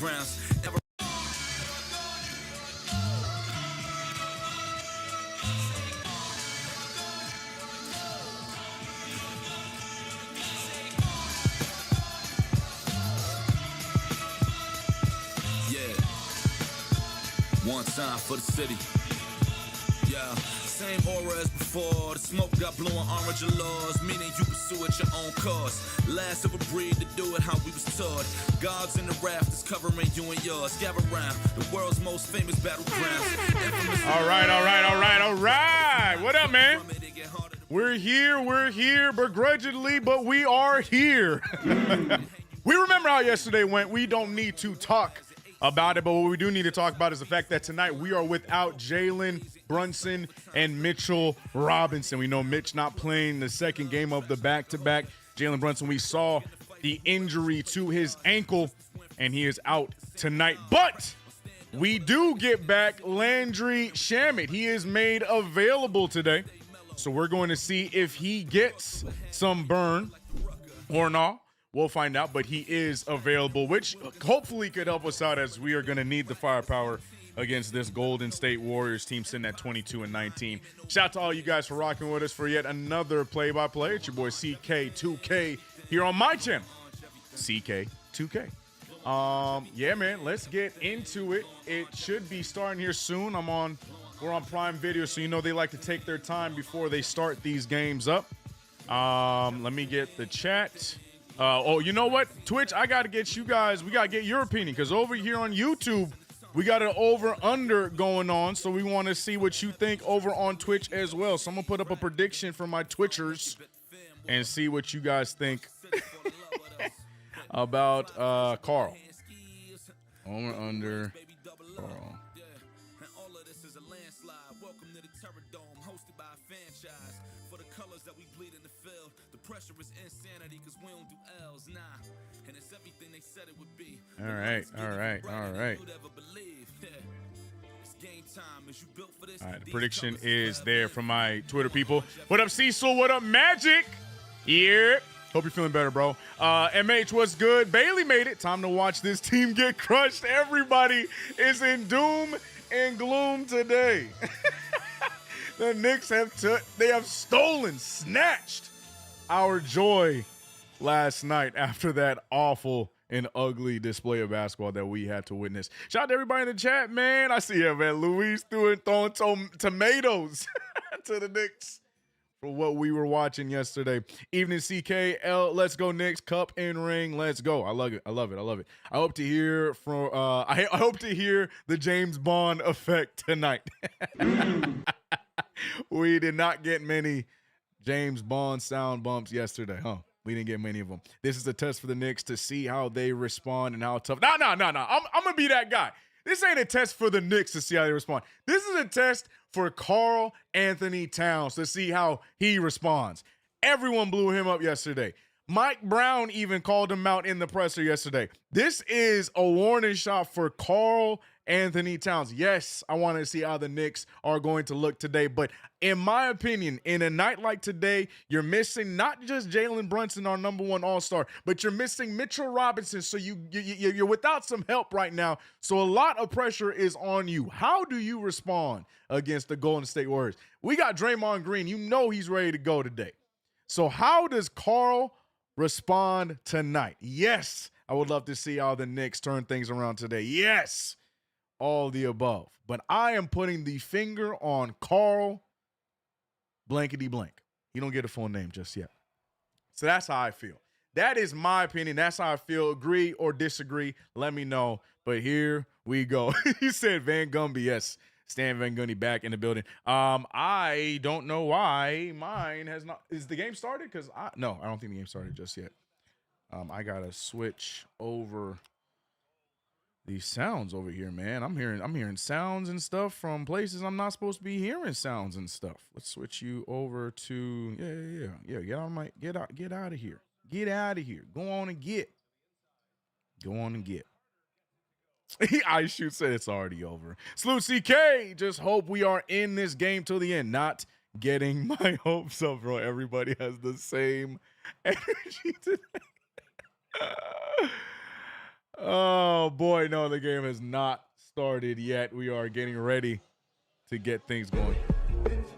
battlegrounds. One time for the city. Yeah, same aura as before. The smoke got blowing orange laws, meaning you pursue at your own cause. Last of a breed to do it how we was taught. Gods in the rafters covering you and yours. Gather round the world's most famous battlegrounds. All right. What up, man? We're here begrudgingly, but we are here. We remember how yesterday went. We don't need to talk about it, but what we do need to talk about is the fact that tonight we are without Jalen Brunson and Mitchell Robinson. We know Mitch not playing the second game of the back-to-back. Jalen Brunson, we saw the injury to his ankle, and he is out tonight. But we do get back Landry Shamet. He is made available today, so we're going to see if he gets some burn or not. We'll find out, but he is available, which hopefully could help us out as we are going to need the firepower against this Golden State Warriors team sitting at 22-19. Shout out to all you guys for rocking with us for yet another play-by-play. It's your boy CK2K here on my channel, CK2K. Yeah, man, let's get into it. It should be starting here soon. We're on Prime Video, so you know they like to take their time before they start these games up. Let me get the chat. You know what? Twitch, I got to get you guys, we got to get your opinion, because over here on YouTube, we got an over-under going on, so we want to see what you think over on Twitch as well. So I'm going to put up a prediction for my Twitchers and see what you guys think about Carl. Over-under Carl. Pressure is insanity because we don't do L's, nah. And it's everything they said it would be. All right. All right, the prediction is there from my Twitter people. What up, Cecil? What up, Magic? Here. Hope you're feeling better, bro. MH, what's good? Bailey made it. Time to watch this team get crushed. Everybody is in doom and gloom today. The Knicks have snatched our joy last night after that awful and ugly display of basketball that we had to witness. Shout out to everybody in the chat, man. I see it, man. Luis throwing tomatoes to the Knicks for what we were watching yesterday. Evening CKL, let's go Knicks, cup and ring, let's go. I love it. I hope to hear from I hope to hear the James Bond effect tonight. We did not get many James Bond sound bumps yesterday, huh? We didn't get many of them. This is a test for the Knicks to see how they respond and how tough. No. I'm going to be that guy. This ain't a test for the Knicks to see how they respond. This is a test for Karl Anthony Towns to see how he responds. Everyone blew him up yesterday. Mike Brown even called him out in the presser yesterday. This is a warning shot for Karl Anthony Towns. Yes, I want to see how the Knicks are going to look today, but in my opinion, in a night like today, you're missing not just Jalen Brunson, our number one all-star, but you're missing Mitchell Robinson, so you're without some help right now, so a lot of pressure is on you. How do you respond against the Golden State Warriors? We got Draymond Green. You know he's ready to go today. So how does Karl respond tonight? Yes, I would love to see how the Knicks turn things around today. Yes, all the above. But I am putting the finger on Karl blankety blank. He don't get a full name just yet. So that's how I feel. That is my opinion. That's how I feel. Agree or disagree, let me know. But here we go. He said Van Gundy. Yes, Stan Van Gundy back in the building. I don't know why mine has not. Is the game started? No, I don't think the game started just yet. I gotta switch over these sounds over here, man. I'm hearing sounds and stuff from places I'm not supposed to be hearing sounds and stuff. Let's switch you over to yeah. Get out of here. Get out of here. Go on and get. I shoot said it's already over. Salute CK. Just hope we are in this game till the end. Not getting my hopes up, bro. Everybody has the same energy today. Oh, boy. No, the game has not started yet. We are getting ready to get things going.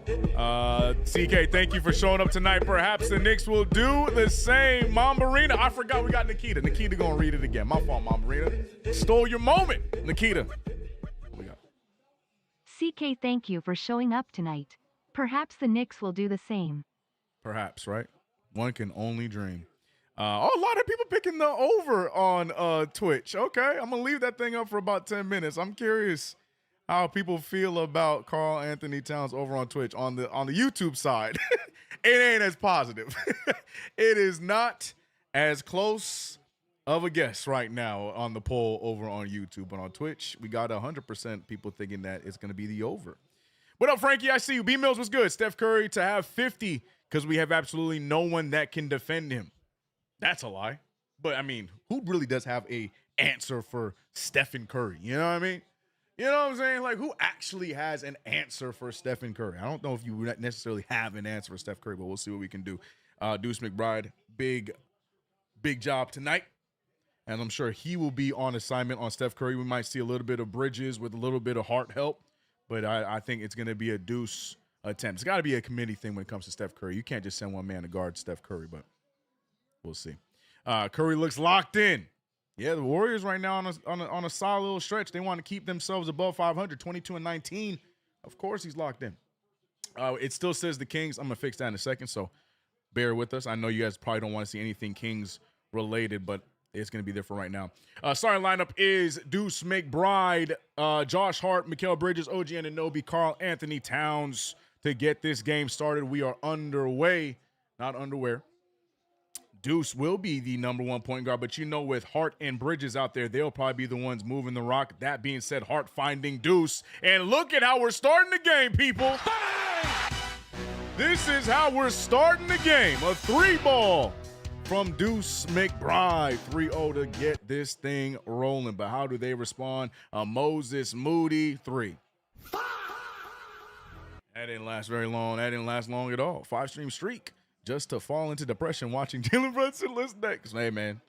CK, thank you for showing up tonight. Perhaps the Knicks will do the same. Mambarina, I forgot we got Nikita. Nikita gonna read it again. My fault, Mambarina. Stole your moment, Nikita. What we got? CK, thank you for showing up tonight. Perhaps the Knicks will do the same. Perhaps, right? One can only dream. A lot of people picking the over on Twitch. Okay, I'm gonna leave that thing up for about 10 minutes. I'm curious how people feel about Karl Anthony Towns over on Twitch. On the YouTube side, it ain't as positive. It is not as close of a guess right now on the poll over on YouTube. But on Twitch, we got 100% people thinking that it's going to be the over. What up, Frankie? I see you. B Mills was good. Steph Curry to have 50 because we have absolutely no one that can defend him. That's a lie. But, I mean, who really does have a answer for Stephen Curry? You know what I mean? You know what I'm saying? Like, who actually has an answer for Stephen Curry? I don't know if you necessarily have an answer for Steph Curry, but we'll see what we can do. Deuce McBride, big job tonight. And I'm sure he will be on assignment on Steph Curry. We might see a little bit of Bridges with a little bit of Hart help. But I think it's going to be a Deuce attempt. It's got to be a committee thing when it comes to Steph Curry. You can't just send one man to guard Steph Curry, but we'll see. Curry looks locked in. Yeah, the Warriors right now on a solid little stretch. They want to keep themselves above 500, 22-19. Of course he's locked in. It still says the Kings. I'm going to fix that in a second, so bear with us. I know you guys probably don't want to see anything Kings related, but it's going to be there for right now. Starting lineup is Deuce McBride, Josh Hart, Mikal Bridges, OG Anunoby, Karl Anthony Towns to get this game started. We are underway, not underwear. Deuce will be the number one point guard, but you know, with Hart and Bridges out there, they'll probably be the ones moving the rock. That being said, Hart finding Deuce. And look at how we're starting the game, people. Bang! This is how we're starting the game. A 3-ball from Deuce McBride. 3-0 to get this thing rolling. But how do they respond? Moses Moody, 3. That didn't last very long. That didn't last long at all. 5-stream streak. Just to fall into depression watching Jalen Brunson list next. Hey, man,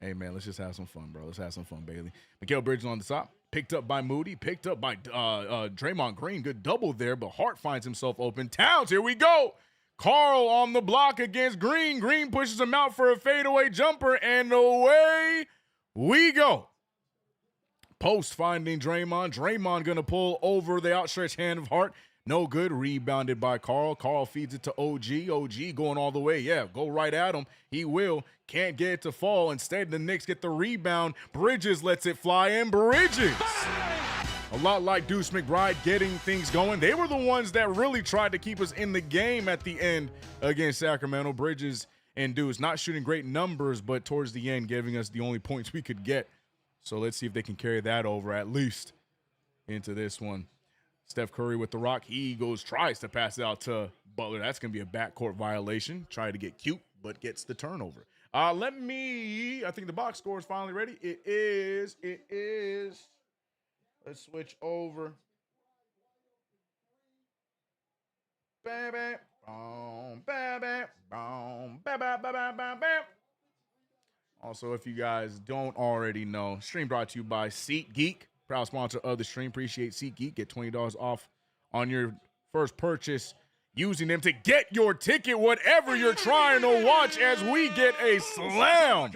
let's just have some fun, bro. Let's have some fun, Bailey. Mikal Bridges on the top. Picked up by Moody. Picked up by Draymond Green. Good double there, but Hart finds himself open. Towns, here we go. Karl on the block against Green. Green pushes him out for a fadeaway jumper, and away we go. Post finding Draymond. Draymond going to pull over the outstretched hand of Hart. No good. Rebounded by Karl. Karl feeds it to OG. OG going all the way. Yeah, go right at him. He will. Can't get it to fall. Instead, the Knicks get the rebound. Bridges lets it fly, and Bridges. A lot like Deuce McBride getting things going. They were the ones that really tried to keep us in the game at the end against Sacramento. Bridges and Deuce not shooting great numbers, but towards the end giving us the only points we could get. So let's see if they can carry that over at least into this one. Steph Curry with the rock. He tries to pass it out to Butler. That's going to be a backcourt violation. Try to get cute, but gets the turnover. I think the box score is finally ready. It is. Let's switch over. Bam, bam, boom, bam, bam, boom, bam, bam, bam, bam, bam, bam. Also, if you guys don't already know, stream brought to you by SeatGeek. Proud sponsor of the stream. Appreciate SeatGeek. Get $20 off on your first purchase using them to get your ticket, whatever you're trying to watch, as we get a slam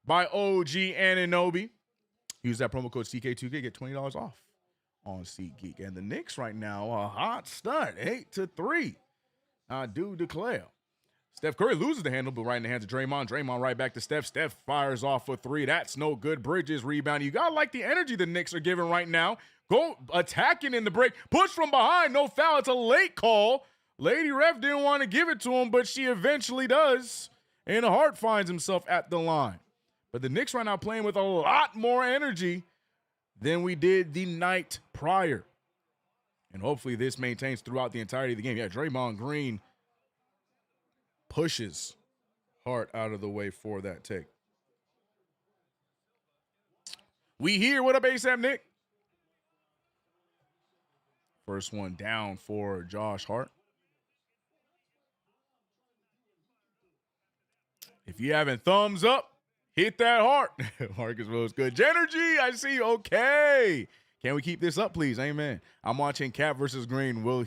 by OG Anunoby. Use that promo code CK2K. Get $20 off on SeatGeek. And the Knicks right now, a hot start, 8-3. I do declare. Steph Curry loses the handle, but right in the hands of Draymond. Draymond right back to Steph. Steph fires off for 3. That's no good. Bridges rebound. You got to like the energy the Knicks are giving right now. Go attacking in the break. Push from behind. No foul. It's a late call. Lady ref didn't want to give it to him, but she eventually does. And Hart finds himself at the line. But the Knicks right now playing with a lot more energy than we did the night prior. And hopefully this maintains throughout the entirety of the game. Yeah, Draymond Green pushes Hart out of the way for that take. We here. What up, ASAP Nick? First one down for Josh Hart. If you haven't thumbs up, Hit that heart. Marcus Rose, good. Genergy, I see. Okay. Can we keep this up, please? Amen. I'm watching Cap versus Green. Will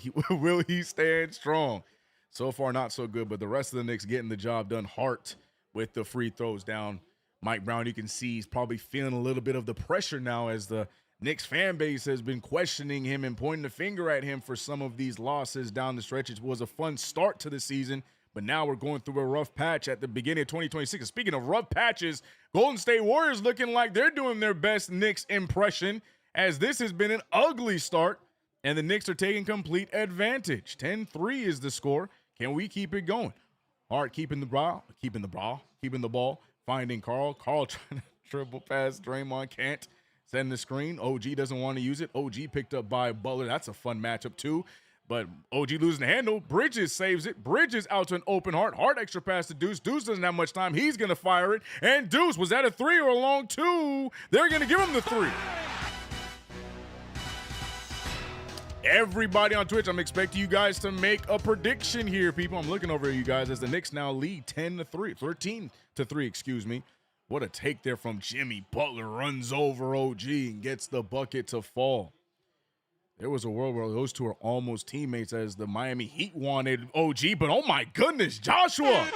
he stand strong? So far, not so good, but the rest of the Knicks getting the job done. Hart with the free throws down. Mike Brown, you can see he's probably feeling a little bit of the pressure now as the Knicks fan base has been questioning him and pointing the finger at him for some of these losses down the stretch. It was a fun start to the season, but now we're going through a rough patch at the beginning of 2026. And speaking of rough patches, Golden State Warriors looking like they're doing their best Knicks impression, as this has been an ugly start, and the Knicks are taking complete advantage. 10-3 is the score. Can we keep it going? Hart keeping the ball, finding Carl. Carl trying to dribble past Draymond, can't. Send the screen. OG doesn't want to use it. OG picked up by Butler. That's a fun matchup too. But OG losing the handle. Bridges saves it. Bridges out to an open Hart. Hart extra pass to Deuce. Deuce doesn't have much time. He's going to fire it. And Deuce, was that a 3 or a long 2? They're going to give him the 3. Everybody on Twitch, I'm expecting you guys to make a prediction here, people. I'm looking over at you guys as the Knicks now lead 13-3, excuse me. What a take there from Jimmy. Butler runs over OG and gets the bucket to fall. There was a world where those two are almost teammates as the Miami Heat wanted OG, but oh my goodness, Joshua.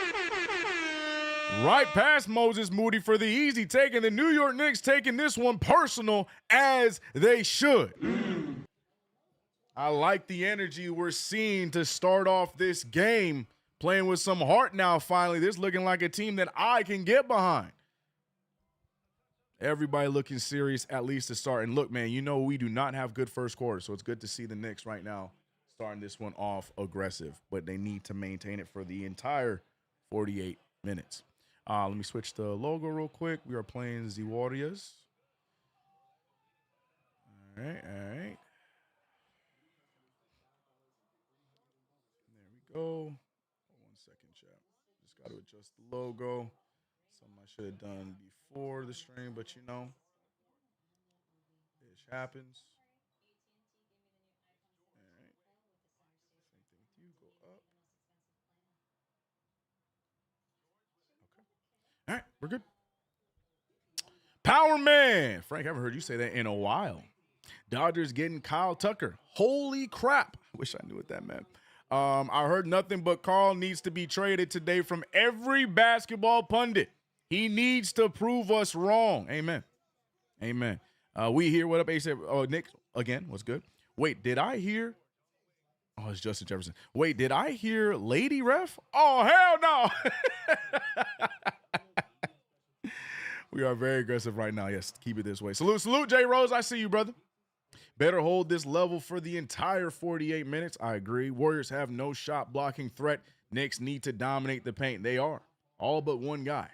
Right past Moses Moody for the easy take, and the New York Knicks taking this one personal, as they should. I like the energy we're seeing to start off this game, playing with some heart now finally. This looking like a team that I can get behind. Everybody looking serious, at least to start. And look, man, you know we do not have good first quarter, so it's good to see the Knicks right now starting this one off aggressive. But they need to maintain it for the entire 48 minutes. Let me switch the logo real quick. We are playing the Warriors. All right. There we go. 1 second, chat. Just got to adjust the logo. Something I should have done before the stream, but you know, it happens. All right. Same thing with you. Go up. Okay. All right, we're good. Power Man. Frank, I haven't heard you say that in a while. Dodgers getting Kyle Tucker. Holy crap. I wish I knew what that meant. I heard nothing but Carl needs to be traded today from every basketball pundit. He needs to prove us wrong. Amen. Amen. We hear what up, ASAP. Oh, Nick, again, what's good? Wait, did I hear? Oh, it's Justin Jefferson. Wait, did I hear Lady Ref? Oh, hell no. We are very aggressive right now. Yes, keep it this way. Salute, J Rose. I see you, brother. Better hold this level for the entire 48 minutes. I agree. Warriors have no shot blocking threat. Knicks need to dominate the paint. They are. All but one guy.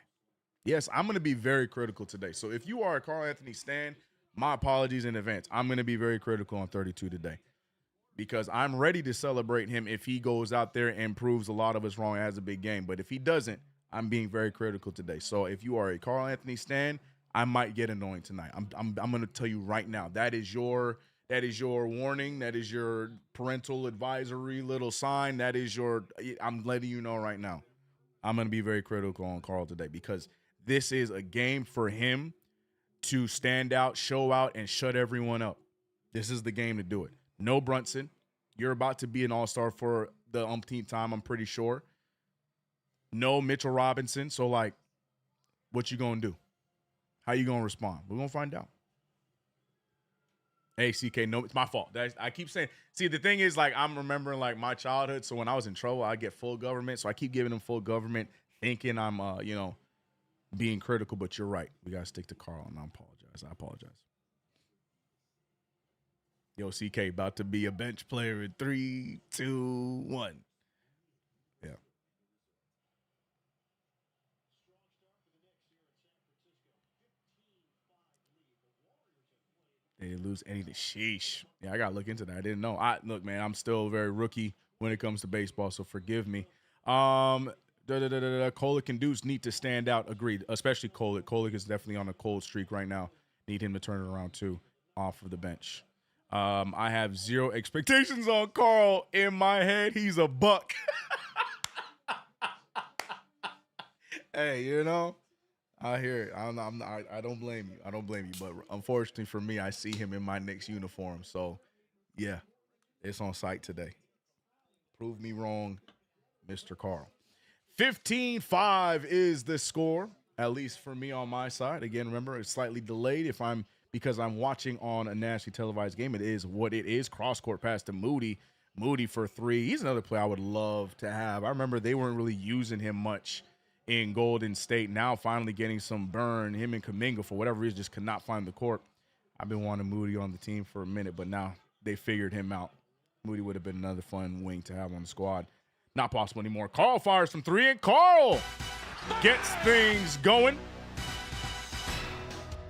Yes, I'm going to be very critical today. So if you are a Karl Anthony stan, my apologies in advance. I'm going to be very critical on 32 today because I'm ready to celebrate him if he goes out there and proves a lot of us wrong, has a big game. But if he doesn't, I'm being very critical today. So if you are a Karl Anthony stan, I might get annoying tonight. I'm going to tell you right now. That is your warning. That is your parental advisory little sign. I'm letting you know right now. I'm going to be very critical on Karl today because this is a game for him to stand out, show out, and shut everyone up. This is the game to do it. No Brunson. You're about to be an all-star for the umpteenth time, I'm pretty sure. No Mitchell Robinson. So, what you going to do? How you going to respond? We're going to find out. Hey, CK, no, it's my fault. I keep saying, see, the thing is, I'm remembering, my childhood. So when I was in trouble, I get full government. So I keep giving them full government, thinking I'm, being critical. But you're right. We got to stick to Karl, and I apologize. Yo, CK about to be a bench player in 3, 2, 1. Yeah. They didn't lose anything. Sheesh. Yeah, I got to look into that. I didn't know. Look, man, I'm still very rookie when it comes to baseball, so forgive me. Kolek and Deuce need to stand out. Agreed, especially Kolek. Kolek is definitely on a cold streak right now. Need him to turn it around, too, off of the bench. I have zero expectations on Karl. In my head, he's a buck. Hey, I hear it. I don't blame you. I don't blame you. But unfortunately for me, I see him in my Knicks uniform. So, yeah, it's on site today. Prove me wrong, Mr. Carl. 15-5 is the score, at least for me on my side. Again, remember, it's slightly delayed because I'm watching on a nationally televised game. It is what it is. Cross-court pass to Moody. Moody for three. He's another player I would love to have. I remember they weren't really using him much in Golden State. Now finally getting some burn. Him and Kuminga, for whatever reason, just could not find the court. I've been wanting Moody on the team for a minute, but now they figured him out. Moody would have been another fun wing to have on the squad. Not possible anymore. Carl fires from three, and Carl gets things going.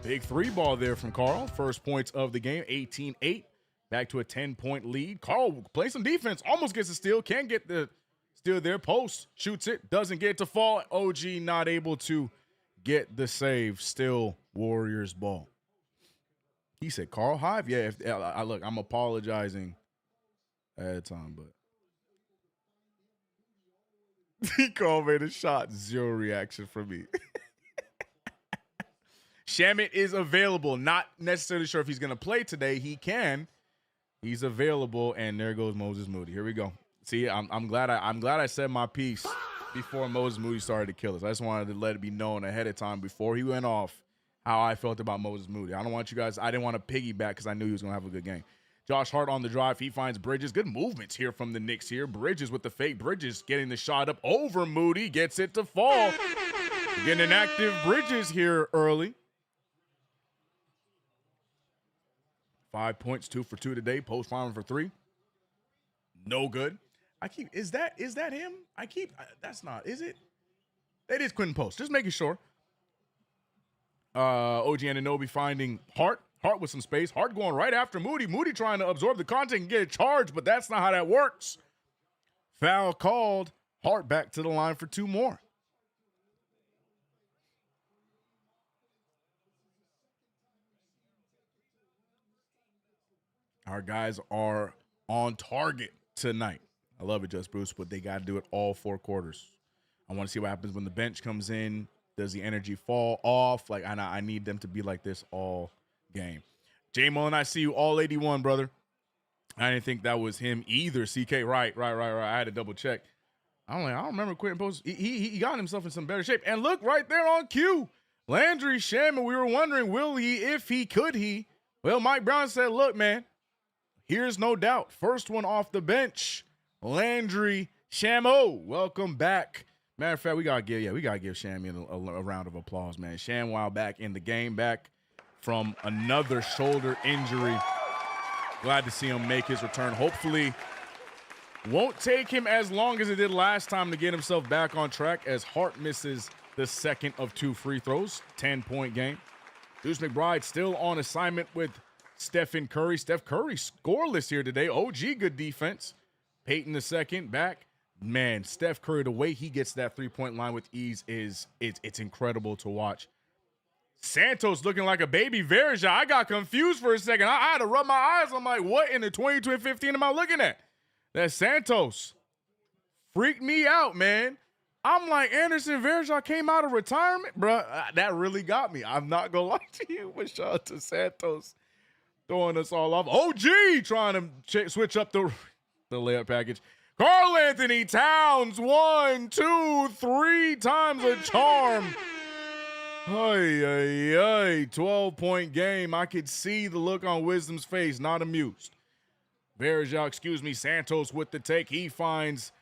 Big three ball there from Carl. First points of the game, 18-8. Back to a 10-point lead. Carl plays some defense, almost gets a steal, can't get the steal there. Post, shoots it, doesn't get to fall. OG not able to get the save. Still Warriors ball. He said Carl Hive? Yeah, look, I'm apologizing ahead of time, but Carl made a shot. Zero reaction from me. Shamet is available. Not necessarily sure if he's going to play today. He can. He's available, and there goes Moses Moody. Here we go. See, I'm glad I said my piece before Moses Moody started to kill us. I just wanted to let it be known ahead of time before he went off how I felt about Moses Moody. I didn't want to piggyback because I knew he was going to have a good game. Josh Hart on the drive. He finds Bridges. Good movements here from the Knicks here. Bridges with the fake. Bridges getting the shot up over Moody. Gets it to fall. Getting an active Bridges here early. 5 points, 2 for 2 today. Post firing for 3. No good. Is that him? That's not, is it? That is Quentin Post. Just making sure. OG Anunoby finding Hart. Hart with some space. Hart going right after Moody. Moody trying to absorb the contact and get a charge, but that's not how that works. Foul called. Hart back to the line for 2 more. Our guys are on target tonight. I love it, Just Bruce, but they got to do it all 4 quarters. I want to see what happens when the bench comes in. Does the energy fall off? Like, I need them to be like this all game. J Mullen, I see you, all 81, brother. I didn't think that was him either. CK, right. I had to double check. I don't remember Quentin Post. He got himself in some better shape. And look, right there on cue, Landry Shamet. We were wondering, will he, if he, could he? Well, Mike Brown said, look, man, here's no doubt. First one off the bench, Landry Shamet. Welcome back. Matter of fact, we gotta give Shamet a round of applause, man. ShamWow back in the game, back from another shoulder injury. Glad to see him make his return. Hopefully, won't take him as long as it did last time to get himself back on track, as Hart misses the second of 2 free throws. 10-point game. Deuce McBride still on assignment with Stephen Curry. Steph Curry scoreless here today. OG good defense. Peyton the second back. Man, Steph Curry, the way he gets that 3-point line with ease it's incredible to watch. Santos looking like a baby Verja. I got confused for a second. I had to rub my eyes. I'm like, what in the 22 and 15 am I looking at? That Santos freaked me out, man. I'm like, Anderson Verja came out of retirement? Bro, that really got me. I'm not going to lie to you. But shout out to Santos throwing us all off. OG trying to switch up the layup package. Karl Anthony Towns, 1, 2, 3 times a charm. 12-point game. I could see the look on Wisdom's face, not amused. Santos with the take. He finds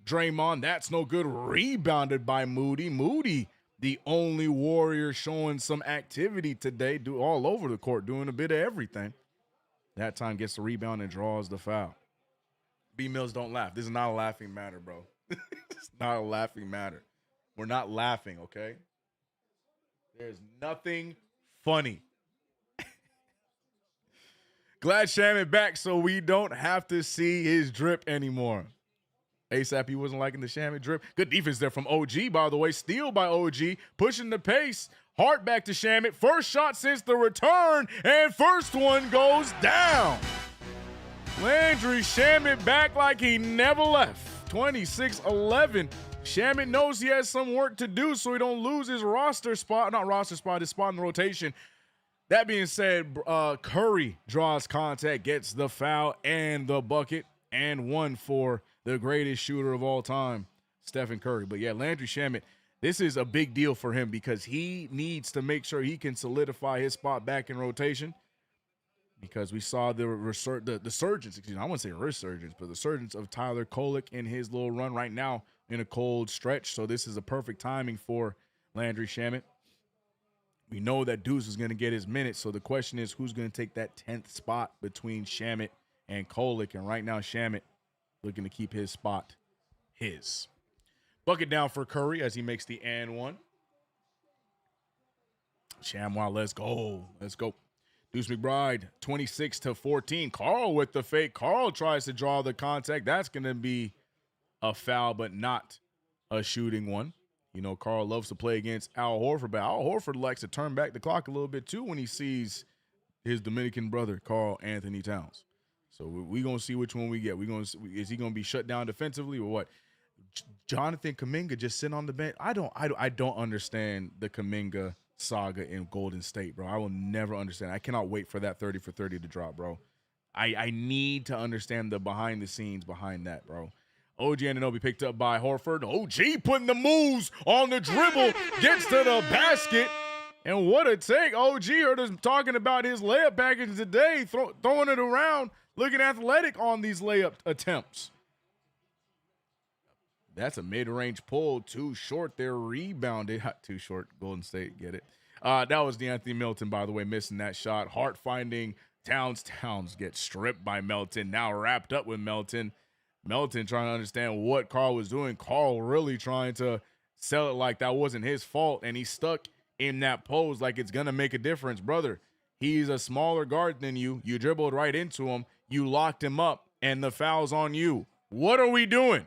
Draymond. That's no good. Rebounded by Moody. Moody, the only Warrior showing some activity today, all over the court, doing a bit of everything. That time gets the rebound and draws the foul. B Mills, don't laugh. This is not a laughing matter, bro. It's not a laughing matter. We're not laughing, okay? There's nothing funny. Glad Shamet back so we don't have to see his drip anymore. ASAP, he wasn't liking the Shamet drip. Good defense there from OG, by the way. Steal by OG, pushing the pace. Hart back to Shamet. First shot since the return, and first one goes down. Landry Shamet back like he never left. 26-11. Shamet knows he has some work to do so he don't lose his his spot in the rotation. That being said, Curry draws contact, gets the foul and the bucket, and one for the greatest shooter of all time, Stephen Curry. But yeah, Landry Shamet, this is a big deal for him because he needs to make sure he can solidify his spot back in rotation, because we saw the resurgence, I wouldn't say resurgence, but the resurgence of Tyler Kolek in his little run right now in a cold stretch. So this is a perfect timing for Landry Shamet. We know that Deuce is going to get his minutes, so the question is who's going to take that 10th spot between Shamet and Kolek, and right now Shamet looking to keep his spot his. Bucket down for Curry as he makes the and one. Shamwow, let's go. Let's go. Deuce McBride, 26-14. Carl with the fake. Carl tries to draw the contact. That's going to be a foul, but not a shooting one. You know, Carl loves to play against Al Horford, but Al Horford likes to turn back the clock a little bit too when he sees his Dominican brother, Karl Anthony Towns. So we're going to see which one we get. Is he going to be shut down defensively or what? Jonathan Kuminga just sitting on the bench. I don't understand the Kuminga saga in Golden State, bro. I will never understand. I cannot wait for that 30 for 30 to drop, bro. I need to understand the behind the scenes behind that, bro. OG Anunoby picked up by Horford. OG putting the moves on the dribble, gets to the basket. And what a take. OG heard us talking about his layup package today, throwing it around, looking athletic on these layup attempts. That's a mid-range pull. Too short there. Rebounded. Too short. Golden State. Get it. That was DeAnthony Melton, by the way, missing that shot. Hart finding Towns. Towns gets stripped by Melton. Now wrapped up with Melton. Melton trying to understand what Carl was doing. Carl really trying to sell it like that wasn't his fault. And he's stuck in that pose like it's going to make a difference. Brother, he's a smaller guard than you. You dribbled right into him. You locked him up. And the foul's on you. What are we doing?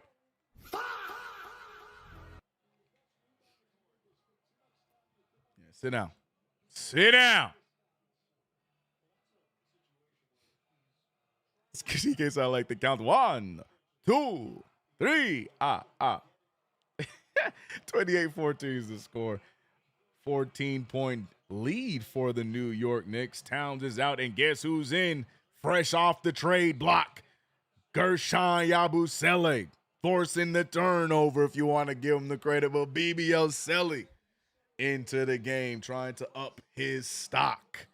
Sit down. Sit down. In case I like to count. 1, 2, 3. 28-14 is the score. 14-point lead for the New York Knicks. Towns is out, and guess who's in? Fresh off the trade block. Gershon Yabusele forcing the turnover, if you want to give him the credit, but BBL Selly into the game, trying to up his stock.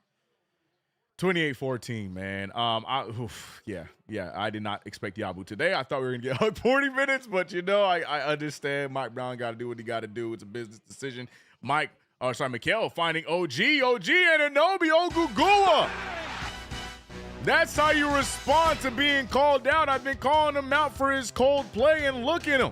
28-14, man. I did not expect Yabu today. I thought we were going to get 40 minutes, but, I understand Mike Brown got to do what he got to do. It's a business decision. Mikal finding OG Anunoby Ogugua. That's how you respond to being called down. I've been calling him out for his cold play, and look at him.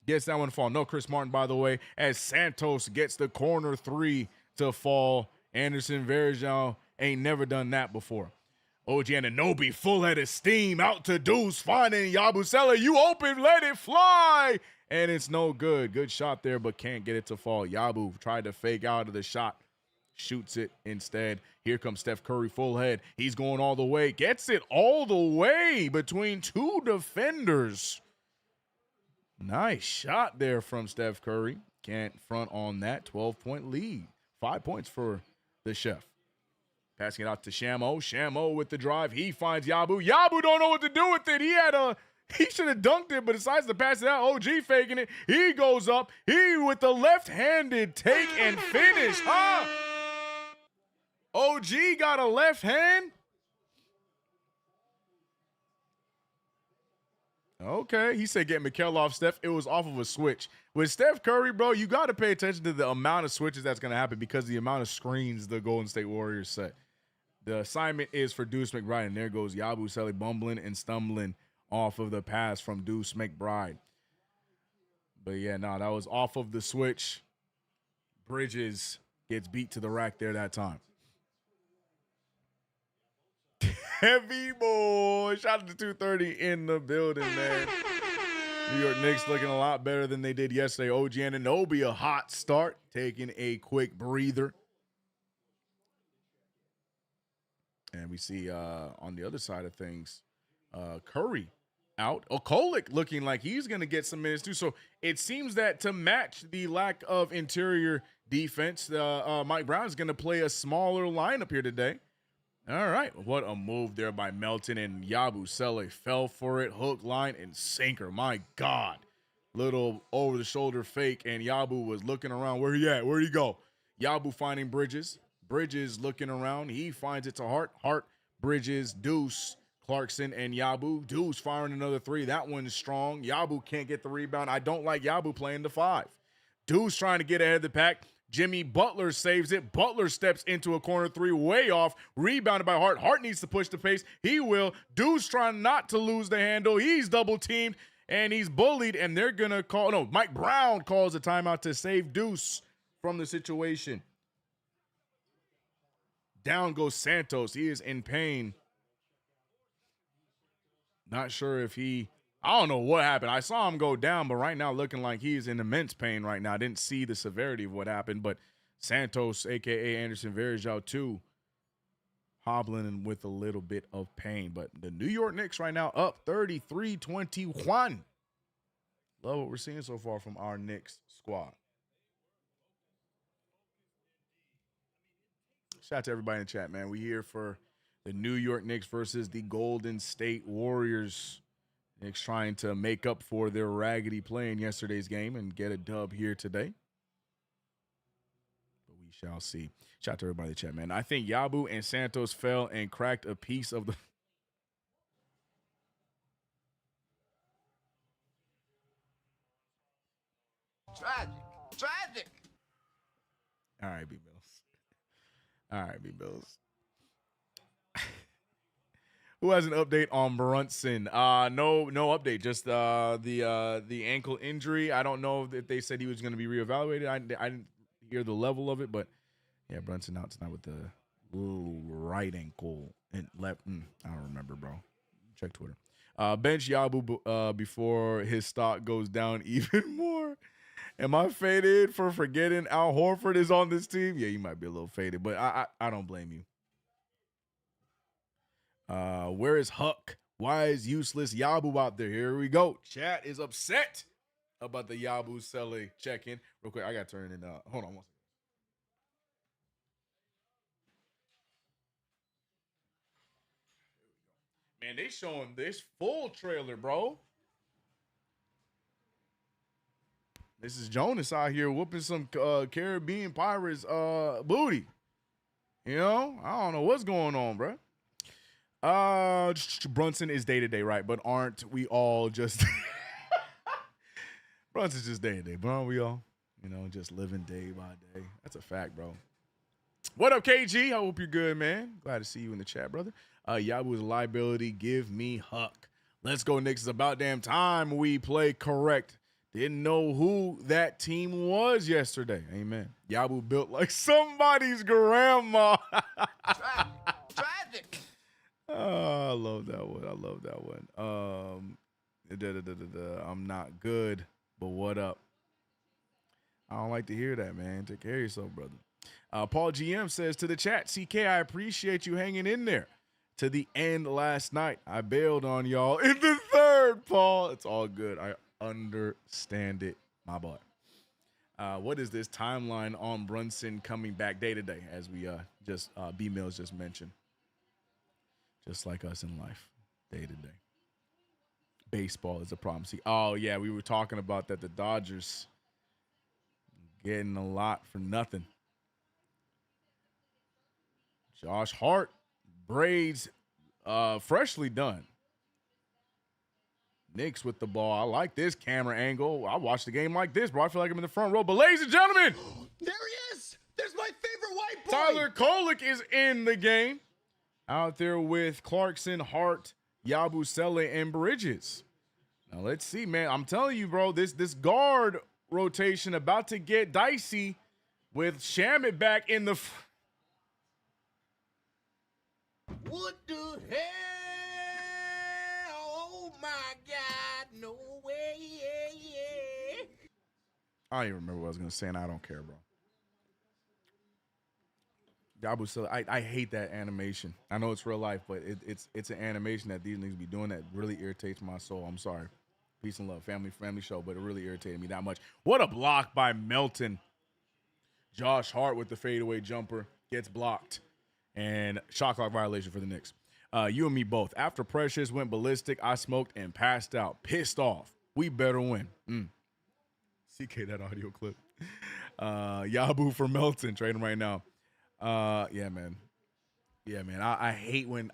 Gets that one to fall. No Chris Martin, by the way, as Santos gets the corner three to fall. Anderson Varejao ain't never done that before. OG Anunoby, full head of steam, out to Deuce, finding Yabusele. You open, let it fly. And it's no good. Good shot there, but can't get it to fall. Yabu tried to fake out of the shot. Shoots it instead. Here comes Steph Curry, full head. He's going all the way. Gets it all the way between two defenders. Nice shot there from Steph Curry. Can't front on that. 12-point lead. 5 points for the chef. Passing it out to Shamo. Shamo with the drive. He finds Yabu. Yabu don't know what to do with it. He should have dunked it, but decides to pass it out. OG faking it. He goes up. He with the left-handed take and finish. OG got a left hand? Okay, he said get Mikal off Steph. It was off of a switch. With Steph Curry, bro, you got to pay attention to the amount of switches that's going to happen because the amount of screens the Golden State Warriors set. The assignment is for Deuce McBride, and there goes Yabusele bumbling and stumbling off of the pass from Deuce McBride. But yeah, no, that was off of the switch. Bridges gets beat to the rack there that time. Heavy boy. Shout out to 230 in the building, man. New York Knicks looking a lot better than they did yesterday. OG Anunoby, a hot start, taking a quick breather. And we see on the other side of things, Curry out. Okolik looking like he's going to get some minutes too. So it seems that to match the lack of interior defense, Mike Brown is going to play a smaller lineup here today. All right. What a move there by Melton, and Yabusele fell for it. Hook, line, and sinker. My God. Little over-the-shoulder fake, and Yabu was looking around. Where he at? Where'd he go? Yabu finding Bridges. Bridges looking around. He finds it to Hart. Hart, Bridges, Deuce, Clarkson, and Yabu. Deuce firing another three. That one's strong. Yabu can't get the rebound. I don't like Yabu playing the 5. Deuce trying to get ahead of the pack. Jimmy Butler saves it. Butler steps into a corner 3, way off. Rebounded by Hart. Hart needs to push the pace. He will. Deuce trying not to lose the handle. He's double teamed. And he's bullied, and they're going to call – no, Mike Brown calls a timeout to save Deuce from the situation. Down goes Santos. He is in pain. Not sure if he – I don't know what happened. I saw him go down, but right now looking like he's in immense pain right now. I didn't see the severity of what happened, but Santos, a.k.a. Anderson Varejao, too, hobbling with a little bit of pain. But the New York Knicks right now up 33-21. Love what we're seeing so far from our Knicks squad. Shout out to everybody in the chat, man. We here for the New York Knicks versus the Golden State Warriors. Knicks trying to make up for their raggedy play in yesterday's game and get a dub here today. But we shall see. Shout out to everybody in the chat, man. I think Yabu and Santos fell and cracked a piece of the... Tragic. All right, B-Bills. All right, B-Bills. Who has an update on Brunson? No update. Just the ankle injury. I don't know if they said he was going to be reevaluated. I didn't hear the level of it, but yeah, Brunson out tonight with the little right ankle and left. I don't remember, bro. Check Twitter. Bench Yabu before his stock goes down even more. Am I faded for forgetting Al Horford is on this team? Yeah, you might be a little faded, but I don't blame you. Where is Huck? Why is useless Yabu out there? Here we go. Chat is upset about the Yabusele check-in. Real quick, I got to turn it in. Hold on one second. Man, they showing this full trailer, bro. This is Jonas out here whooping some Caribbean Pirates booty. You know, I don't know what's going on, bro. Brunson is day-to-day, right? But aren't we all just... Brunson's just day-to-day, but aren't we all? You know, just living day by day. That's a fact, bro. What up, KG? I hope you're good, man. Glad to see you in the chat, brother. Yabu is a liability. Give me Huck. Let's go, Knicks. It's about damn time we play correct. Didn't know who that team was yesterday. Amen. Yabu built like somebody's grandma. Tragic. Oh, I love that one. I love that one. I'm not good, but what up? I don't like to hear that, man. Take care of yourself, brother. Paul GM says to the chat, CK, I appreciate you hanging in there to the end last night. I bailed on y'all in the third, Paul. It's all good. I understand it, my boy. What is this timeline on Brunson coming back day to day, as we B-Mills just mentioned? Just like us in life, day to day. Baseball is a problem. See, oh yeah, we were talking about that. The Dodgers getting a lot for nothing. Josh Hart, braids, freshly done. Knicks with the ball. I like this camera angle. I watch the game like this, bro. I feel like I'm in the front row. But ladies and gentlemen, There he is. There's my favorite white boy. Tyler Kolek is in the game. Out there with Clarkson, Hart, Yabusele, and Bridges. Now let's see, man. I'm telling you, bro, this guard rotation about to get dicey with Shamet back in the. What the hell? Oh my God! No way! Yeah. I don't even remember what I was gonna say, and I don't care, bro. Yabusele, I hate that animation. I know it's real life, but it's an animation that these niggas be doing that really irritates my soul. I'm sorry. Peace and love, family show, but it really irritated me that much. What a block by Melton. Josh Hart with the fadeaway jumper gets blocked, and shot clock violation for the Knicks. You and me both. After Precious went ballistic, I smoked and passed out, pissed off. We better win. CK, that audio clip. Yabu for Melton, trading right now. Yeah, man. I hate when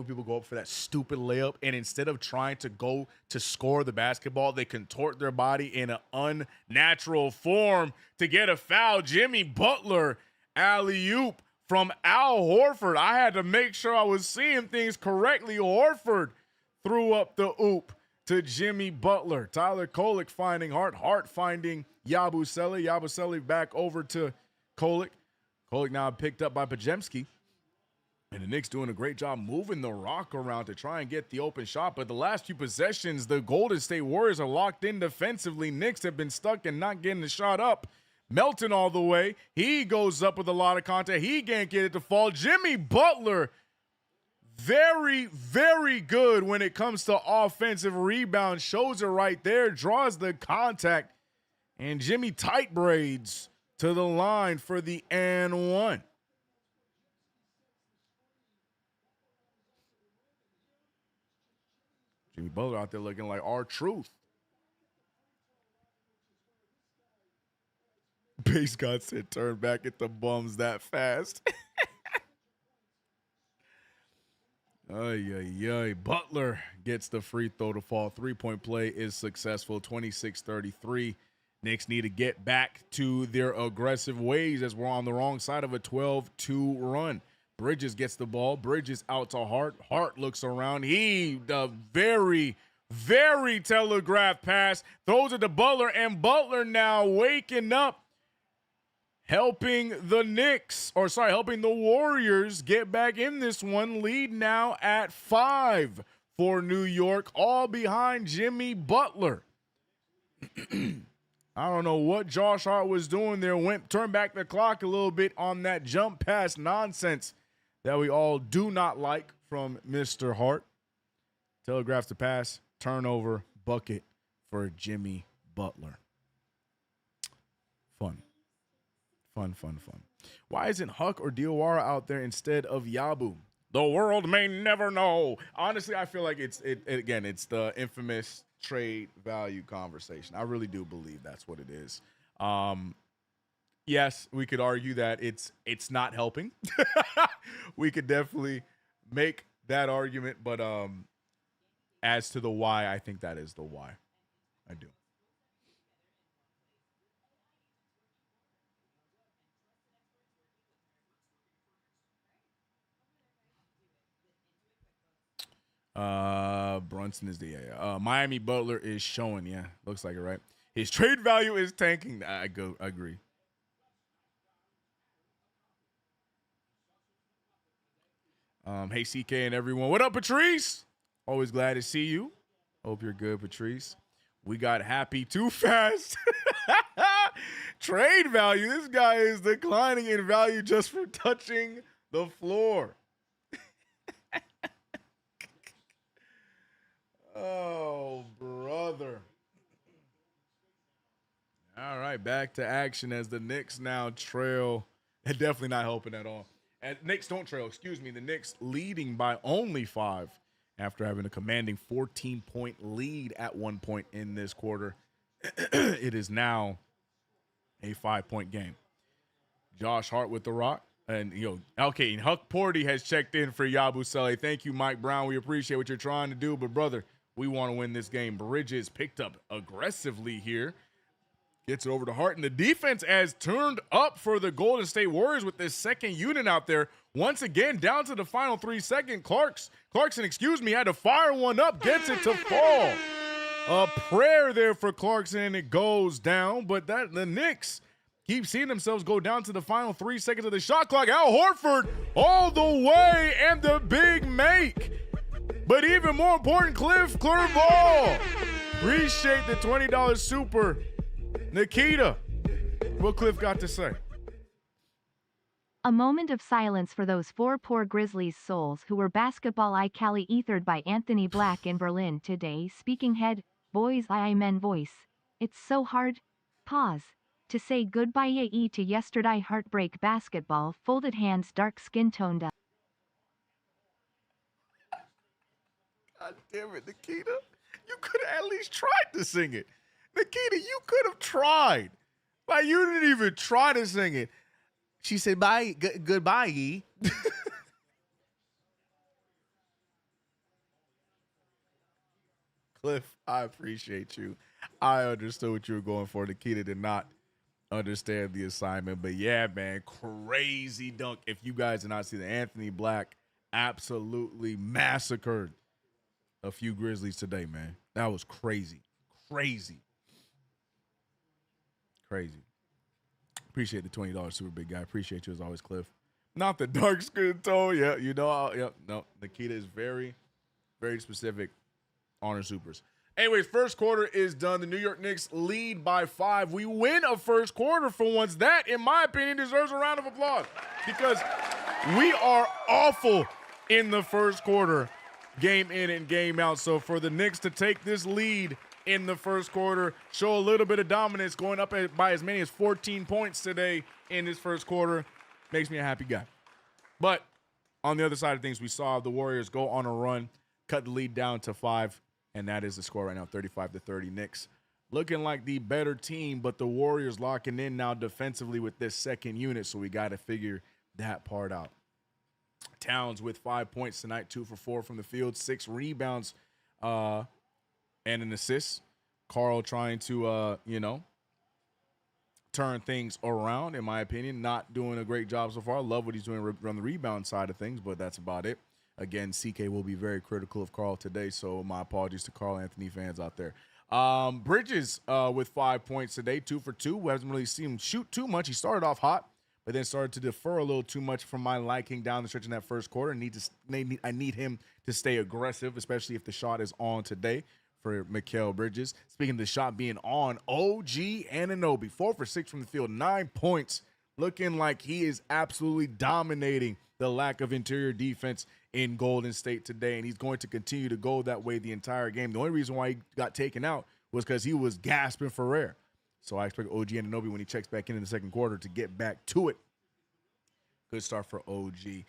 people go up for that stupid layup, and instead of trying to go to score the basketball, they contort their body in an unnatural form to get a foul. Jimmy Butler alley-oop from Al Horford. I had to make sure I was seeing things correctly. Horford threw up the oop to Jimmy Butler. Tyler Kolek finding Hart. Hart finding Yabusele. Yabusele back over to Kolek. Kolek now picked up by Pajemski. And the Knicks doing a great job moving the rock around to try and get the open shot. But the last few possessions, the Golden State Warriors are locked in defensively. Knicks have been stuck and not getting the shot up. Melton all the way. He goes up with a lot of contact. He can't get it to fall. Jimmy Butler, very, very good when it comes to offensive rebound. Shows it right there. Draws the contact. And Jimmy tight braids to the line for the and one. Jimmy Butler out there looking like R-Truth. Base God said, turn back at the bums that fast. Ay. Butler gets the free throw to fall. Three-point play is successful, 26-33. Knicks need to get back to their aggressive ways as we're on the wrong side of a 12-2 run. Bridges gets the ball. Bridges out to Hart. Hart looks around. The very, very telegraphed pass. Throws it to Butler, and Butler now waking up, helping the Warriors get back in this one. Lead now at 5 for New York, all behind Jimmy Butler. I don't know what Josh Hart was doing there. Turned back the clock a little bit on that jump pass nonsense that we all do not like from Mr. Hart. Telegraphs the pass, turnover, bucket for Jimmy Butler. Fun. Why isn't Huck or Diawara out there instead of Yabu? The world may never know. Honestly, I feel like it's the infamous trade value conversation. I really do believe that's what it is. Yes, we could argue that it's not helping. We could definitely make that argument, but as to the why, I think that is the why. I do. Brunson is the Miami Butler is showing. Yeah, looks like it, right? His trade value is tanking. I agree. Hey, CK and everyone. What up, Patrice? Always glad to see you. Hope you're good, Patrice. We got happy too fast. Trade value. This guy is declining in value just for touching the floor. Oh, brother. All right, back to action as the Knicks now trail. They're definitely not helping at all. And Knicks don't trail, the Knicks leading by only 5 after having a commanding 14-point lead at one point in this quarter. It is now a 5-point game. Josh Hart with the rock. And, okay, Huck Porty has checked in for Yabusele. Thank you, Mike Brown. We appreciate what you're trying to do. But, brother, we want to win this game. Bridges picked up aggressively here. Gets it over to Hart, and the defense has turned up for the Golden State Warriors with this second unit out there. Once again, down to the final 3 seconds. Clarkson, had to fire one up, gets it to fall. A prayer there for Clarkson, and it goes down. But the Knicks keep seeing themselves go down to the final 3 seconds of the shot clock. Al Horford all the way, and the big make. But even more important, Cliff Clerval. Appreciate the $20 super. Nikita, what Cliff got to say? A moment of silence for those four poor Grizzlies souls who were basketball Cali ethered by Anthony Black in Berlin today. Speaking head, boys I men voice. It's so hard. Pause. To say goodbye to yesterday heartbreak basketball folded hands dark skin toned up. God damn it, Nikita. You could have at least tried to sing it. Nikita, you could have tried. Like, you didn't even try to sing it. She said, bye, goodbye, ye. Cliff, I appreciate you. I understood what you were going for. Nikita did not understand the assignment. But yeah, man, crazy dunk. If you guys did not see the Anthony Black absolutely massacred a few Grizzlies today, man. That was crazy. Crazy. Crazy. Appreciate the $20 super big guy. Appreciate you as always, Cliff. Not the dark skin tone. Yeah, you know. Yep. No, Nikita is very, very specific on her supers. Anyways, first quarter is done. The New York Knicks lead by 5. We win a first quarter for once. That, in my opinion, deserves a round of applause because we are awful in the first quarter, game in and game out. So for the Knicks to take this lead in the first quarter, show a little bit of dominance, going up by as many as 14 points today in this first quarter, makes me a happy guy. But on the other side of things, we saw the Warriors go on a run, cut the lead down to 5, and that is the score right now, 35-30. Knicks looking like the better team, but the Warriors locking in now defensively with this second unit, so we got to figure that part out. Towns with 5 points tonight, 2 for 4 from the field, 6 rebounds, and an assist. Karl trying to, turn things around, in my opinion. Not doing a great job so far. Love what he's doing on the rebound side of things, but that's about it. Again, CK will be very critical of Karl today, so my apologies to Karl Anthony fans out there. Bridges with 5 points today, 2 for 2. We haven't really seen him shoot too much. He started off hot, but then started to defer a little too much from my liking down the stretch in that first quarter. I need him to stay aggressive, especially if the shot is on today for Mikal Bridges. Speaking of the shot being on, OG Anunoby, 4 for 6 from the field, 9 points, looking like he is absolutely dominating the lack of interior defense in Golden State today, and he's going to continue to go that way the entire game. The only reason why he got taken out was because he was gasping for air. So I expect OG Anunoby, when he checks back in the second quarter, to get back to it. Good start for OG.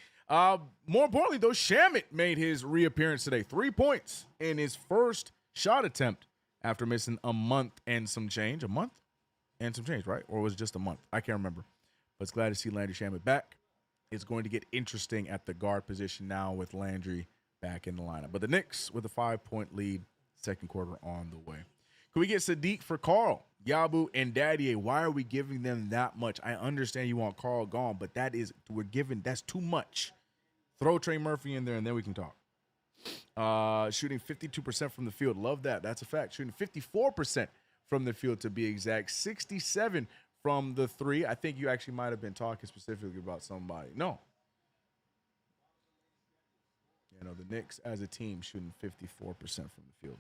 More importantly, though, Shamet made his reappearance today. 3 points in his first shot attempt after missing a month and some change. A month and some change, right? Or was it just a month? I can't remember. But it's glad to see Landry Shamet back. It's going to get interesting at the guard position now with Landry back in the lineup. But the Knicks with a 5-point lead, second quarter on the way. Can we get Sadiq for Karl, Yabu, and Daddy? Why are we giving them that much? I understand you want Karl gone, but that's too much. Throw Trey Murphy in there, and then we can talk. Shooting 52% from the field. Love that. That's a fact. Shooting 54% from the field to be exact. 67 from the 3. I think you actually might have been talking specifically about somebody. No. The Knicks as a team shooting 54% from the field.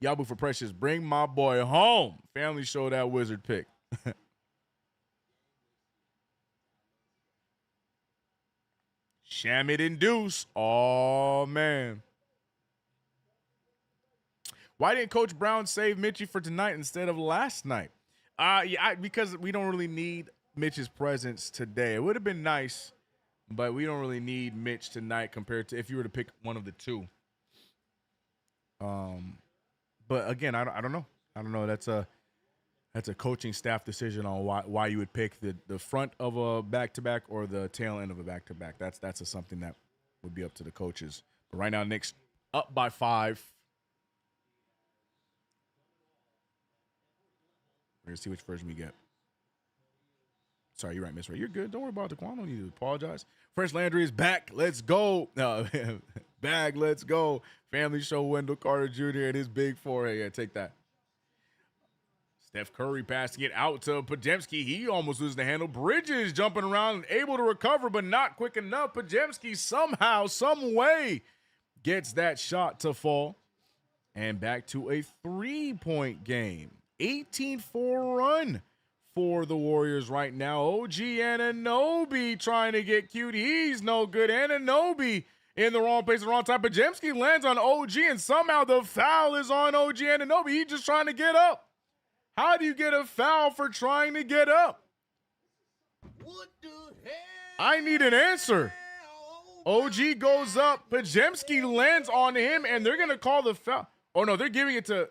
Yabu for Precious. Bring my boy home. Family show that wizard pick. Shamet and Deuce. Oh, man. Why didn't Coach Brown save Mitchie for tonight instead of last night? Because we don't really need Mitch's presence today. It would have been nice, but we don't really need Mitch tonight compared to if you were to pick one of the two. But again, I don't know. I don't know. That's a coaching staff decision on why you would pick the front of a back-to-back or the tail end of a back-to-back. That's something that would be up to the coaches. But right now, Knicks up by 5. We're going to see which version we get. Sorry, you're right, Miss Ray. You're good. Don't worry about the Quan. Don't need to apologize. Fresh Landry is back. Let's go. Bag, let's go. Family show Wendell Carter Jr. and his big forehead. Yeah, take that. Steph Curry passing it out to Podziemski. He almost loses the handle. Bridges jumping around, able to recover, but not quick enough. Podziemski somehow, some way, gets that shot to fall. And back to a 3-point game. 18-4 run for the Warriors right now. OG Anunoby trying to get cute. He's no good. Anunoby in the wrong place at the wrong time. Pajemski lands on OG, and somehow the foul is on OG Anunoby. He's just trying to get up. How do you get a foul for trying to get up? What the hell? I need an answer. OG goes up. Pajemski lands on him, and they're going to call the foul. Oh, no, they're giving it to...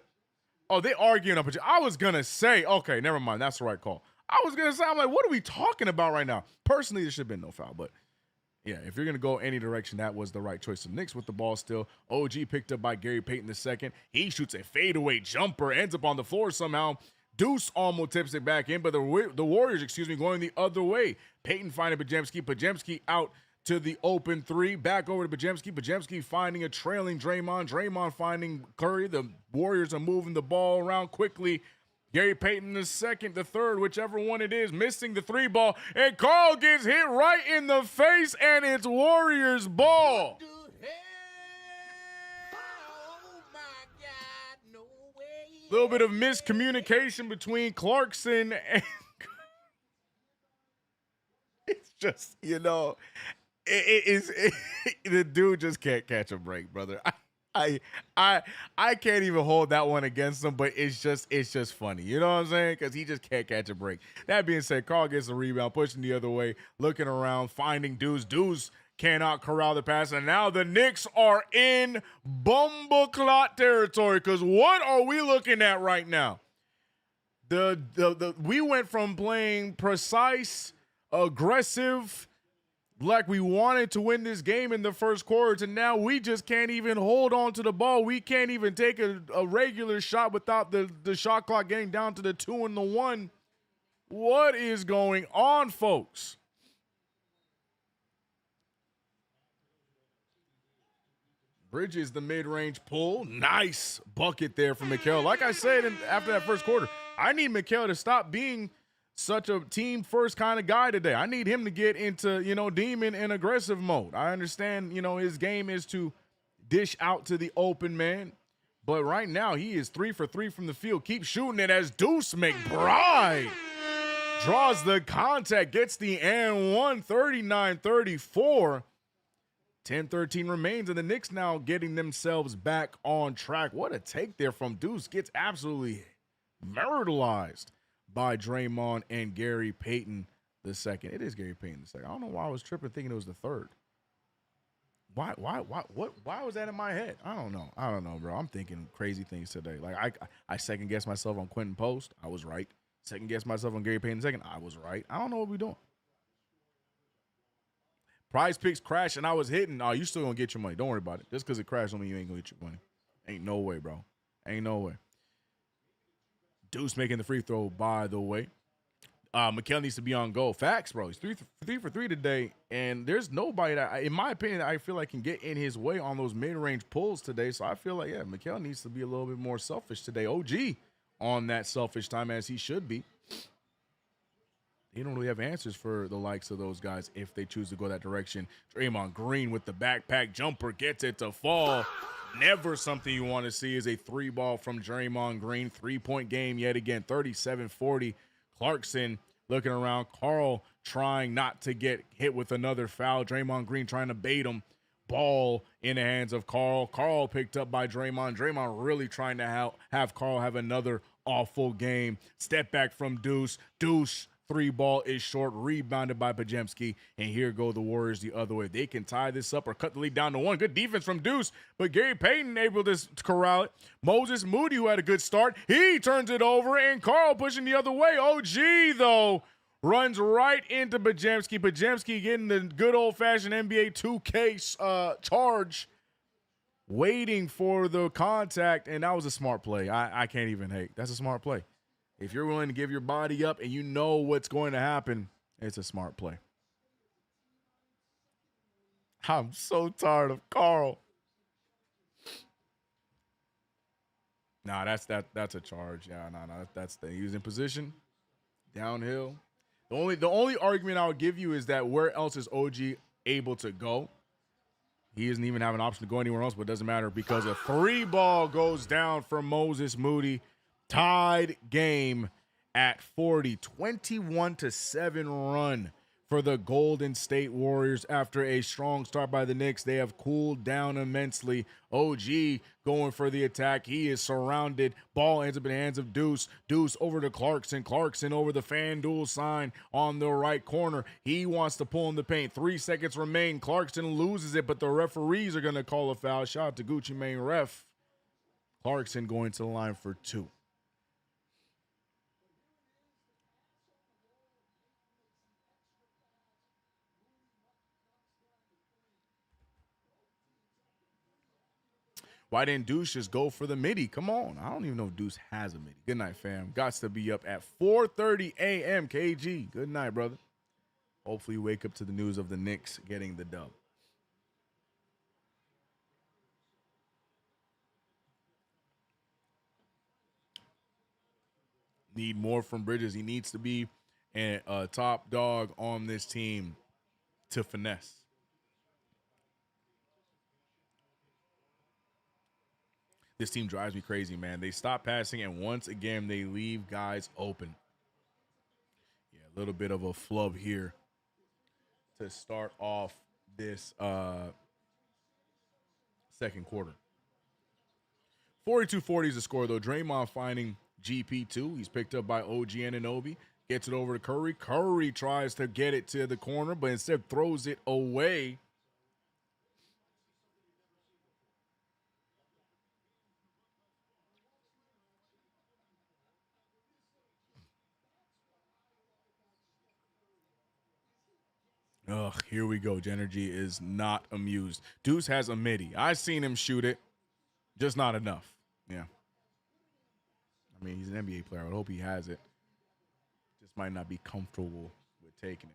Oh, they arguing up. I was going to say, okay, never mind. That's the right call. I was going to say, I'm like, what are we talking about right now? Personally, there should have been no foul. But, yeah, if you're going to go any direction, that was the right choice. The Knicks with the ball still. OG picked up by Gary Payton II. He shoots a fadeaway jumper, ends up on the floor somehow. Deuce almost tips it back in, but the Warriors, going the other way. Payton finding Pajemski. Pajemski out to the open three. Back over to Pajemski. Pajemski finding a trailing Draymond. Draymond finding Curry. The Warriors are moving the ball around quickly. Gary Payton the third, whichever one it is, missing the three ball. And Karl gets hit right in the face, and it's Warriors ball. A little bit of miscommunication between Clarkson and it's just, the dude just can't catch a break, brother. I can't even hold that one against him, but it's just funny. You know what I'm saying? Because he just can't catch a break. That being said, Karl gets a rebound, pushing the other way, looking around, finding Deuce. Deuce cannot corral the pass, and now the Knicks are in bumbleclot territory. Because what are we looking at right now? We went from playing precise, aggressive, like we wanted to win this game in the first quarter, to now we just can't even hold on to the ball. We can't even take a regular shot without the shot clock getting down to the 2 and the 1. What is going on, folks? Bridges the mid-range pull. Nice bucket there from Mikal. Like I said after that first quarter, I need Mikal to stop being such a team-first kind of guy today. I need him to get into, demon and aggressive mode. I understand, his game is to dish out to the open man. But right now, he is 3 for 3 from the field. Keep shooting it as Deuce McBride draws the contact, gets the and 1, 39-34. 10-13 remains, and the Knicks now getting themselves back on track. What a take there from Deuce. Gets absolutely myrtleized by Draymond and Gary Payton II. It is Gary Payton II. I don't know why I was tripping thinking it was the third. Why was that in my head? I don't know, bro. I'm thinking crazy things today. Like I second guessed myself on Quentin Post. I was right. Second guessed myself on Gary Payton II. I was right. I don't know what we're doing. Prize Picks crashed and I was hitting. Oh, you still gonna get your money. Don't worry about it. Just because it crashed don't mean you ain't gonna get your money. Ain't no way, bro. Ain't no way. Deuce making the free throw, by the way. Mikal needs to be on goal. Facts, bro. He's 3 for 3 today, and there's nobody that, in my opinion, I feel like can get in his way on those mid-range pulls today. So I feel like, yeah, Mikal needs to be a little bit more selfish today. OG on that selfish time as he should be. They don't really have answers for the likes of those guys if they choose to go that direction. Draymond Green with the backpack jumper gets it to fall. Never something you want to see is a 3-ball from Draymond Green. 3-point game yet again, 37-40. Clarkson looking around. Karl trying not to get hit with another foul. Draymond Green trying to bait him. Ball in the hands of Karl. Karl picked up by Draymond. Draymond really trying to have Karl have another awful game. Step back from Deuce. Deuce. 3-ball is short, rebounded by Pajemski, and here go the Warriors the other way. They can tie this up or cut the lead down to 1. Good defense from Deuce, but Gary Payton able to corral it. Moses Moody, who had a good start, he turns it over, and Karl pushing the other way. OG, though, runs right into Pajemski. Pajemski getting the good old-fashioned NBA 2K charge, waiting for the contact, and that was a smart play. I can't even hate. That's a smart play. If you're willing to give your body up and you know what's going to happen, it's a smart play. I'm so tired of Karl. Nah, that's a charge. Yeah, that's he was in position, downhill. The only argument I would give you is that where else is OG able to go? He doesn't even have an option to go anywhere else, but it doesn't matter because a 3-ball goes down for Moses Moody. Tied game at 40. 21-7 run for the Golden State Warriors after a strong start by the Knicks. They have cooled down immensely. OG going for the attack. He is surrounded. Ball ends up in the hands of Deuce. Deuce over to Clarkson. Clarkson over the FanDuel sign on the right corner. He wants to pull in the paint. 3 seconds remain. Clarkson loses it, but the referees are going to call a foul. Shout out to Gucci Mane ref. Clarkson going to the line for 2. Why didn't Deuce just go for the midi? Come on. I don't even know if Deuce has a midi. Good night, fam. Gots to be up at 4:30 a.m. KG. Good night, brother. Hopefully you wake up to the news of the Knicks getting the dub. Need more from Bridges. He needs to be a top dog on this team to finesse. This team drives me crazy, man. They stop passing, and once again, they leave guys open. Yeah, a little bit of a flub here to start off this second quarter. 42-40 is the score, though. Draymond finding GP2. He's picked up by OG Anunoby. Gets it over to Curry. Curry tries to get it to the corner, but instead throws it away. Ugh, here we go. Genergy is not amused. Deuce has a midi. I seen him shoot it, just not enough. Yeah. I mean, he's an NBA player. I would hope he has it. Just might not be comfortable with taking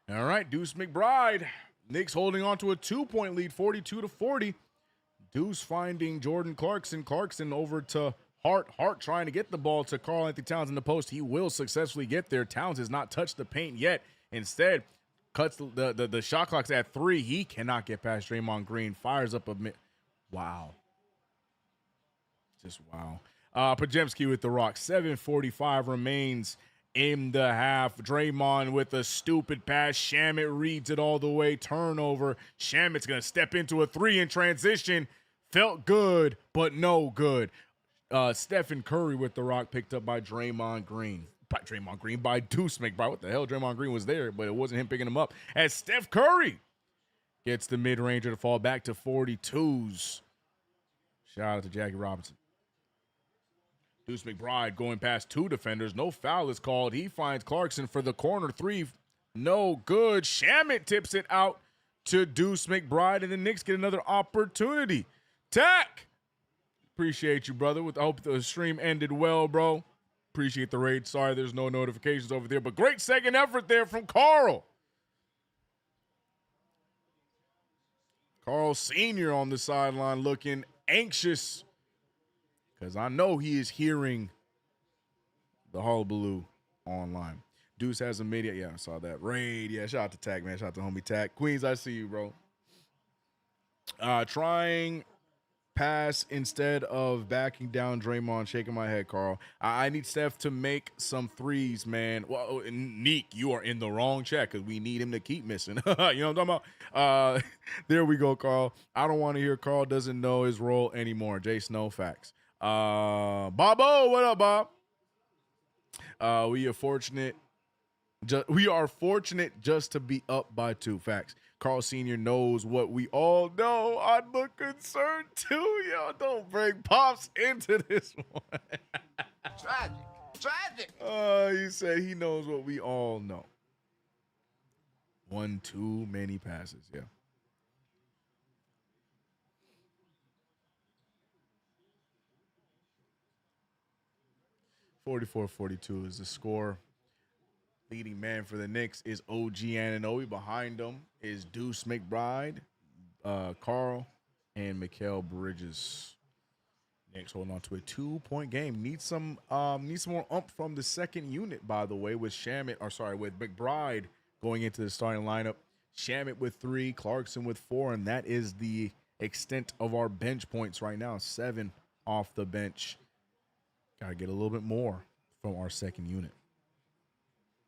it. All right, Deuce McBride. Knicks holding on to a 2-point lead, 42-40. Deuce finding Jordan Clarkson. Clarkson over to Hart. Hart trying to get the ball to Karl-Anthony Towns in the post. He will successfully get there. Towns has not touched the paint yet. Instead, cuts the shot clock's at 3. He cannot get past Draymond Green. Fires up a wow. Just wow. Pajemski with the rock. 7:45 remains in the half. Draymond with a stupid pass. Shamet reads it all the way. Turnover. Shamet's going to step into a 3 in transition. Felt good, but no good. Stephen Curry with the rock, picked up by Draymond Green. By Deuce McBride. What the hell? Draymond Green was there, but it wasn't him picking him up. As Steph Curry gets the mid-ranger to fall back to 42s. Shout out to Jackie Robinson. Deuce McBride going past 2 defenders. No foul is called. He finds Clarkson for the corner 3. No good. Shamet tips it out to Deuce McBride, and the Knicks get another opportunity. Tack! Appreciate you, brother. I hope the stream ended well, bro. Appreciate the raid. Sorry there's no notifications over there, but great second effort there from Carl. Carl Sr. on the sideline looking anxious because I know he is hearing the hullabaloo online. Deuce has a media. Yeah, I saw that. Raid. Yeah, shout out to Tack, man. Shout out to homie Tack. Queens, I see you, bro. Trying pass instead of backing down Draymond. Shaking my head, Carl. I need Steph to make some threes, man. Well, Neek, you are in the wrong chat because we need him to keep missing. You know what I'm talking about? There we go, Carl. I don't want to hear Carl doesn't know his role anymore. Jay Snow, facts. Bobo, what up, Bob? We are fortunate just to be up by 2. Facts. Carl Sr. knows what we all know. I'd look concerned too. Yo, don't bring Pops into this one. Tragic. He said he knows what we all know. 1 too many passes. Yeah. (44-42) is the score. Leading man for the Knicks is OG Anunoby. Behind them is Deuce McBride, Carl, and Mikal Bridges. Knicks holding on to a 2-point game. Need some more ump from the second unit, by the way, with with McBride going into the starting lineup. Shamet with 3, Clarkson with 4, and that is the extent of our bench points right now. 7 off the bench. Got to get a little bit more from our second unit.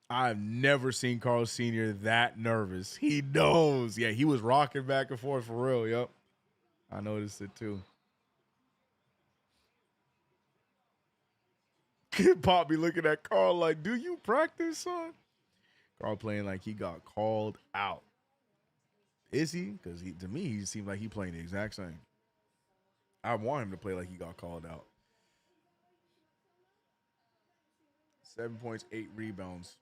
I've never seen Carl Sr. that nervous. He knows. Yeah, he was rocking back and forth for real. Yep. I noticed it too. Kid Pop be looking at Carl like, do you practice, son? Carl playing like he got called out. Is he? Because to me, he seemed like he playing the exact same. I want him to play like he got called out. 7 points, 8 rebounds.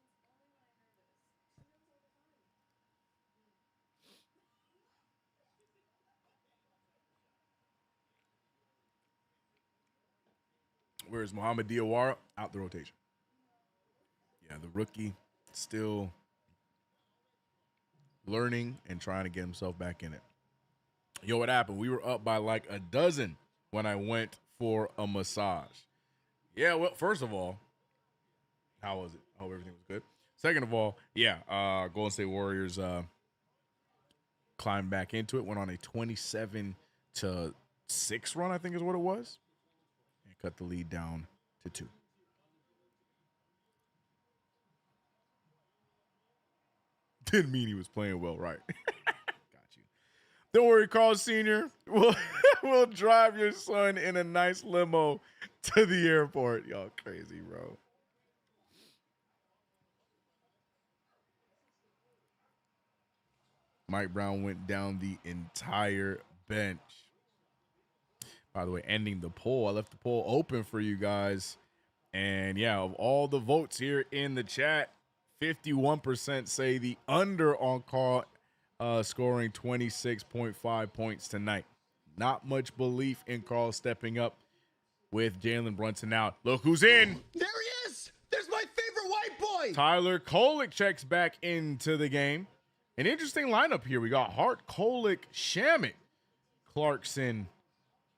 Whereas Muhammad Diawara out the rotation. Yeah, the rookie still learning and trying to get himself back in it. Yo, what happened? We were up by like a dozen when I went for a massage. Yeah, well, first of all, how was it? I hope everything was good. Second of all, yeah, Golden State Warriors climbed back into it, went on a 27-6 run, I think is what it was, and cut the lead down to 2. Didn't mean he was playing well, right? Got you. Don't worry, Carl Sr. We'll drive your son in a nice limo to the airport. Y'all crazy, bro. Mike Brown went down the entire bench. By the way, ending the poll. I left the poll open for you guys. And yeah, of all the votes here in the chat, 51% say the under on Carl scoring 26.5 points tonight. Not much belief in Carl stepping up with Jalen Brunson out. Look who's in. There he is! There's my favorite white boy! Tyler Kolek checks back into the game. An interesting lineup here. We got Hart, Kolek, Shamet, Clarkson,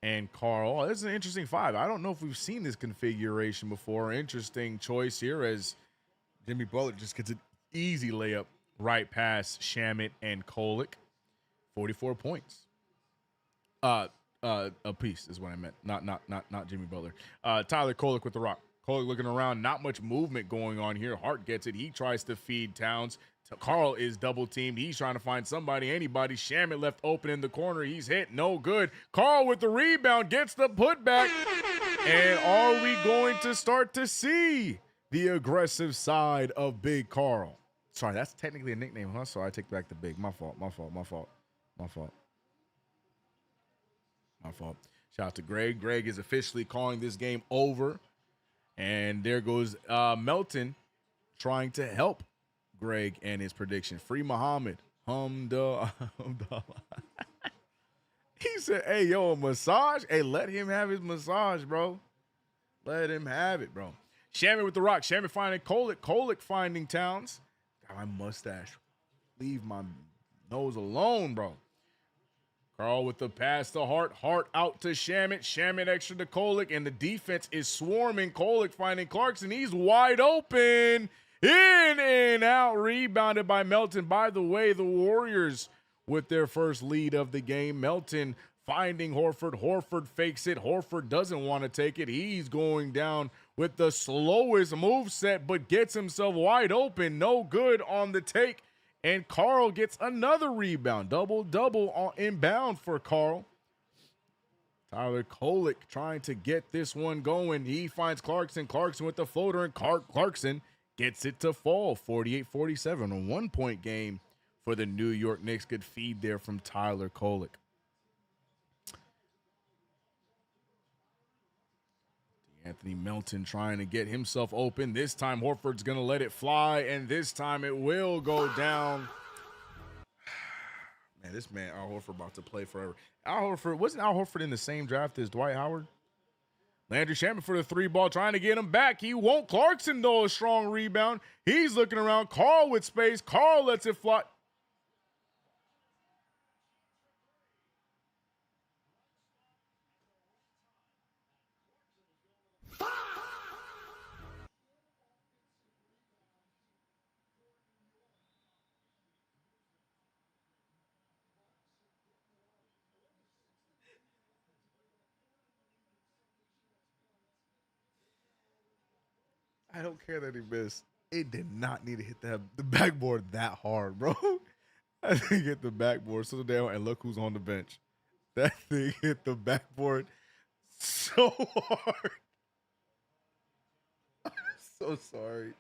and Carl. Oh, this is an interesting 5. I don't know if we've seen this configuration before. Interesting choice here as Jimmy Butler just gets an easy layup right past Shamet and Kolek. 44 points. A piece is what I meant. Not Jimmy Butler. Tyler Kolek with the rock. Kolek looking around. Not much movement going on here. Hart gets it. He tries to feed Towns. Carl is double teamed. He's trying to find somebody, anybody. Shamet left open in the corner. He's hit. No good. Carl with the rebound gets the putback. And are we going to start to see the aggressive side of Big Carl? Sorry, that's technically a nickname, huh? So I take back the big. My fault. Shout out to Greg. Greg is officially calling this game over. And there goes Melton trying to help Greg and his prediction. Free Muhammad. Hamdallah. He said, hey, yo, a massage? Hey, let him have his massage, bro. Let him have it, bro. Shamet with the rock. Shamet finding Kolek. Kolek finding Towns. God, my mustache. Leave my nose alone, bro. Carl with the pass to Hart. Hart out to Shamet. Shamet extra to Kolek. And the defense is swarming. Kolek finding Clarkson. He's wide open. In and out. Rebounded by Melton. By the way, the Warriors with their first lead of the game. Melton finding Horford. Horford fakes it. Horford doesn't want to take it. He's going down with the slowest move set, but gets himself wide open. No good on the take. And Carl gets another rebound. Double-double on inbound for Carl. Tyler Kolek trying to get this one going. He finds Clarkson. Clarkson with the floater, and Clarkson gets it to fall. 48-47, a 1-point game for the New York Knicks. Good feed there from Tyler Kolek. Anthony Melton trying to get himself open. This time Horford's going to let it fly, and this time it will go down. Man, this man Al Horford about to play forever. Wasn't Al Horford in the same draft as Dwight Howard? Landry Shamet for the 3-ball, trying to get him back. He won't. Clarkson, though, a strong rebound. He's looking around. Carl with space. Carl lets it fly. I don't care that he missed. It did not need to hit the backboard that hard, bro. That thing hit the backboard so damn, and look who's on the bench. That thing hit the backboard so hard. I'm so sorry.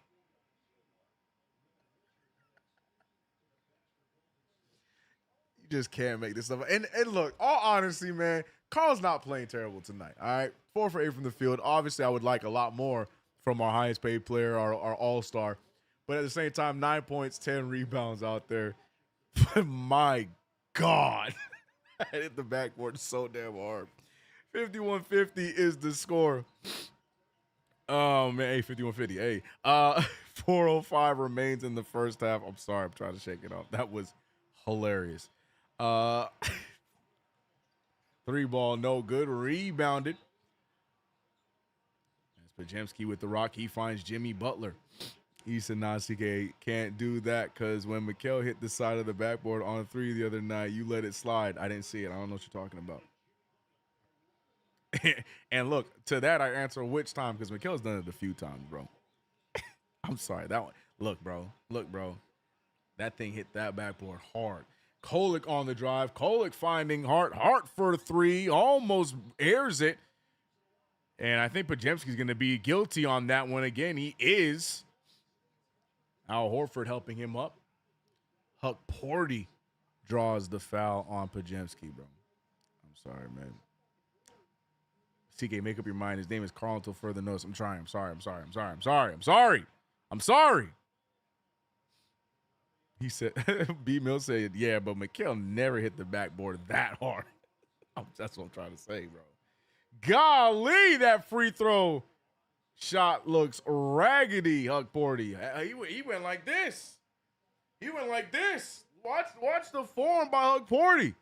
You just can't make this up. And look, all honesty, man, Carl's not playing terrible tonight. All right. 4 for 8 from the field. Obviously, I would like a lot more from our highest paid player, our all-star. But at the same time, 9 points, 10 rebounds out there. But my God, I hit the backboard so damn hard. 51-50 is the score. Oh, man, hey, 51-50. Hey, 4:05 remains in the first half. I'm sorry, I'm trying to shake it off. That was hilarious. 3 ball, no good. Rebounded. That's Pajemski with the rock. He finds Jimmy Butler. He said, nah, CK, can't do that because when Mikal hit the side of the backboard on a 3 the other night, you let it slide. I didn't see it. I don't know what you're talking about. And look, to that I answer which time because Mikal's done it a few times, bro. I'm sorry. That one. Look, bro. That thing hit that backboard hard. Kolek on the drive. Kolek finding Hart. Hart for 3. Almost airs it. And I think Pajemski's going to be guilty on that one again. He is. Al Horford helping him up. Huck Porty draws the foul on Pajemski, bro. I'm sorry, man. CK, make up your mind. His name is Carl until further notice. I'm sorry. He said, B. Mill said, yeah, but Mikal never hit the backboard that hard. That's what I'm trying to say, bro. Golly, that free throw shot looks raggedy, Huck Porty. He went like this. Watch the form by Huck Porty.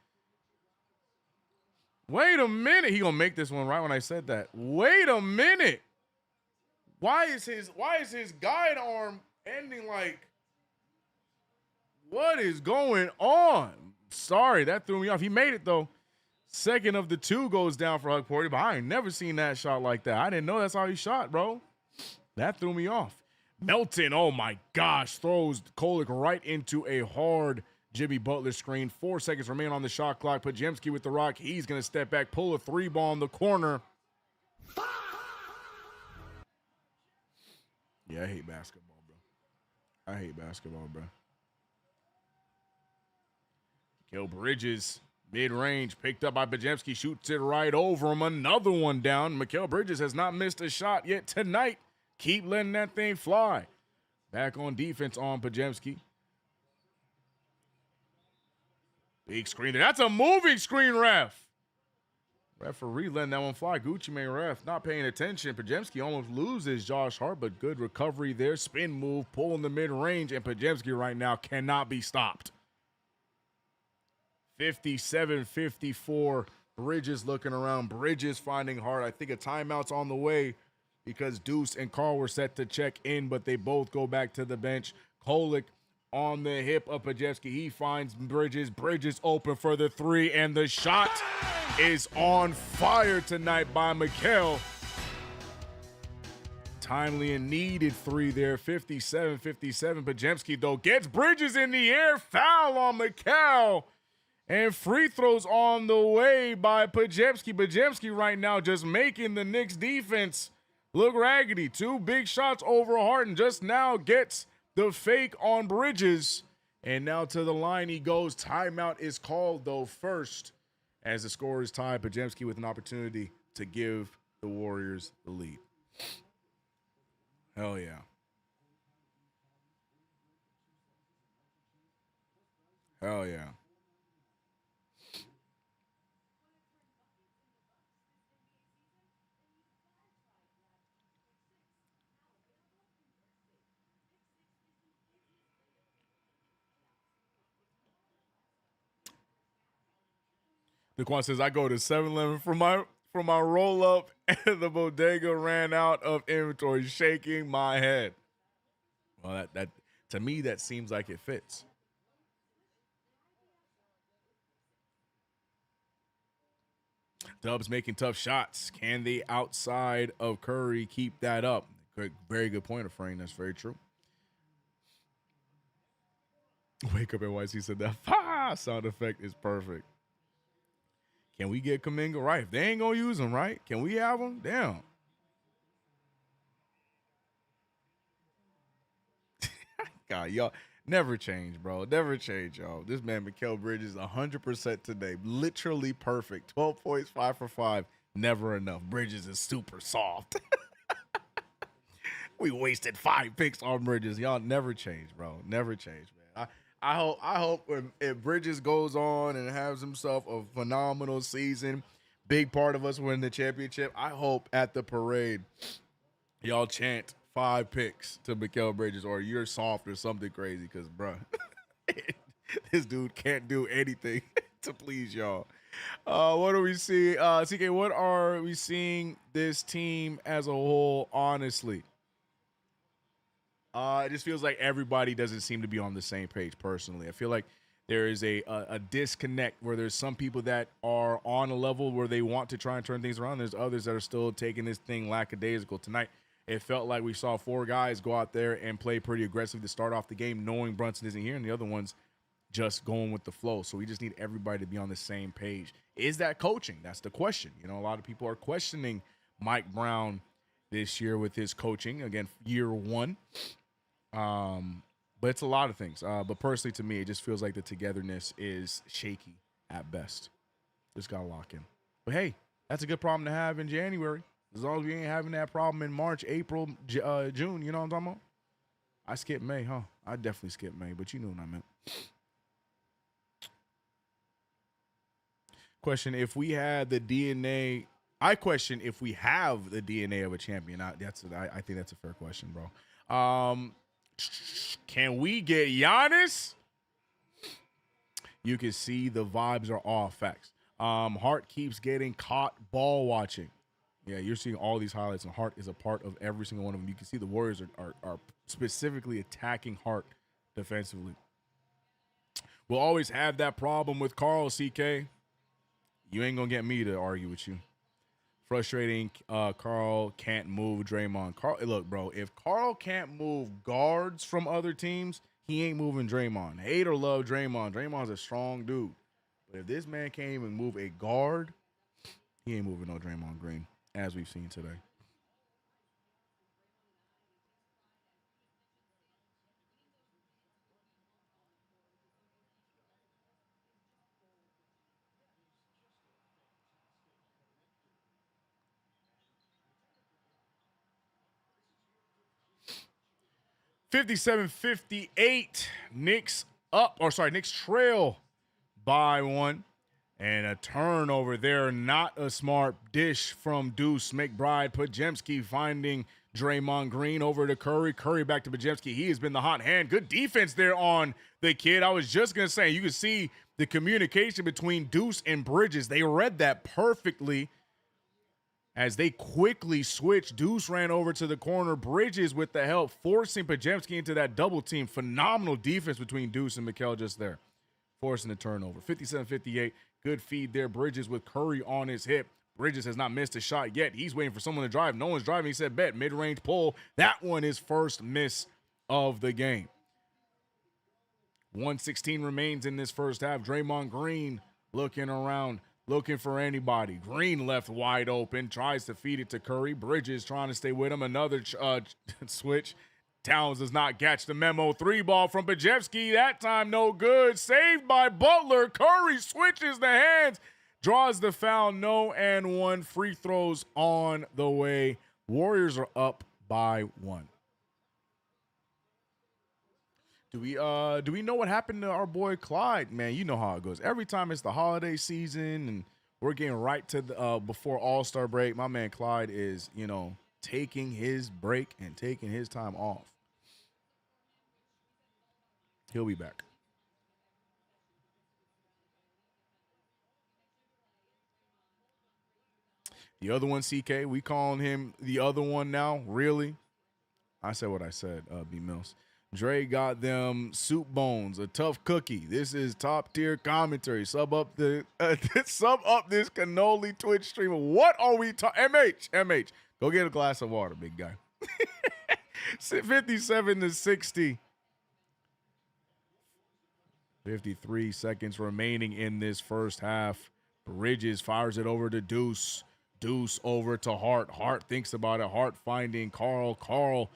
Wait a minute. He gonna make this one right when I said that. Wait a minute. Why is his guide arm ending like? What is going on? Sorry, that threw me off. He made it though. Second of the 2 goes down for Huck Porty, but I ain't never seen that shot like that. I didn't know that's how he shot, bro. That threw me off. Melton, oh my gosh, throws Kolek right into a hard Jimmy Butler screen. 4 seconds remain on the shot clock. Pajemski with the rock. He's going to step back, pull a 3 ball in the corner. Yeah, I hate basketball, bro. Mikal Bridges, mid-range, picked up by Pajemski, shoots it right over him. Another one down. Mikal Bridges has not missed a shot yet tonight. Keep letting that thing fly. Back on defense on Pajemski. Big screen there. That's a moving screen, ref. Referee letting that one fly. Gucci Mane ref not paying attention. Pajemski almost loses Josh Hart, but good recovery there. Spin move, pull in the mid-range, and Pajemski right now cannot be stopped. 57-54. Bridges looking around. Bridges finding Hart. I think a timeout's on the way because Deuce and Carl were set to check in, but they both go back to the bench. Kolek on the hip of Pajemski. He finds Bridges. Bridges open for the 3, and the shot is on fire tonight by Mikal. Timely and needed 3 there. 57-57. Pajemski, though, gets Bridges in the air. Foul on Mikal. And free throws on the way by Pajemski. Pajemski right now just making the Knicks defense look raggedy. 2 big shots over Harden. Just now gets the fake on Bridges. And now to the line he goes. Timeout is called, though, first. As the score is tied, Pajemski with an opportunity to give the Warriors the lead. Hell yeah. Hell yeah. Daquan says, I go to 7-Eleven for my roll-up, and the bodega ran out of inventory, shaking my head. Well, that to me, that seems like it fits. Dubs making tough shots. Can the outside of Curry keep that up? Very good point of Frank. That's very true. Wake up NYC said that sound effect is perfect. Can we get Kuminga right? If they ain't gonna use him, right? Can we have him? Damn. God, y'all never change, bro. Never change, y'all. This man, Mikal Bridges, 100% today. Literally perfect. 12 points, 5 for 5. Never enough. Bridges is super soft. We wasted 5 picks on Bridges. Y'all never change, bro. Never change, man. I hope when if Bridges goes on and has himself a phenomenal season, big part of us win the championship. I hope at the parade y'all chant 5 picks to Mikal Bridges or you're soft or something crazy because, bro, this dude can't do anything to please y'all. What do we see? CK, what are we seeing this team as a whole, honestly? It just feels like everybody doesn't seem to be on the same page personally. I feel like there is a disconnect where there's some people that are on a level where they want to try and turn things around. There's others that are still taking this thing lackadaisical. Tonight, it felt like we saw 4 guys go out there and play pretty aggressively to start off the game, knowing Brunson isn't here, and the other ones just going with the flow. So we just need everybody to be on the same page. Is that coaching? That's the question. You know, a lot of people are questioning Mike Brown this year with his coaching. Again, year 1. But it's a lot of things. But personally, to me, it just feels like the togetherness is shaky at best. Just got to lock in. But hey, that's a good problem to have in January. As long as we ain't having that problem in March, April, June, you know what I'm talking about? I skipped May, huh? I definitely skipped May, but you knew what I meant. Question, if we had the DNA, I question if we have the DNA of a champion. I think that's a fair question, bro. Can we get Giannis? You can see the vibes are off. Facts. Hart keeps getting caught ball watching. Yeah, you're seeing all these highlights, and Hart is a part of every single one of them. You can see the Warriors are specifically attacking Hart defensively. We'll always have that problem with Carl, CK. You ain't going to get me to argue with you. Frustrating, Carl can't move Draymond. Look, bro, if Carl can't move guards from other teams, he ain't moving Draymond. Hate or love Draymond. Draymond's a strong dude. But if this man can't even move a guard, he ain't moving no Draymond Green, as we've seen today. (57-58). Knicks trail by 1. And a turnover there. Not a smart dish from Deuce McBride. Pajemski finding Draymond Green over to Curry. Curry back to Pajemski. He has been the hot hand. Good defense there on the kid. I was just going to say, you can see the communication between Deuce and Bridges. They read that perfectly. As they quickly switched, Deuce ran over to the corner. Bridges with the help, forcing Pajemski into that double team. Phenomenal defense between Deuce and Mikal just there, forcing the turnover. 57-58, good feed there. Bridges with Curry on his hip. Bridges has not missed a shot yet. He's waiting for someone to drive. No one's driving. He said, bet, mid-range pull. That one is first miss of the game. 1:16 remains in this first half. Draymond Green looking around, looking for anybody. Green left wide open, tries to feed it to Curry. Bridges trying to stay with him. Another switch. Towns does not catch the memo. 3-ball from Pajemski. That time no good. Saved by Butler. Curry switches the hands. Draws the foul. No and 1. Free throws on the way. Warriors are up by 1. Do we know what happened to our boy Clyde? Man, you know how it goes. Every time it's the holiday season and we're getting right to the before All-Star break, my man Clyde is, taking his break and taking his time off. He'll be back. The other one, CK, we calling him the other one now? Really? I said what I said, B. Mills. Dre got them soup bones, a tough cookie. This is top tier commentary. Sub up this cannoli Twitch streamer. What are we talking? MH, go get a glass of water, big guy. 57-60. 53 seconds remaining in this first half. Bridges fires it over to Deuce. Deuce over to Hart. Hart thinks about it. Hart finding Carl. Carl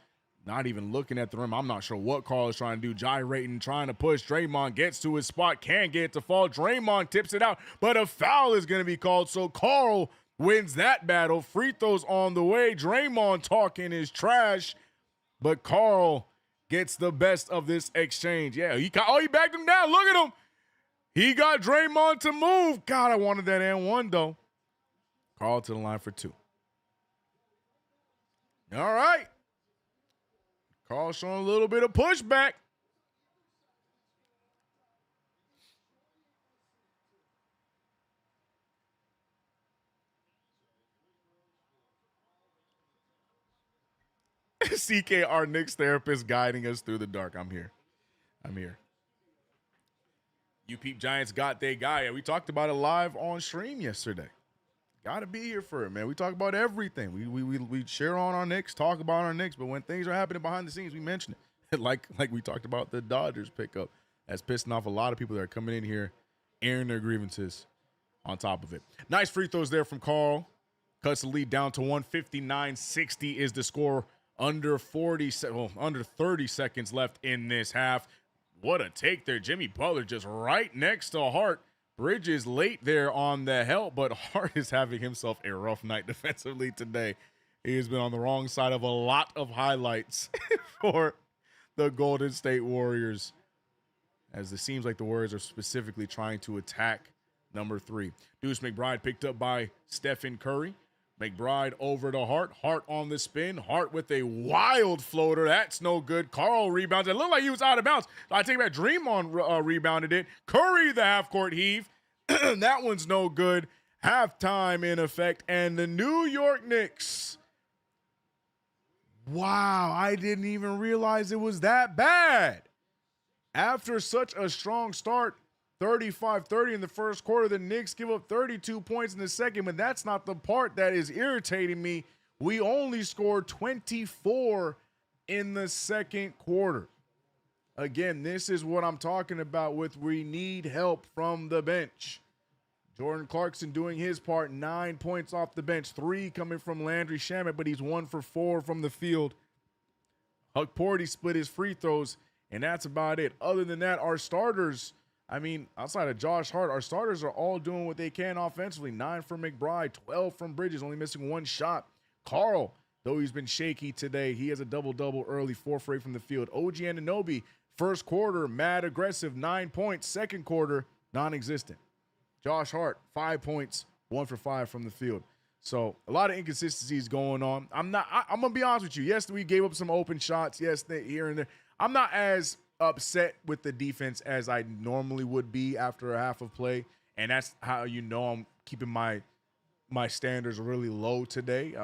not even looking at the rim. I'm not sure what Carl is trying to do. Gyrating, trying to push. Draymond gets to his spot. Can't get it to fall. Draymond tips it out, but a foul is going to be called. So Carl wins that battle. Free throws on the way. Draymond talking his trash, but Carl gets the best of this exchange. Yeah, he backed him down. Look at him. He got Draymond to move. God, I wanted that and one, though. Carl to the line for two. All right. Carl showing a little bit of pushback. CK, our Knicks therapist, guiding us through the dark. I'm here. You Peep Giants got their guy. We talked about it live on stream yesterday. Got to be here for it, man. We talk about everything. We share on our Knicks, talk about our Knicks, but when things are happening behind the scenes, we mention it. like we talked about the Dodgers pickup. That's pissing off a lot of people that are coming in here, airing their grievances on top of it. Nice free throws there from Carl. Cuts the lead down to 159-60 is the score. Under 30 seconds left in this half. What a take there. Jimmy Butler just right next to Hart. Bridges late there on the help, but Hart is having himself a rough night defensively today. He has been on the wrong side of a lot of highlights for the Golden State Warriors, as it seems like the Warriors are specifically trying to attack number 3. Deuce McBride picked up by Stephen Curry. McBride over to Hart. Hart on the spin. Hart with a wild floater. That's no good. Carl rebounds. It looked like he was out of bounds. I take that. Draymond rebounded it. Curry the half-court heave. That one's no good. Halftime in effect. And the New York Knicks. Wow, I didn't even realize it was that bad. After such a strong start, 35-30 in the first quarter. The Knicks give up 32 points in the second, but that's not the part that is irritating me. We only scored 24 in the second quarter. Again, this is what I'm talking about with we need help from the bench. Jordan Clarkson doing his part, 9 points off the bench, 3 coming from Landry Shamet, but he's 1 for 4 from the field. Huck Porty split his free throws, and that's about it. Other than that, our starters, outside of Josh Hart, our starters are all doing what they can offensively. 9 from McBride, 12 from Bridges, only missing 1 shot. Carl, though he's been shaky today, he has a double-double early, 4 for 8 from the field. OG Anunoby, first quarter, mad aggressive, 9 points. Second quarter, non-existent. Josh Hart, 5 points, 1 for 5 from the field. So a lot of inconsistencies going on. I'm going to be honest with you. Yes, we gave up some open shots. Yes, here and there. I'm not as upset with the defense as I normally would be after a half of play, and that's how you know I'm keeping my standards really low today.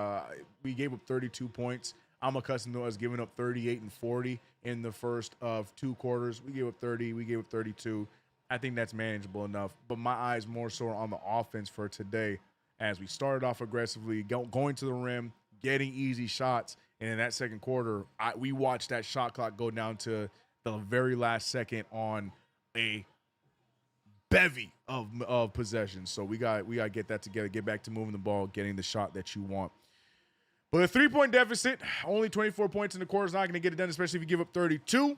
We gave up 32 points. I'm accustomed to us giving up 38 and 40 in the first of 2 quarters. We gave up 30. We gave up 32. I think that's manageable enough, but my eyes more so on the offense for today as we started off aggressively, going to the rim, getting easy shots, and in that second quarter, we watched that shot clock go down to the very last second on a bevy of possessions. So we got to get that together, get back to moving the ball, getting the shot that you want. But a 3-point deficit, only 24 points in the quarter is not going to get it done, especially if you give up 32.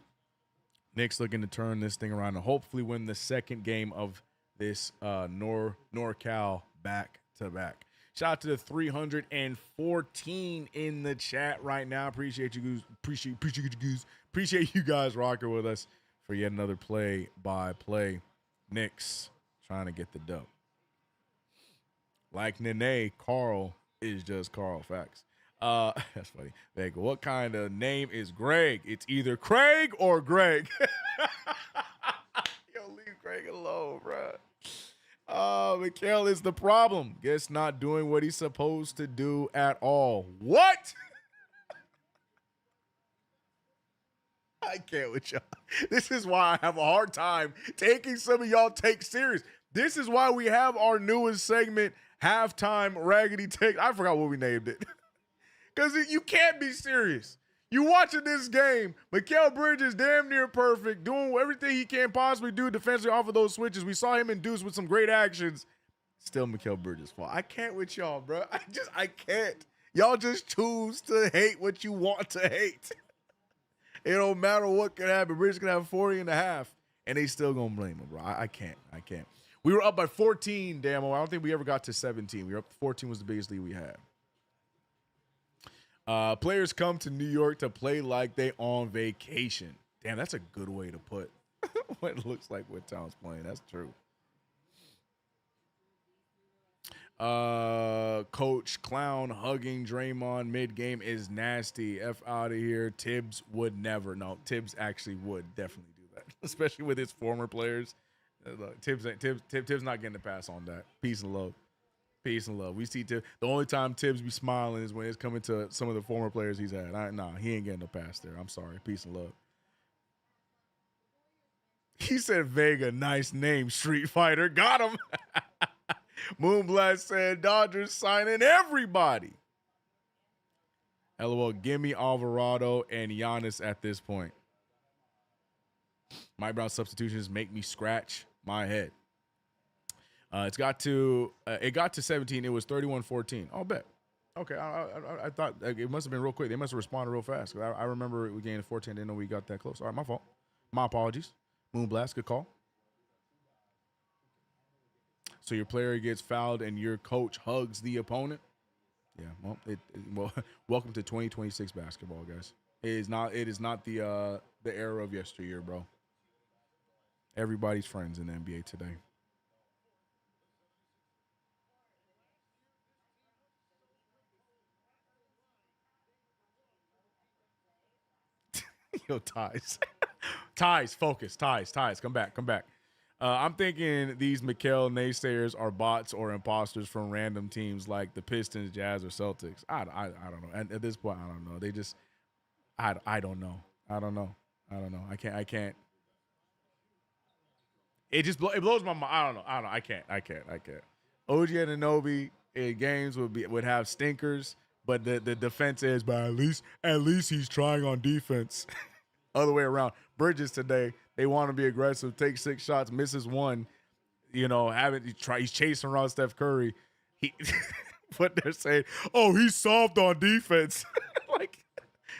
Knicks looking to turn this thing around and hopefully win the second game of this NorCal back-to-back. Shout out to the 314 in the chat right now. Appreciate you guys. Appreciate you guys rocking with us for yet another play-by-play. Knicks trying to get the dub. Like Nene, Carl is just Carl. Facts. That's funny. Vega, what kind of name is Greg? It's either Craig or Greg. Yo, leave Craig alone, bro. Mikhail is the problem. Guess not doing what he's supposed to do at all. What? I can't with y'all. This is why I have a hard time taking some of y'all takes serious. This is why we have our newest segment, Halftime Raggedy Take. I forgot what we named it. Because you can't be serious. You watching this game, Mikal Bridges damn near perfect, doing everything he can possibly do defensively off of those switches. We saw him induce with some great actions. Still Mikal Bridges' fault. I can't with y'all, bro. I can't. Y'all just choose to hate what you want to hate. It don't matter what can happen. Bridges can have 40 and a half, and they still gonna blame him, bro. I can't. We were up by 14, Damo. I don't think we ever got to 17. We were up 14 was the biggest lead we had. Players come to New York to play like they on vacation. Damn, that's a good way to put what it looks like when Town's playing. That's true. Coach Clown hugging Draymond mid-game is nasty. F out of here. Tibbs would never. No, Tibbs actually would definitely do that, especially with his former players. Tibbs not getting a pass on that. Peace and love. Peace and love. We see Tibbs. The only time Tibbs be smiling is when it's coming to some of the former players he's had. Nah, he ain't getting a pass there. I'm sorry. Peace and love. He said Vega, nice name, Street Fighter. Got him. Moonblast said Dodgers signing everybody. LOL, gimme Alvarado and Giannis at this point. Mike Brown substitutions make me scratch my head. It got to 17. It was 31-14. I'll bet. Okay, I thought it must have been real quick. They must have responded real fast. I remember we gained 14. Didn't know we got that close. All right, my fault. My apologies. Moonblast, good call. So your player gets fouled and your coach hugs the opponent. Yeah, well, welcome to 2026 basketball, guys. It is not the era of yesteryear, bro. Everybody's friends in the NBA today. Yo, Ties, focus. Ties, come back. I'm thinking these Mikal naysayers are bots or imposters from random teams like the Pistons, Jazz, or Celtics. I don't know. At this point, I don't know. They just, I don't know. I don't know. I can't. It blows my mind. I don't know. I can't. OG Anunoby in games would have stinkers, but the defense is, but at least he's trying on defense. Other way around. Bridges today, they want to be aggressive, take 6 shots, misses 1. He's chasing around Steph Curry. But they're saying, oh, he's soft on defense. Like,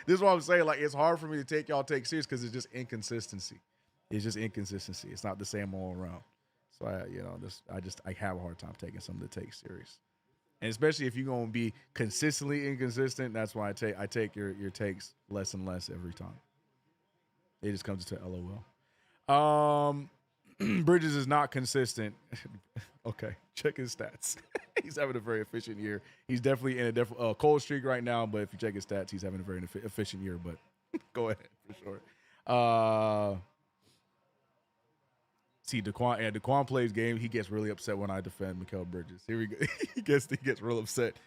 this is what I'm saying. Like, it's hard for me to take serious because it's just inconsistency. It's not the same all around. So I have a hard time taking something to take serious. And especially if you're gonna be consistently inconsistent, that's why I take your takes less and less every time. It just comes to LOL. Bridges is not consistent. Okay, check his stats. He's having a very efficient year. He's definitely in a cold streak right now, but if you check his stats, he's having a very efficient year. But go ahead for sure. See, Daquan plays game. He gets really upset when I defend Mikal Bridges. Here we go. he gets real upset.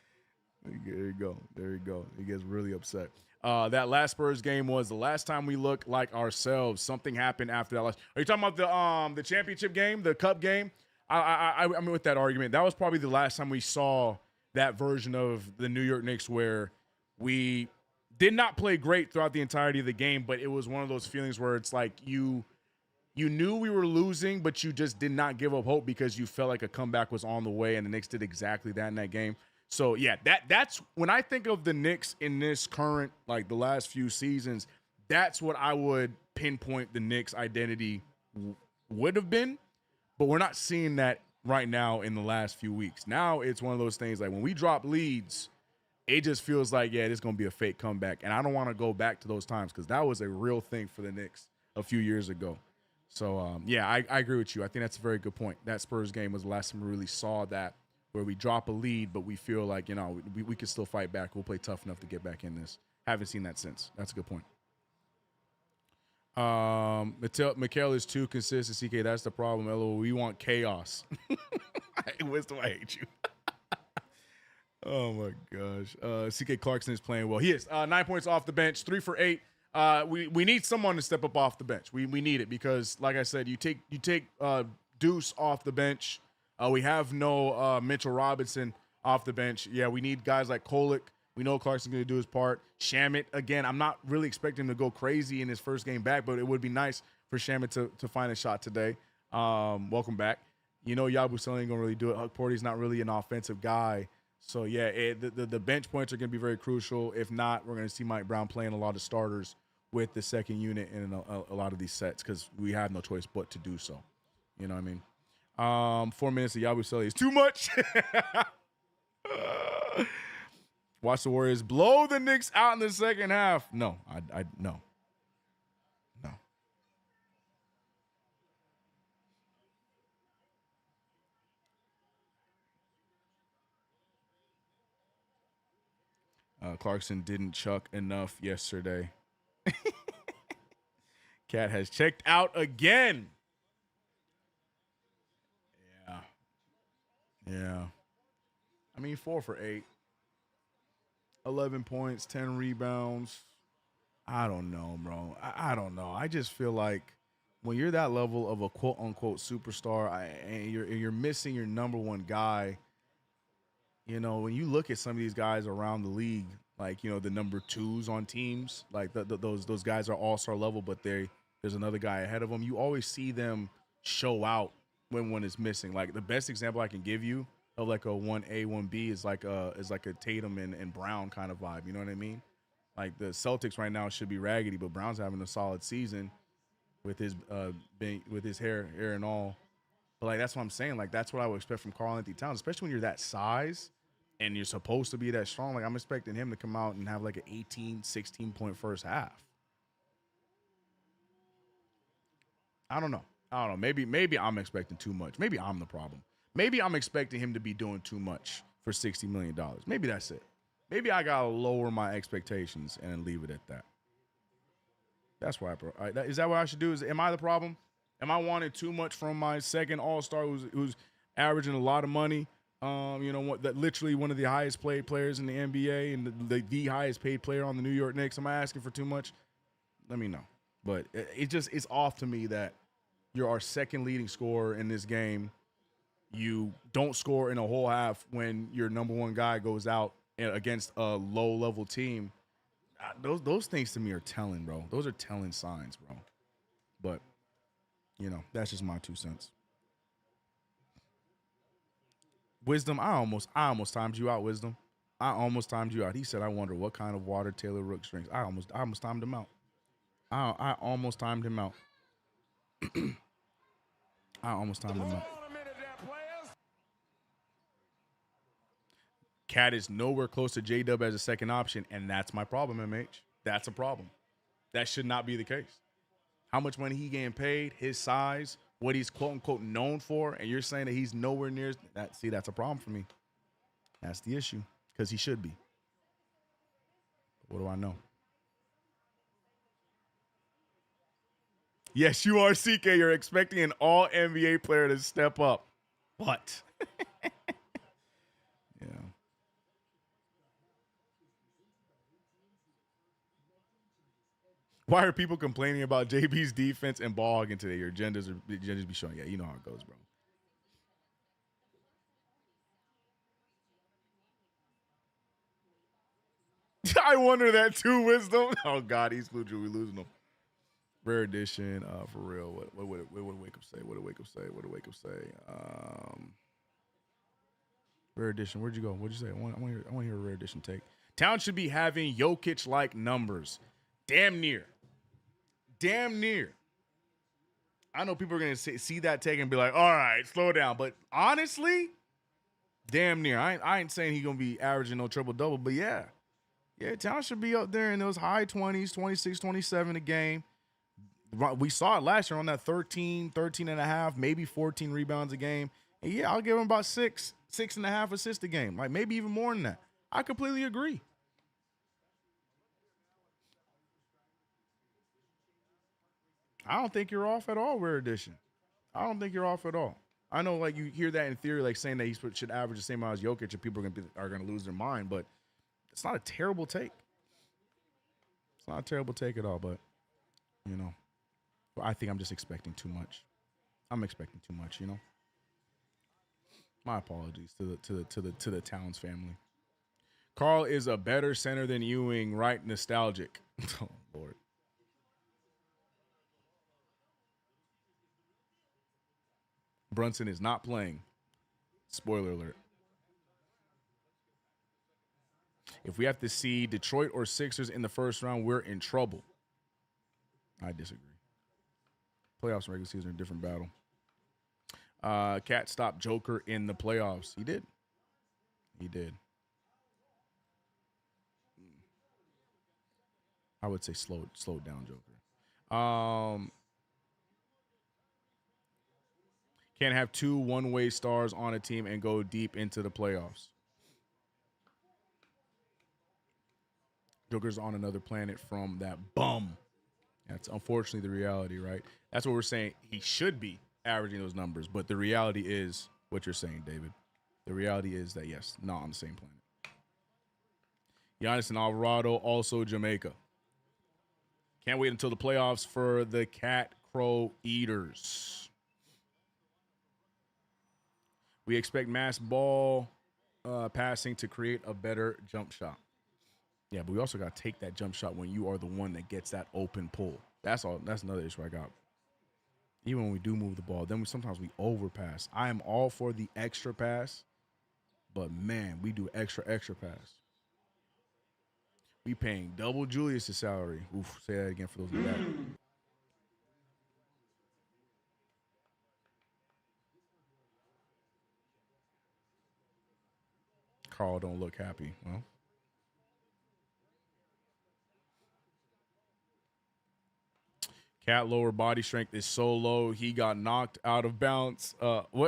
There you go. He gets really upset. That last Spurs game was the last time we looked like ourselves. Something happened after that. Are you talking about the championship game, the cup game? I mean, with that argument, that was probably the last time we saw that version of the New York Knicks where we did not play great throughout the entirety of the game, but it was one of those feelings where it's like you knew we were losing, but you just did not give up hope because you felt like a comeback was on the way, and the Knicks did exactly that in that game. So, yeah, that's when I think of the Knicks in this current, like the last few seasons, that's what I would pinpoint the Knicks' identity would have been. But we're not seeing that right now in the last few weeks. Now it's one of those things like when we drop leads, it just feels like, yeah, it's going to be a fake comeback. And I don't want to go back to those times because that was a real thing for the Knicks a few years ago. So, yeah, I agree with you. I think that's a very good point. That Spurs game was the last time we really saw that, where we drop a lead, but we feel like, we can still fight back. We'll play tough enough to get back in this. Haven't seen that since. That's a good point. Mikal is too consistent, CK. That's the problem. LOL, we want chaos. Wisdom, I hate you. Oh, my gosh. CK Clarkson is playing well. He is. 9 points off the bench, 3 for 8. We need someone to step up off the bench. We need it because, like I said, you take Deuce off the bench. We have no Mitchell Robinson off the bench. Yeah, we need guys like Kolek We know Clarkson's going to do his part. Shamet, again, I'm not really expecting him to go crazy in his first game back, but it would be nice for Shamet to find a shot today. Welcome back. You know Yabusele ain't going to really do it. Huck Porty's not really an offensive guy. So, yeah, the bench points are going to be very crucial. If not, we're going to see Mike Brown playing a lot of starters with the second unit in a lot of these sets because we have no choice but to do so. You know what I mean? 4 minutes of Yabusele is too much. Watch the Warriors blow the Knicks out in the second half. No, no. Clarkson didn't chuck enough yesterday. Cat has checked out again. Yeah. I mean, 4 for 8. 11 points, 10 rebounds. I don't know, bro. I don't know. I just feel like when you're that level of a quote-unquote superstar and you're missing your number one guy, you know, when you look at some of these guys around the league, like, you know, the number 2s on teams, like those guys are all-star level, but there's another guy ahead of them. You always see them show out when one is missing. Like the best example I can give you of like a 1A, 1B is like a Tatum and Brown kind of vibe. You know what I mean? Like the Celtics right now should be raggedy, but Brown's having a solid season with his hair and all. But like that's what I'm saying. Like that's what I would expect from Karl-Anthony Towns, especially when you're that size and you're supposed to be that strong. Like I'm expecting him to come out and have like an 18, 16 point first half. I don't know. Maybe I'm expecting too much. Maybe I'm the problem. Maybe I'm expecting him to be doing too much for $60 million. Maybe that's it. Maybe I gotta lower my expectations and leave it at that. That's why. Is that what I should do? Am I the problem? Am I wanting too much from my second All-Star who's averaging a lot of money? You know that literally one of the highest paid players in the NBA and the highest paid player on the New York Knicks. Am I asking for too much? Let me know. But it's off to me that you're our second leading scorer in this game. You don't score in a whole half when your number one guy goes out against a low-level team. Those things to me are telling, bro. Those are telling signs, bro. But, you know, that's just my 2 cents. Wisdom, I almost timed you out, Wisdom. I almost timed you out. He said, I wonder what kind of water Taylor Rooks drinks. I almost timed him out. I almost timed him out. I almost timed him out. Cat is nowhere close to J-Dub as a second option, and that's my problem, MH. That's a problem. That should not be the case. How much money he getting paid, his size, what he's quote-unquote known for, and you're saying that he's nowhere near that. See, that's a problem for me. That's the issue, because he should be. What do I know? Yes, you are, CK. You're expecting an all-NBA player to step up. What? Yeah. Why are people complaining about JB's defense and ball hogging today? Your agendas be showing. Yeah, you know how it goes, bro. I wonder that too, Wisdom. Oh, God, he's we losing them. Rare edition, for real. What would Wake Up say? What did Wake Up say? What did Wake Up say? Rare edition, where'd you go? What'd you say? I want to hear a rare edition take. Town should be having Jokic-like numbers. Damn near. I know people are going to see that take and be like, all right, slow down. But honestly, damn near. I ain't saying he's going to be averaging no triple-double, but yeah. Yeah, Town should be up there in those high 20s, 26, 27 a game. We saw it last year on that 13 and a half, maybe 14 rebounds a game. And yeah, I'll give him about 6.5 assists a game. Like maybe even more than that. I completely agree. I don't think you're off at all, Rare Edition. I don't think you're off at all. I know, like, you hear that in theory, like saying that he should average the same amount as Jokic, and people are going to lose their mind, but it's not a terrible take. It's not a terrible take at all, but, you know, I think I'm just expecting too much. I'm expecting too much, you know. My apologies to the Towns family. Carl is a better center than Ewing, right? Nostalgic. Oh, Lord. Brunson is not playing. Spoiler alert. If we have to see Detroit or Sixers in the first round, we're in trouble. I disagree. Playoffs and regular season are a different battle. Cat stopped Joker in the playoffs. He did. He did. I would say slow down Joker. Can't have two one-way stars on a team and go deep into the playoffs. Joker's on another planet from that bum. That's unfortunately the reality, right? That's what we're saying. He should be averaging those numbers, but the reality is what you're saying, David. The reality is that, yes, not on the same planet. Giannis and Alvarado, also Jamaica. Can't wait until the playoffs for the Cat Crow Eaters. We expect mass ball passing to create a better jump shot. Yeah, but we also got to take that jump shot when you are the one that gets that open pull. That's all. That's another issue I got. Even when we do move the ball, then sometimes we overpass. I am all for the extra pass, but man, we do extra pass. We paying double Julius' salary. Oof, say that again for those in the back. Carl don't look happy. Well, Cat lower body strength is so low, he got knocked out of bounds.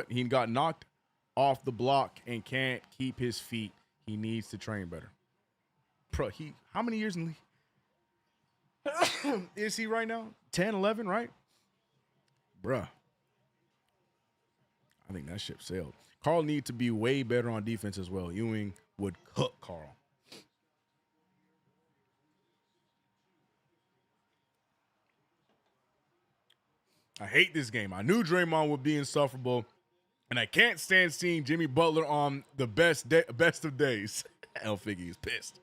He got knocked off the block and can't keep his feet. He needs to train better. Bro, how many years in league is he right now? 10, 11, right? Bruh. I think that ship sailed. Carl needs to be way better on defense as well. Ewing would cook Carl. I hate this game. I knew Draymond would be insufferable, and I can't stand seeing Jimmy Butler on the best of days. El Figgy is pissed.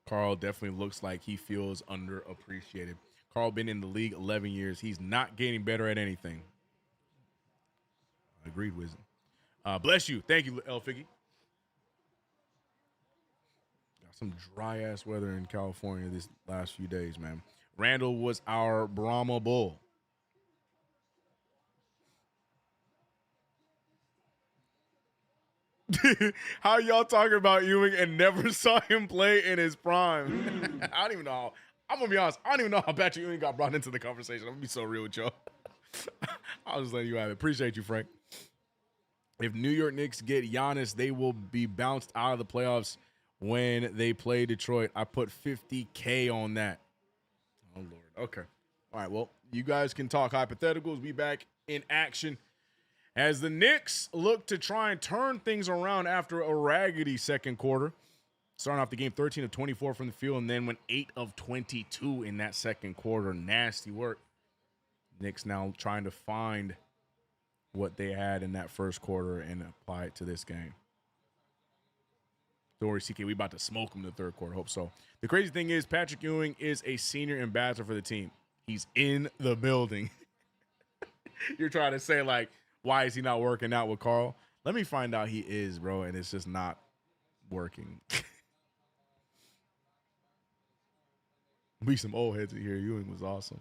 Carl definitely looks like he feels underappreciated. Carl been in the league 11 years. He's not getting better at anything. Agreed, Wisdom. Bless you. Thank you, El Figgy. Got some dry-ass weather in California this last few days, man. Randall was our Brahma Bull. How y'all talking about Ewing and never saw him play in his prime? I don't even know. I'm going to be honest. I don't even know how Patrick Ewing got brought into the conversation. I'm going to be so real with y'all. I'll just let you have it. Appreciate you, Frank. If New York Knicks get Giannis, they will be bounced out of the playoffs when they play Detroit. I put $50K on that. Oh, Lord. Okay. All right, well, you guys can talk hypotheticals. Be back in action as the Knicks look to try and turn things around after a raggedy second quarter. Starting off the game 13 of 24 from the field and then went 8 of 22 in that second quarter. Nasty work. Knicks now trying to find what they had in that first quarter and apply it to this game. Don't worry, CK, we about to smoke them in the third quarter. Hope so. The crazy thing is Patrick Ewing is a senior ambassador for the team. He's in the building. You're trying to say, like, why is he not working out with Carl? Let me find out he is, bro, and it's just not working. We some old heads in here. Ewing was awesome.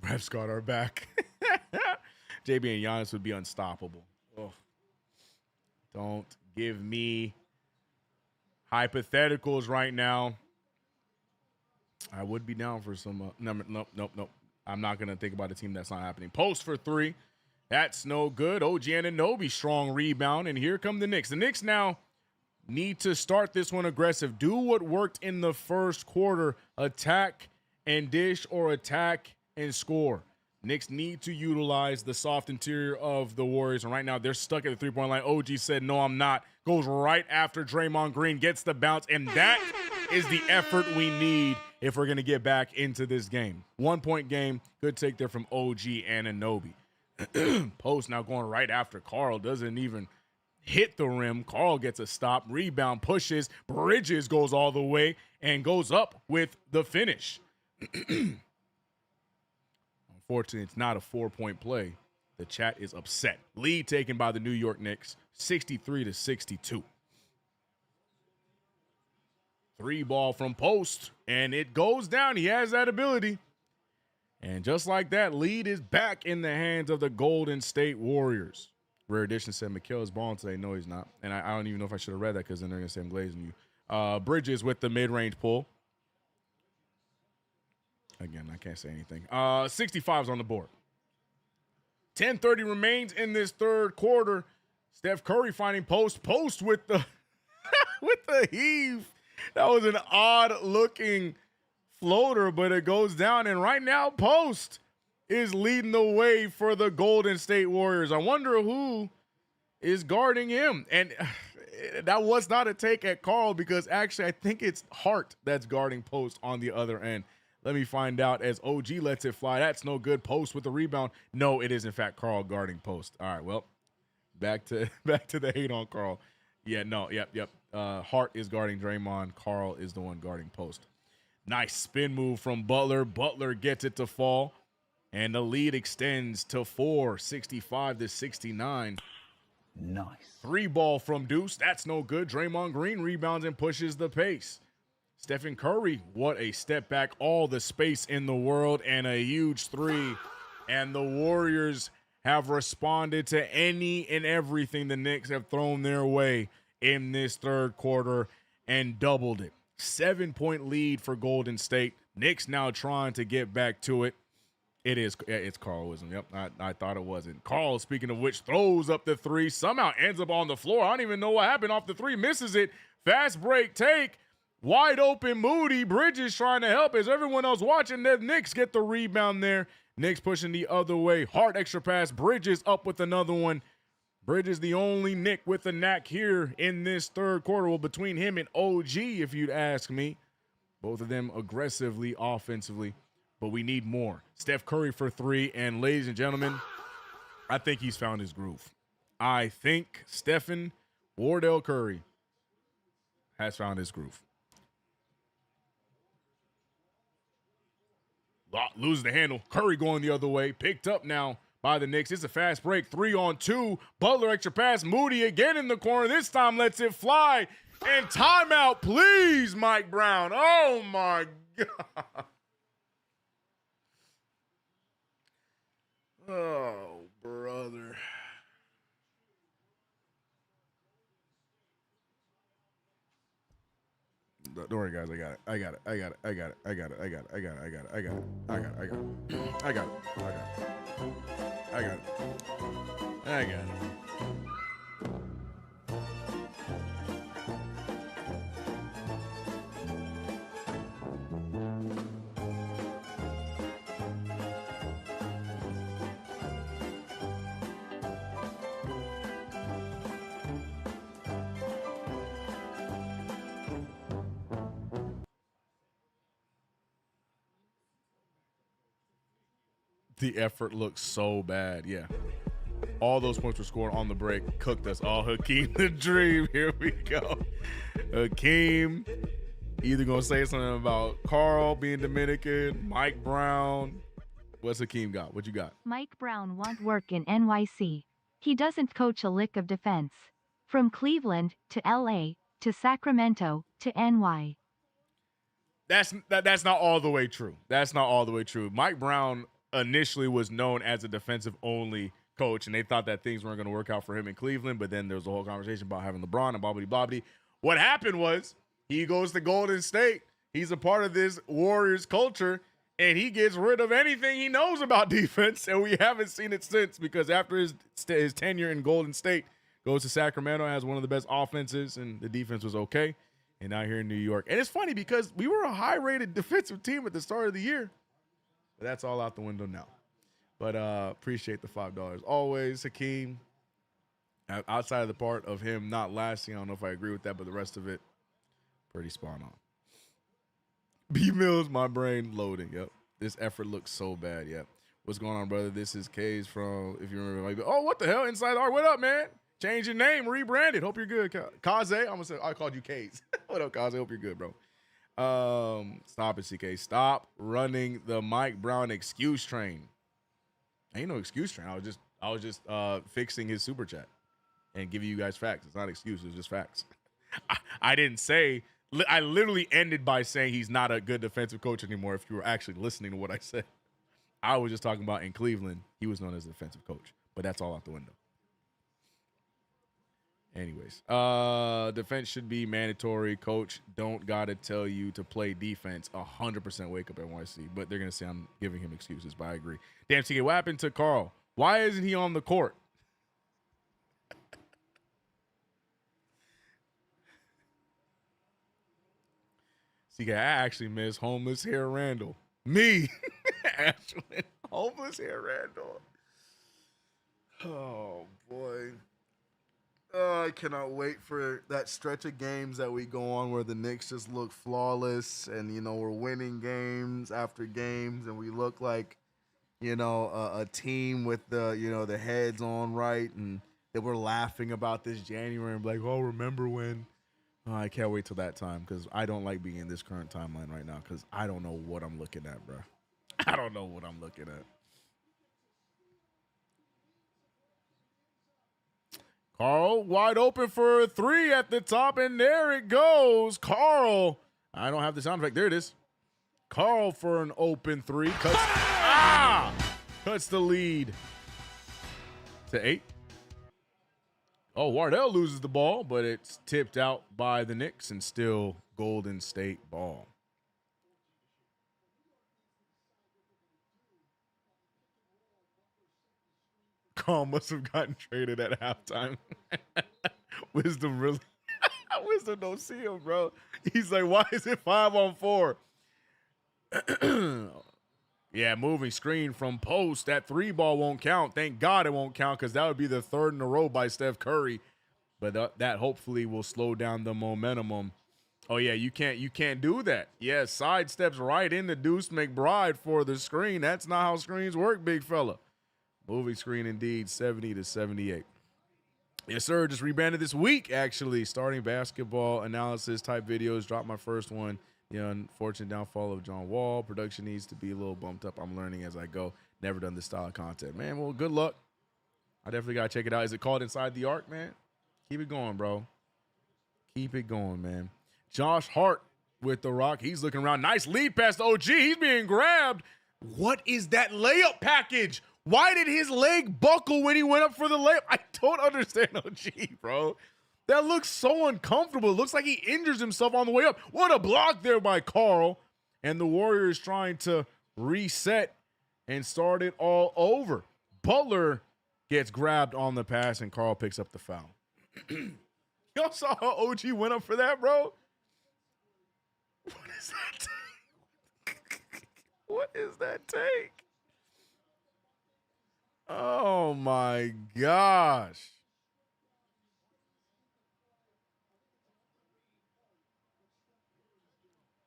Refs got our back. JB and Giannis would be unstoppable. Oh. Don't give me hypotheticals right now. I would be down for some. Nope. I'm not going to think about a team that's not happening. Post for 3. That's no good. OG Anunoby, strong rebound. And here come the Knicks. The Knicks now need to start this one aggressive. Do what worked in the first quarter. Attack and dish or attack and score. Knicks need to utilize the soft interior of the Warriors. And right now, they're stuck at the three-point line. OG said, no, I'm not. Goes right after Draymond Green, gets the bounce. And that is the effort we need if we're going to get back into this game. 1-point game. Good take there from OG Anunoby. Post now going right after Karl. Doesn't even hit the rim. Karl gets a stop. Rebound, pushes. Bridges goes all the way and goes up with the finish. Unfortunately, it's not a 4-point play. The chat is upset. Lead taken by the New York Knicks, 63-62. 3-ball from Post, and it goes down. He has that ability. And just like that, lead is back in the hands of the Golden State Warriors. Rare Edition said Mikal is balling today. No, he's not. And I don't even know if I should have read that because then they're going to say I'm glazing you. Bridges with the mid-range pull. Again, I can't say anything. 65's on the board. 10:30 remains in this third quarter. Steph Curry finding Post. Post with the with the heave. That was an odd-looking floater, but it goes down. And right now, Post is leading the way for the Golden State Warriors. I wonder who is guarding him. And that was not a take at Karl because actually I think it's Hart that's guarding Post on the other end. Let me find out as OG lets it fly. That's no good. Post with the rebound. No, it is in fact Karl guarding Post. All right, well, back to the hate on Karl. Yeah, no, yep. Hart is guarding Draymond. Karl is the one guarding Post. Nice spin move from Butler. Butler gets it to fall, and the lead extends to 4, 65-69. Nice. 3-ball from Deuce. That's no good. Draymond Green rebounds and pushes the pace. Stephen Curry, what a step back. All the space in the world and a huge 3. And the Warriors have responded to any and everything the Knicks have thrown their way in this third quarter and doubled it. 7-point lead for Golden State. Knicks now trying to get back to it. It's Karl-ism. Yep, I thought it wasn't. Karl, speaking of which, throws up the 3. Somehow ends up on the floor. I don't even know what happened off the 3. Misses it. Fast break take. Wide open Moody. Bridges trying to help as everyone else watching. The Knicks get the rebound there. Knicks pushing the other way. Hart extra pass. Bridges up with another one. Bridges the only Knick with a knack here in this third quarter. Well, between him and OG, if you'd ask me. Both of them aggressively, offensively. But we need more. Steph Curry for 3. And ladies and gentlemen, I think he's found his groove. I think Stephen Wardell Curry has found his groove. Loses the handle. Curry going the other way. Picked up now by the Knicks. It's a fast break. 3-on-2. Butler extra pass. Moody again in the corner. This time lets it fly. And timeout, please, Mike Brown. Oh, my God. Oh, brother. Don't worry, guys. I got it. The effort looks so bad. Yeah. All those points were scored on the break. Cooked us. Oh, Hakeem the Dream. Here we go. Hakeem either going to say something about Karl being Dominican, Mike Brown. What's Hakeem got? What you got? Mike Brown want work in NYC. He doesn't coach a lick of defense. From Cleveland to LA to Sacramento to NY. That's not all the way true. That's not all the way true. Mike Brown initially was known as a defensive-only coach, and they thought that things weren't going to work out for him in Cleveland, but then there was a whole conversation about having LeBron and blah-blah-blah. What happened was he goes to Golden State. He's a part of this Warriors culture, and he gets rid of anything he knows about defense, and we haven't seen it since because after his tenure in Golden State, goes to Sacramento, has one of the best offenses, and the defense was okay, and now here in New York. And it's funny because we were a high-rated defensive team at the start of the year. But that's all out the window now. But appreciate the $5. Always, Hakeem. Outside of the part of him not lasting, I don't know if I agree with that, but the rest of it, pretty spot on. B Mills, my brain loading. Yep. This effort looks so bad. Yep. What's going on, brother? This is K's from, if you remember, like, oh, what the hell? Inside Art, what up, man? Change your name, rebranded. Hope you're good. Kaze, I'm gonna say I called you K's. What up, Kaze? Hope you're good, bro. Stop it, CK. Stop running the Mike Brown excuse train. Ain't no excuse train. I was just fixing his super chat and giving you guys facts. It's not excuses, it's just facts. I didn't say. I literally ended by saying he's not a good defensive coach anymore. If you were actually listening to what I said, I was just talking about in Cleveland, he was known as a defensive coach, but that's all out the window. Anyways, defense should be mandatory. Coach don't gotta tell you to play defense. 100% wake up NYC, but they're gonna say I'm giving him excuses. But I agree. Damn, TK, what happened to Carl? Why isn't he on the court? CK, I actually miss homeless hair Randall. Me, actually, homeless hair Randall. Oh boy. I cannot wait for that stretch of games that we go on where the Knicks just look flawless and, we're winning games after games and we look like, a team with the heads on right and that we're laughing about this January and be like, oh, remember when? Oh, I can't wait till that time because I don't like being in this current timeline right now because I don't know what I'm looking at, bro. I don't know what I'm looking at. Carl, wide open for a 3 at the top, and there it goes. Carl, I don't have the sound effect. There it is. Carl for an open 3. Cuts the lead to 8. Oh, Wardell loses the ball, but it's tipped out by the Knicks and still Golden State ball. Carl must have gotten traded at halftime. Wisdom really. Wisdom don't see him, bro. He's like, why is it 5-on-4? Yeah, moving screen from post. That 3 ball won't count. Thank God it won't count because that would be the 3rd in a row by Steph Curry. But that hopefully will slow down the momentum. Oh yeah, you can't do that. Yeah, side steps right into Deuce McBride for the screen. That's not how screens work, big fella. Moving screen indeed, 70-78. Yes, sir. Just rebranded this week, actually. Starting basketball analysis type videos. Dropped my first one. The unfortunate downfall of John Wall. Production needs to be a little bumped up. I'm learning as I go. Never done this style of content. Man, well, good luck. I definitely got to check it out. Is it called Inside the Arc, man? Keep it going, bro. Keep it going, man. Josh Hart with the rock. He's looking around. Nice lead pass to OG. He's being grabbed. What is that layup package? Why did his leg buckle when he went up for the layup? I don't understand OG, bro. That looks so uncomfortable. It looks like he injures himself on the way up. What a block there by Carl. And the Warriors trying to reset and start it all over. Butler gets grabbed on the pass, and Carl picks up the foul. Y'all saw how OG went up for that, bro? What is that take? What is that take? Oh, my gosh.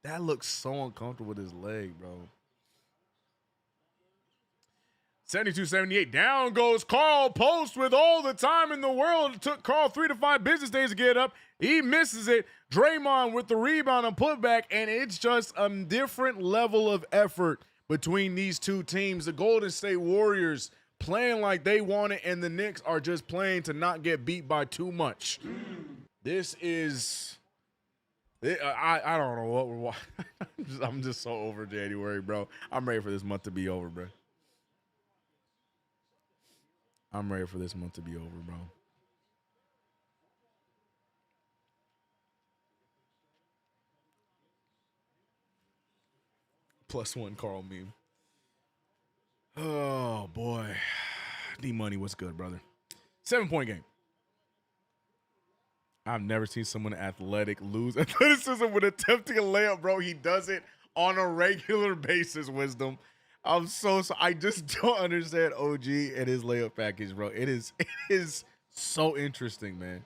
That looks so uncomfortable with his leg, bro. 72-78. Down goes Carl Post with all the time in the world. It took Carl 3 to 5 business days to get up. He misses it. Draymond with the rebound and putback, and it's just a different level of effort between these two teams. The Golden State Warriors playing like they want it, and the Knicks are just playing to not get beat by too much. This is... I don't know what we're watching. I'm just so over January, bro. I'm ready for this month to be over, bro. I'm ready for this month to be over, bro. +1 Carl meme. Oh, boy. D-Money, what's good, brother? 7-point game. I've never seen someone athletic lose athleticism when attempting a layup, bro. He does it on a regular basis, Wisdom. I'm so I just don't understand OG and his layup package, bro. It is so interesting, man.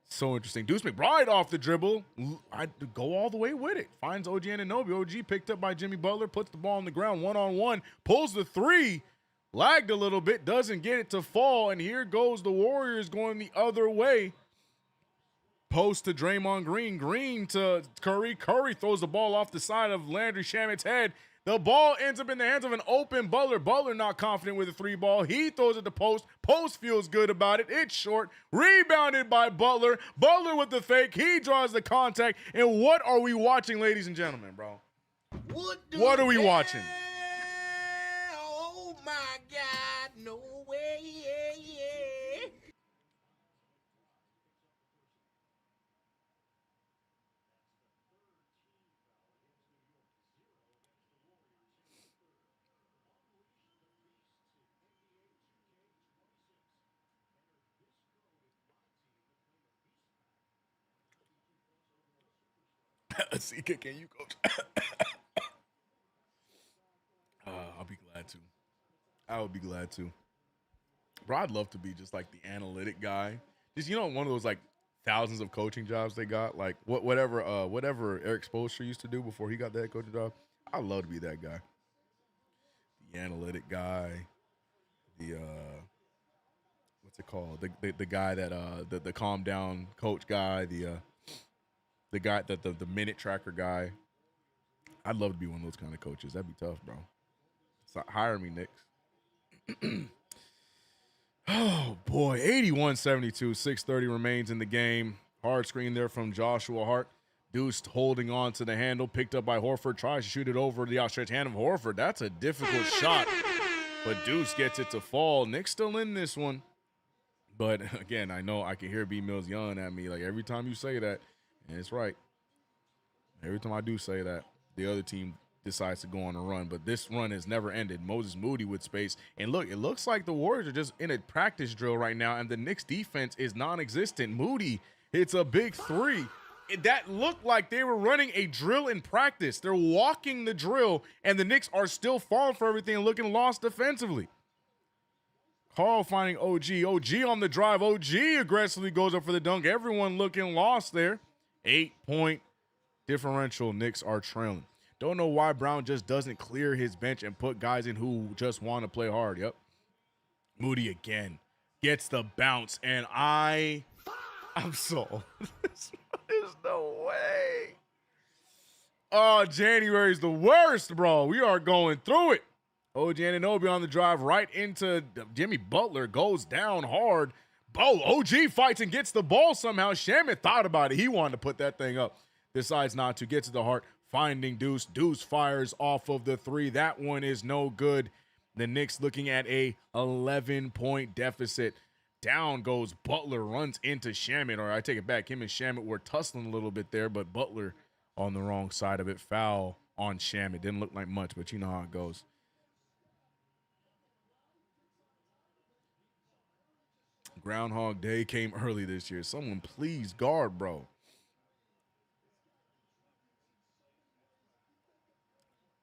So interesting. Deuce McBride off the dribble. I'd go all the way with it. Finds OG Anunoby. OG picked up by Jimmy Butler, puts the ball on the ground one-on-one, pulls the three, lagged a little bit, doesn't get it to fall, and here goes the Warriors going the other way. Post to Draymond Green. Green to Curry. Curry throws the ball off the side of Landry Shamet's head. The ball ends up in the hands of an open Butler. Butler not confident with the three ball. He throws it to Post. Post feels good about it. It's short. Rebounded by Butler. Butler with the fake. He draws the contact. And what are we watching, ladies and gentlemen, bro? What are we watching? Oh my God, no way, yeah. CK, you coach? I'll be glad to. I would be glad to. Bro, I'd love to be just like the analytic guy. Just, one of those like thousands of coaching jobs they got. Like whatever Eric Spoelstra used to do before he got that coaching job. I'd love to be that guy. The analytic guy. The what's it called? The guy that the calm down coach guy. The guy that the minute tracker guy. I'd love to be one of those kind of coaches. That'd be tough, bro. So hire me, Knicks. Oh, boy. 81-72. 6:30 remains in the game. Hard screen there from Joshua Hart. Deuce holding on to the handle. Picked up by Horford. Tries to shoot it over the outstretched hand of Horford. That's a difficult shot. But Deuce gets it to fall. Knicks still in this one. But, again, I know I can hear B. Mills yelling at me. Like, every time you say that, and it's right. Every time I do say that, the other team decides to go on a run, but this run has never ended. Moses Moody with space, and look, it looks like the Warriors are just in a practice drill right now, and the Knicks defense is non-existent. Moody hits a big three. That looked like they were running a drill in practice. They're walking the drill, and the Knicks are still falling for everything and looking lost defensively. Carl finding OG. OG on the drive. OG aggressively goes up for the dunk. Everyone looking lost there. 8-point differential. Knicks are trailing. Don't know why Brown just doesn't clear his bench and put guys in who just want to play hard. Yep. Moody again gets the bounce, and I'm so there's no way. Oh, January's the worst, bro. We are going through it. OG Anunoby on the drive right into Jimmy Butler, goes down hard. OG fights and gets the ball somehow. Shamet thought about it. He wanted to put that thing up. Decides not to. Get to the heart. Finding Deuce. Deuce fires off of the three. That one is no good. The Knicks looking at a 11-point deficit. Down goes Butler, runs into Shamet. Or I take it back. Him and Shamet were tussling a little bit there, but Butler on the wrong side of it. Foul on Shamet. Didn't look like much, but you know how it goes. Groundhog Day came early this year. Someone please guard, bro.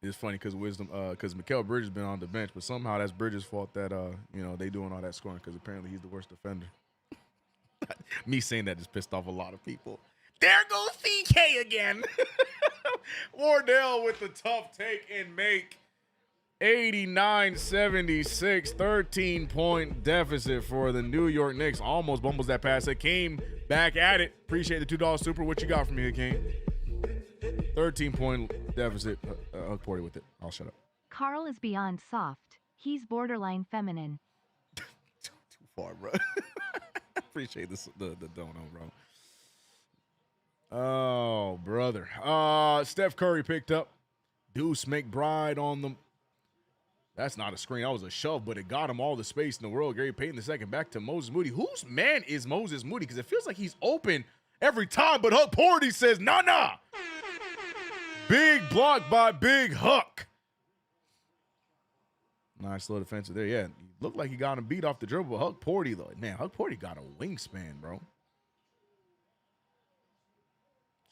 It's funny because Mikal Bridges been on the bench, but somehow that's Bridges' fault that they doing all that scoring because apparently he's the worst defender. Me saying that just pissed off a lot of people. There goes CK again. Wardell with the tough take and make. 89-76, 13-point deficit for the New York Knicks. Almost bumbles that pass. It came back at it. Appreciate the $2 super. What you got from me, Hakeem? 13-point deficit. Hook Porty with it. I'll shut up. Carl is beyond soft. He's borderline feminine. Too far, bro. Appreciate this, the dono, bro. Oh, brother. Steph Curry picked up. Deuce McBride on them. That's not a screen. That was a shove, but it got him all the space in the world. Gary Payton II back to Moses Moody. Whose man is Moses Moody? Because it feels like he's open every time, but Huck Porty says, nah. Big block by Big Huck. Nice little defensive there. Yeah, looked like he got him beat off the dribble. But Huck Porty, though, man, Huck Porty got a wingspan, bro.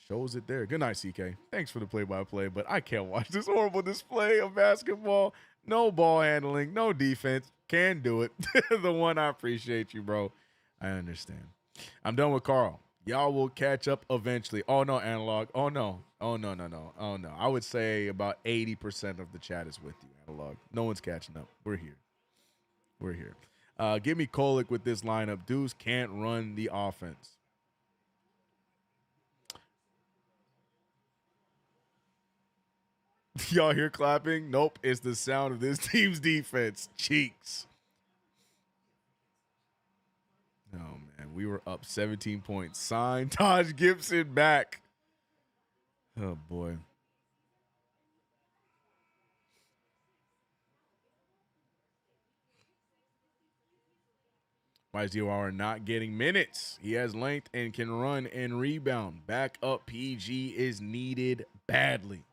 Shows it there. Good night, CK. Thanks for the play-by-play, but I can't watch this horrible display of basketball. No ball handling, no defense. Can do it. The one, I appreciate you, bro. I understand. I'm done with Carl. Y'all will catch up eventually. Oh no, analog. Oh no. Oh no, no, no. Oh no. I would say about 80% of the chat is with you, analog. No one's catching up. We're here. We're here. Give me Kolick with this lineup. Deuce can't run the offense. Y'all hear clapping? Nope. It's the sound of this team's defense. Cheeks. Oh, man. We were up 17 points. Sign Taj Gibson back. Oh, boy. Why is DOR not getting minutes? He has length and can run and rebound. Back up PG is needed badly.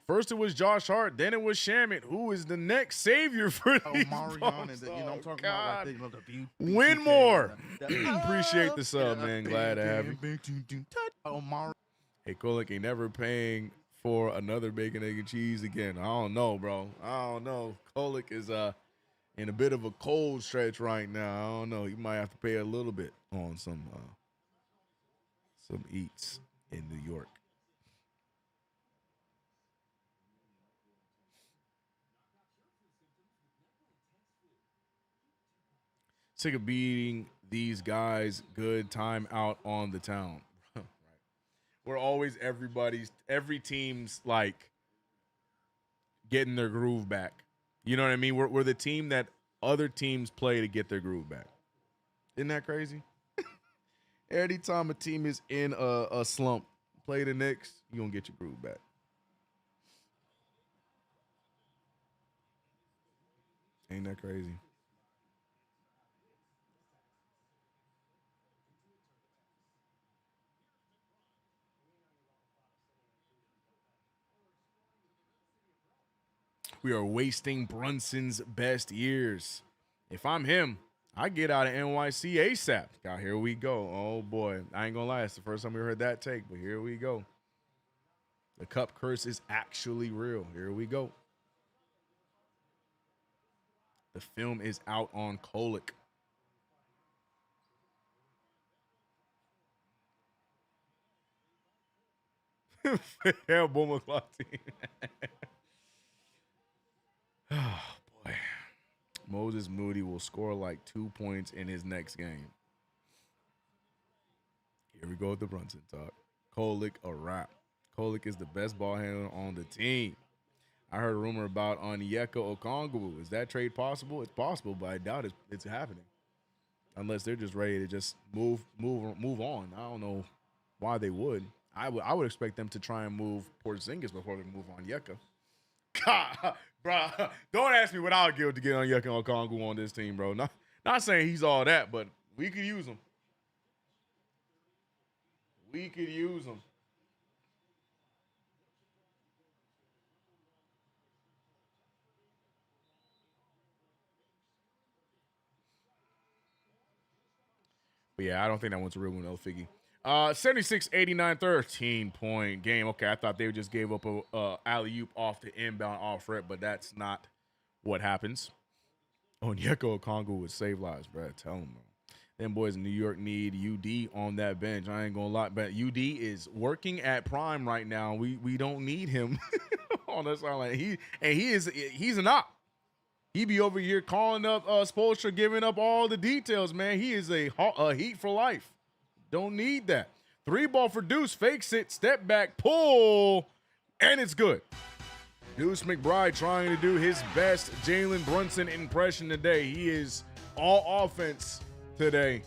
First it was Josh Hart, then it was Shamet, who is the next savior for these Marion, and I'm talking about like the view. Win more. Appreciate the sub, man. Glad to have you. Hey, Kolick ain't never paying for another bacon, egg, and cheese again. I don't know, bro. I don't know. Kolick is in a bit of a cold stretch right now. I don't know. He might have to pay a little bit on some eats in New York. Sick of beating these guys. Good time out on the town. Right. We're always every team's like getting their groove back. You know what I mean? We're the team that other teams play to get their groove back. Isn't that crazy? Anytime a team is in a slump, play the Knicks, you're going to get your groove back. Ain't that crazy? We are wasting Brunson's best years. If I'm him, I get out of NYC ASAP. God, here we go. Oh, boy. I ain't going to lie. It's the first time we heard that take, but here we go. The cup curse is actually real. Here we go. The film is out on Kolick. Yeah, Boomer Clock team. Oh, boy. Moses Moody will score like 2 points in his next game. Here we go with the Brunson talk. Kolick, a wrap. Kolick is the best ball handler on the team. I heard a rumor about Onyeka Okongwu. Is that trade possible? It's possible, but I doubt it's happening. Unless they're just ready to just move on. I don't know why they would. I would expect them to try and move Porzingis before they move Onyeka. God, bro, don't ask me what I would give to get Onyeka Okongwu on this team, bro. Not saying he's all that, but we could use him. We could use him. But yeah, I don't think that one's a real one, though, Figgy. 76-89, 13-point game. Okay, I thought they just gave up a alley-oop off the inbound off rip, but that's not what happens. Onyeka Okongwu would save lives, bro. Tell them, bro. Them boys in New York need UD on that bench. I ain't gonna lie, but UD is working at prime right now. We don't need him on that sideline. He's an op. He be over here calling up Spoelstra, giving up all the details, man. He is a Heat for life. Don't need that. 3-ball for Deuce. Fakes it. Step back. Pull. And it's good. Deuce McBride trying to do his best Jalen Brunson impression today. He is all offense today.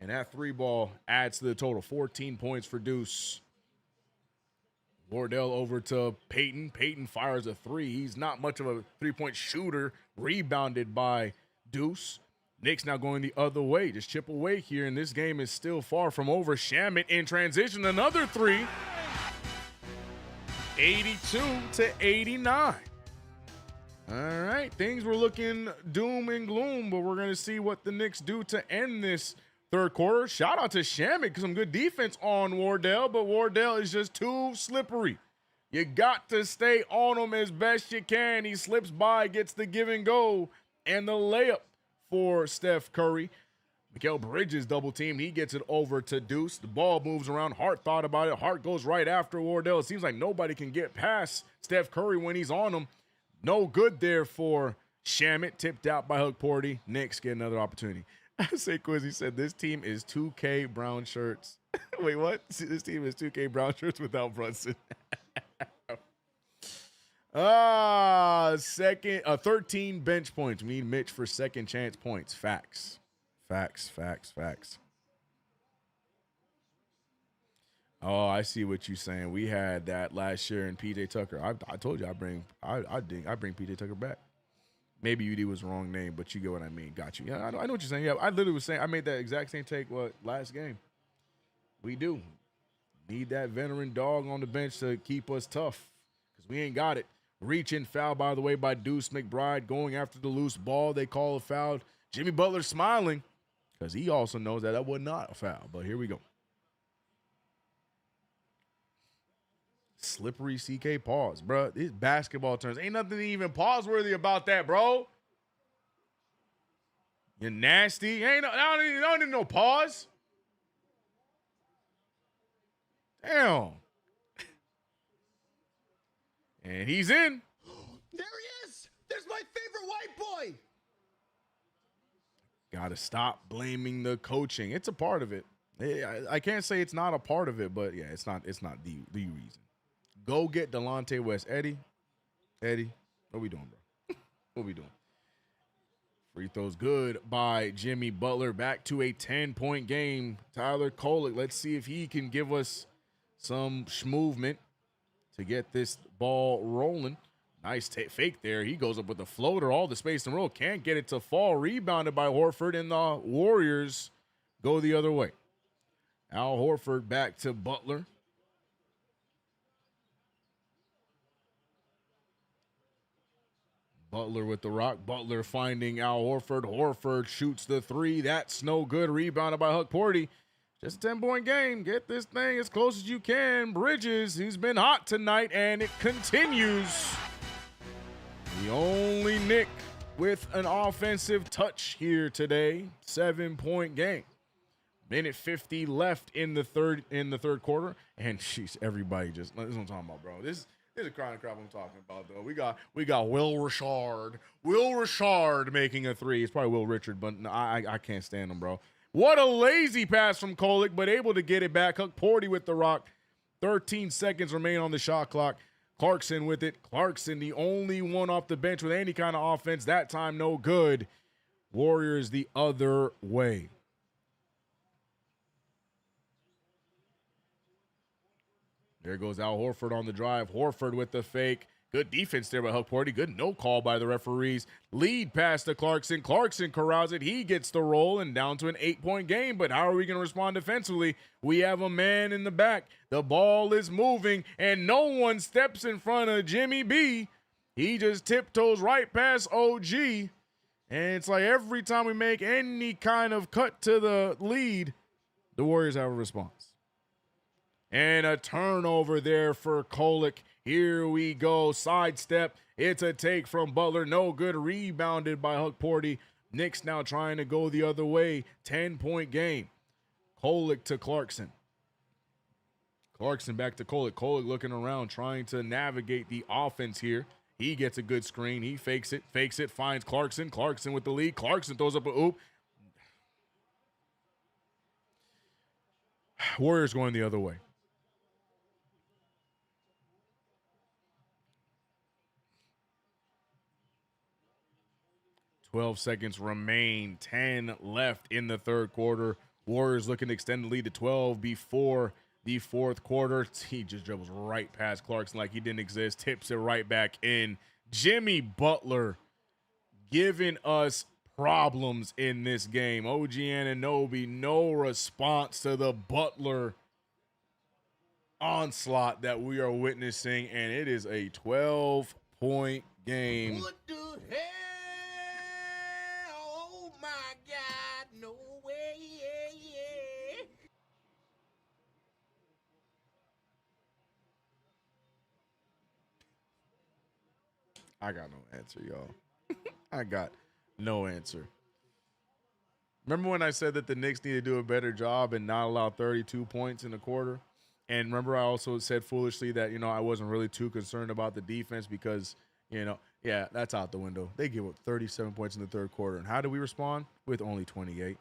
And that 3-ball adds to the total. 14 points for Deuce. Wardell over to Peyton. Peyton fires a 3. He's not much of a 3-point shooter. Rebounded by Deuce. Knicks now going the other way. Just chip away here, and this game is still far from over. Shamet in transition. Another 3. 82-89. All right. Things were looking doom and gloom, but we're going to see what the Knicks do to end this third quarter. Shout out to Shamet because some good defense on Wardell, but Wardell is just too slippery. You got to stay on him as best you can. He slips by, gets the give and go, and the layup for Steph Curry. Mikal Bridges double teamed. He gets it over to Deuce. The ball moves around. Hart thought about it. Hart goes right after Wardell. It seems like nobody can get past Steph Curry when he's on him. No good there for Shamet. Tipped out by Hook Porty. Knicks get another opportunity. I say Quizzy said this team is 2K brown shirts. Wait, what? This team is 2K brown shirts without Brunson. 13 bench points. We need Mitch for second chance points. Facts. Oh, I see what you're saying. We had that last year in PJ Tucker. I told you I bring PJ Tucker back. Maybe UD was the wrong name, but you get what I mean. Got you. Yeah, I know what you're saying. Yeah, I literally was saying I made that exact same take last game. We do need that veteran dog on the bench to keep us tough because we ain't got it. Reaching foul, by the way, by Deuce McBride going after the loose ball. They call a foul. Jimmy Butler smiling because he also knows that was not a foul. But here we go. Slippery CK pause, bro. These basketball terms ain't nothing even pause worthy about that, bro. You're nasty. I don't need no pause. Damn. And he's in. There he is. There's my favorite white boy. Gotta stop blaming the coaching. It's a part of it. I can't say it's not a part of it, but yeah, it's not the reason. Go get Delonte West. Eddie, what we doing, bro? What we doing? Free throws good by Jimmy Butler. Back to a 10-point game. Tyler Kolek, let's see if he can give us some movement to get this ball rolling. Nice fake there. He goes up with the floater. All the space in the row. Can't get it to fall. Rebounded by Horford, and the Warriors go the other way. Al Horford back to Butler. Butler with the rock. Butler finding Al Horford. Horford shoots the three. That's no good. Rebounded by Hook Porty. Just a 10-point game. Get this thing as close as you can. Bridges, who's been hot tonight, and it continues. The only Knick with an offensive touch here today. 7-point game. Minute 50 left in the third quarter. And sheesh, everybody just, this is what I'm talking about, bro. This is the kind of crap I'm talking about, though. We got Will Richard. Will Richard making a three. It's probably Will Richard, but no, I can't stand him, bro. What a lazy pass from Kolek, but able to get it back. Hook Porty with the rock. 13 seconds remain on the shot clock. Clarkson with it. Clarkson, the only one off the bench with any kind of offense. That time, no good. Warriors the other way. There goes Al Horford on the drive. Horford with the fake. Good defense there by Hook Porty. Good no call by the referees. Lead pass to Clarkson. Clarkson corrals it. He gets the roll and down to an 8-point game. But how are we going to respond defensively? We have a man in the back. The ball is moving, and no one steps in front of Jimmy B. He just tiptoes right past OG. And it's like every time we make any kind of cut to the lead, the Warriors have a response. And a turnover there for Kolek. Here we go. Sidestep. It's a take from Butler. No good. Rebounded by Hook Porty. Knicks now trying to go the other way. 10-point game. Kolek to Clarkson. Clarkson back to Kolek. Kolek looking around, trying to navigate the offense here. He gets a good screen. He fakes it, finds Clarkson. Clarkson with the lead. Clarkson throws up a oop. Warriors going the other way. 12 seconds remain. 10 left in the third quarter. Warriors looking to extend the lead to 12 before the fourth quarter. He just dribbles right past Clarkson like he didn't exist. Tips it right back in. Jimmy Butler giving us problems in this game. OG Anunoby, no response to the Butler onslaught that we are witnessing, and it is a 12-point game. What the hell? Oh my God, no way, yeah. I got no answer, y'all. I got no answer. Remember when I said that the Knicks need to do a better job and not allow 32 points in the quarter? And remember I also said foolishly that, I wasn't really too concerned about the defense because, yeah, that's out the window. They give up 37 points in the third quarter. And how do we respond? With only 28.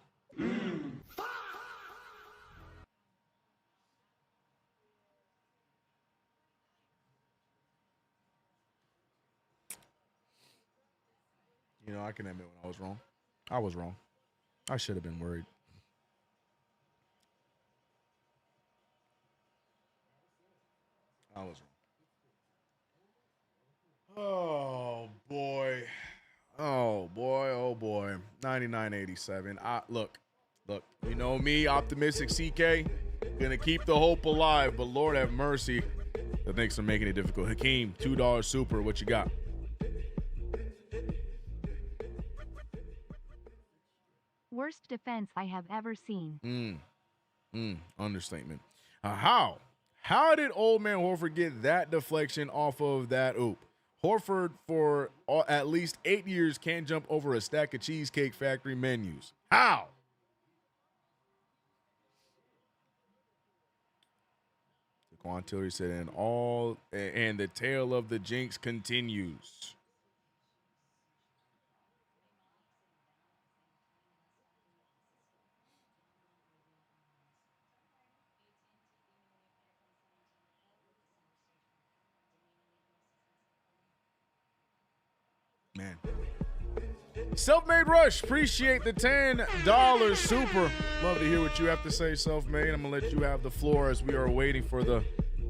I can admit when I was wrong. I was wrong. I should have been worried. I was wrong. Oh, boy. Oh, boy. Oh, boy. 99-87. Look. You know me, optimistic CK. Gonna keep the hope alive, but Lord have mercy. The Knicks are making it difficult. Hakeem, $2 super. What you got? Worst defense I have ever seen. Understatement. How did old man Horford get that deflection off of that oop? Horford, for at least 8 years, can't jump over a stack of Cheesecake Factory menus. How? Quan Tillery said, and the tale of the jinx continues. Man. Self-Made Rush, appreciate the $10 super. Love to hear what you have to say, Self-Made. I'm going to let you have the floor as we are waiting for the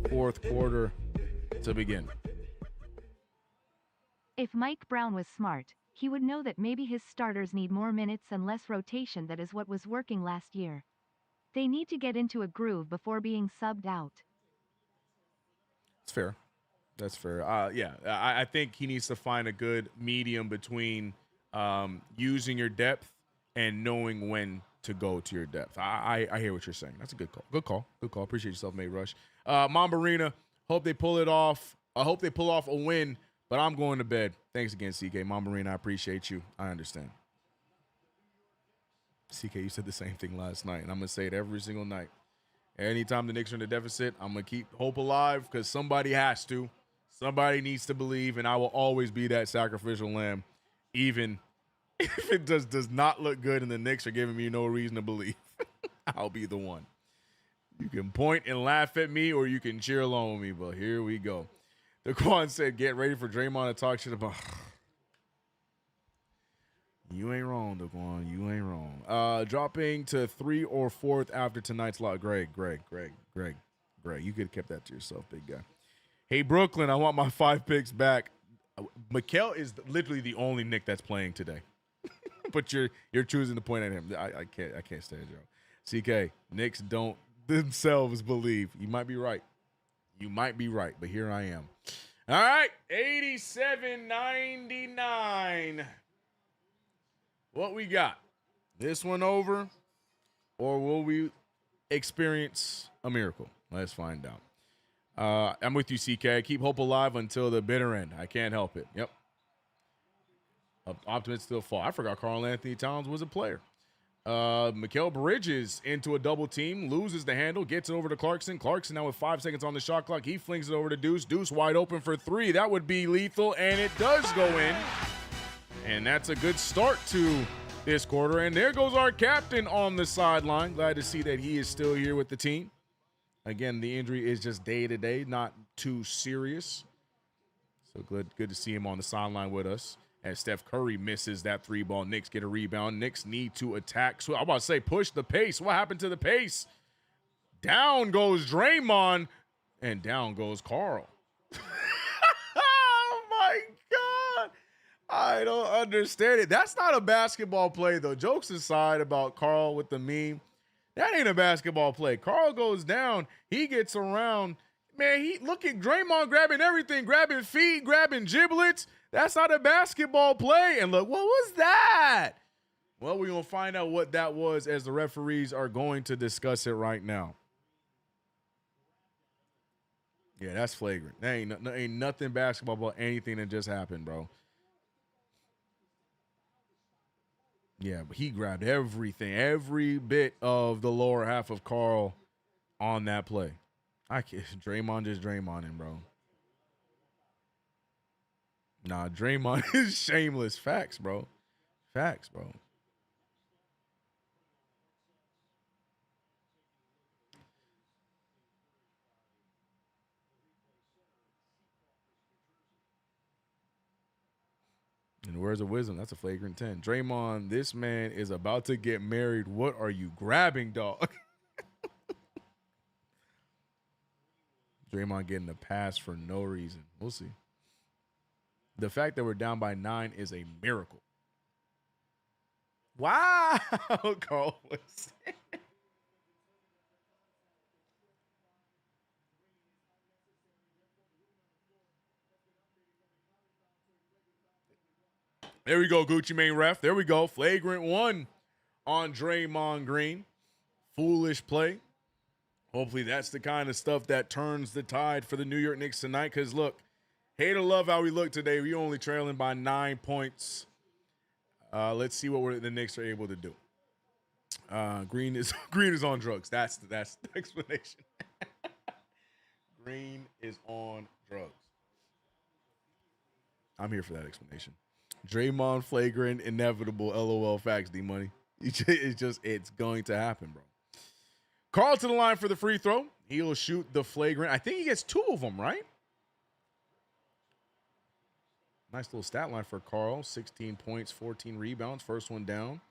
fourth quarter to begin. If Mike Brown was smart, he would know that maybe his starters need more minutes and less rotation. That is what was working last year. They need to get into a groove before being subbed out. It's fair. That's fair. Yeah, I think he needs to find a good medium between using your depth and knowing when to go to your depth. I hear what you're saying. That's a good call. Good call. Appreciate yourself, Made Rush. Mambarina, hope they pull it off. I hope they pull off a win, but I'm going to bed. Thanks again, CK. Mambarina, I appreciate you. I understand. CK, you said the same thing last night, and I'm going to say it every single night. Anytime the Knicks are in the deficit, I'm going to keep hope alive because somebody has to. Somebody needs to believe, and I will always be that sacrificial lamb, even if it does not look good and the Knicks are giving me no reason to believe. I'll be the one. You can point and laugh at me, or you can cheer along with me, but here we go. Daquan said, get ready for Draymond to talk shit about. You ain't wrong, Daquan. You ain't wrong. Dropping to 3 or 4th after tonight's lot. Greg. You could have kept that to yourself, big guy. Hey, Brooklyn, I want my 5 picks back. Mikal is literally the only Knick that's playing today. But you're choosing to point at him. I can't stand you. CK, Knicks don't themselves believe. You might be right. But here I am. All right, 87-99. What we got? This one over, or will we experience a miracle? Let's find out. I'm with you, CK. Keep hope alive until the bitter end. I can't help it. Yep. Optimists still fall. I forgot Karl Anthony Towns was a player. Mikal Bridges into a double team, loses the handle, gets it over to Clarkson. Clarkson now with 5 seconds on the shot clock. He flings it over to Deuce. Deuce wide open for 3. That would be lethal, and it does go in. And that's a good start to this quarter. And there goes our captain on the sideline. Glad to see that he is still here with the team. Again, the injury is just day-to-day, not too serious. So good to see him on the sideline with us. As Steph Curry misses that 3-ball, Knicks get a rebound. Knicks need to attack. So I'm about to say push the pace. What happened to the pace? Down goes Draymond, and down goes Karl. Oh, my God. I don't understand it. That's not a basketball play, though. Jokes aside about Karl with the meme. That ain't a basketball play. Karl goes down. He gets around. Man, look at Draymond grabbing everything, grabbing feet, grabbing giblets. That's not a basketball play. And look, what was that? Well, we're going to find out what that was as the referees are going to discuss it right now. Yeah, that's flagrant. There ain't nothing basketball about anything that just happened, bro. Yeah, but he grabbed everything, every bit of the lower half of Carl on that play. I can't. Draymond just Draymonding, bro. Nah, Draymond is shameless. Facts, bro. Facts, bro. And words of wisdom, that's a flagrant 10. Draymond, this man is about to get married. What are you grabbing, dog? Draymond getting a pass for no reason. We'll see. The fact that we're down by 9 is a miracle. Wow, Carl. There we go, Gucci Mane ref. There we go. Flagrant 1 on Draymond Green. Foolish play. Hopefully that's the kind of stuff that turns the tide for the New York Knicks tonight. Because, look, hate or love how we look today. We're only trailing by 9 points. Let's see what the Knicks are able to do. Green is on drugs. That's the explanation. Green is on drugs. I'm here for that explanation. Draymond flagrant, inevitable, LOL facts, D-Money. It's going to happen, bro. Carl to the line for the free throw. He'll shoot the flagrant. I think he gets 2 of them, right? Nice little stat line for Carl. 16 points, 14 rebounds. First one down.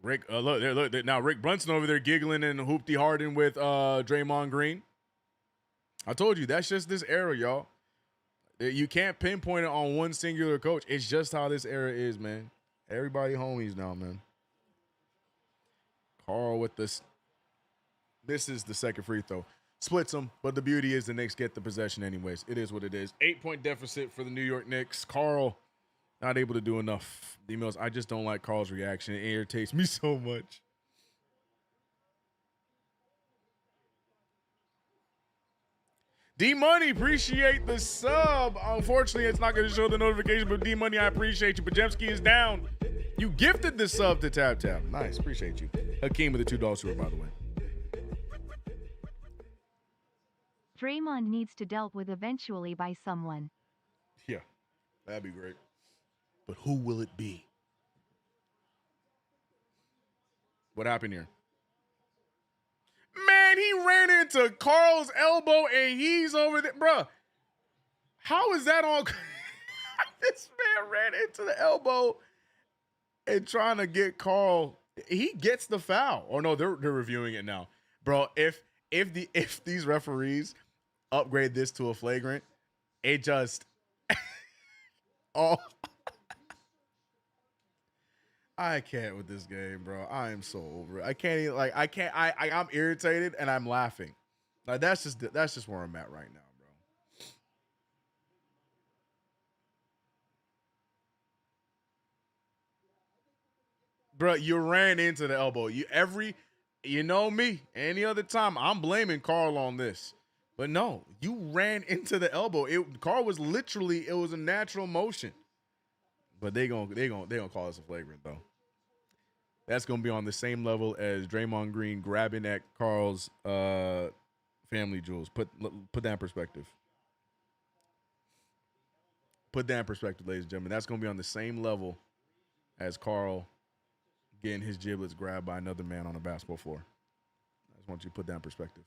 Rick, look, now Rick Brunson over there giggling and hoopty harding with Draymond Green. I told you, that's just this era, y'all. You can't pinpoint it on one singular coach. It's just how this era is, man. Everybody homies now, man. Carl with this. This is the second free throw. Splits them, but the beauty is the Knicks get the possession anyways. It is what it is. 8-point deficit for the New York Knicks. Carl not able to do enough. Emails, I just don't like Carl's reaction. It irritates me so much. D-Money, appreciate the sub. Unfortunately, it's not going to show the notification, but D-Money, I appreciate you. Pajemski is down. You gifted the sub to Tap Tap. Nice, appreciate you. Hakeem with the $2 super, by the way. Draymond needs to dealt with eventually by someone. Yeah, that'd be great. But who will it be? What happened here? Man, he ran into Carl's elbow and he's over there. Bruh, how is that on? This man ran into the elbow and trying to get Carl. He gets the foul. Oh, no, they're reviewing it now. Bro, if these referees upgrade this to a flagrant, it just oh I can't with this game, bro. I am so over it. I can't even, I'm irritated and I'm laughing. Like that's just where I'm at right now, bro. Bro, you ran into the elbow. You know me, any other time, I'm blaming Carl on this. But no, you ran into the elbow. Carl was literally, it was a natural motion. But they gonna call us a flagrant though. That's gonna be on the same level as Draymond Green grabbing at Carl's family jewels. Put that in perspective. Put that in perspective, ladies and gentlemen. That's gonna be on the same level as Carl getting his giblets grabbed by another man on a basketball floor. I just want you to put that in perspective.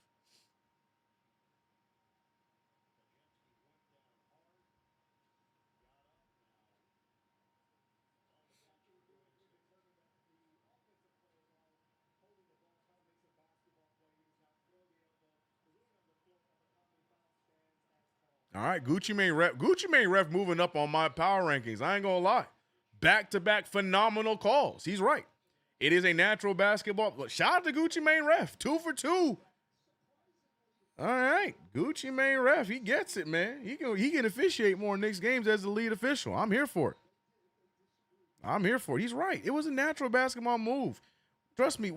All right, Gucci Mane ref moving up on my power rankings. I ain't gonna lie. Back-to-back phenomenal calls. He's right. It is a natural basketball. Look, shout out to Gucci Mane ref. 2 for 2. All right. Gucci Mane ref. He gets it, man. He can officiate more Knicks games as the lead official. I'm here for it. He's right. It was a natural basketball move. Trust me,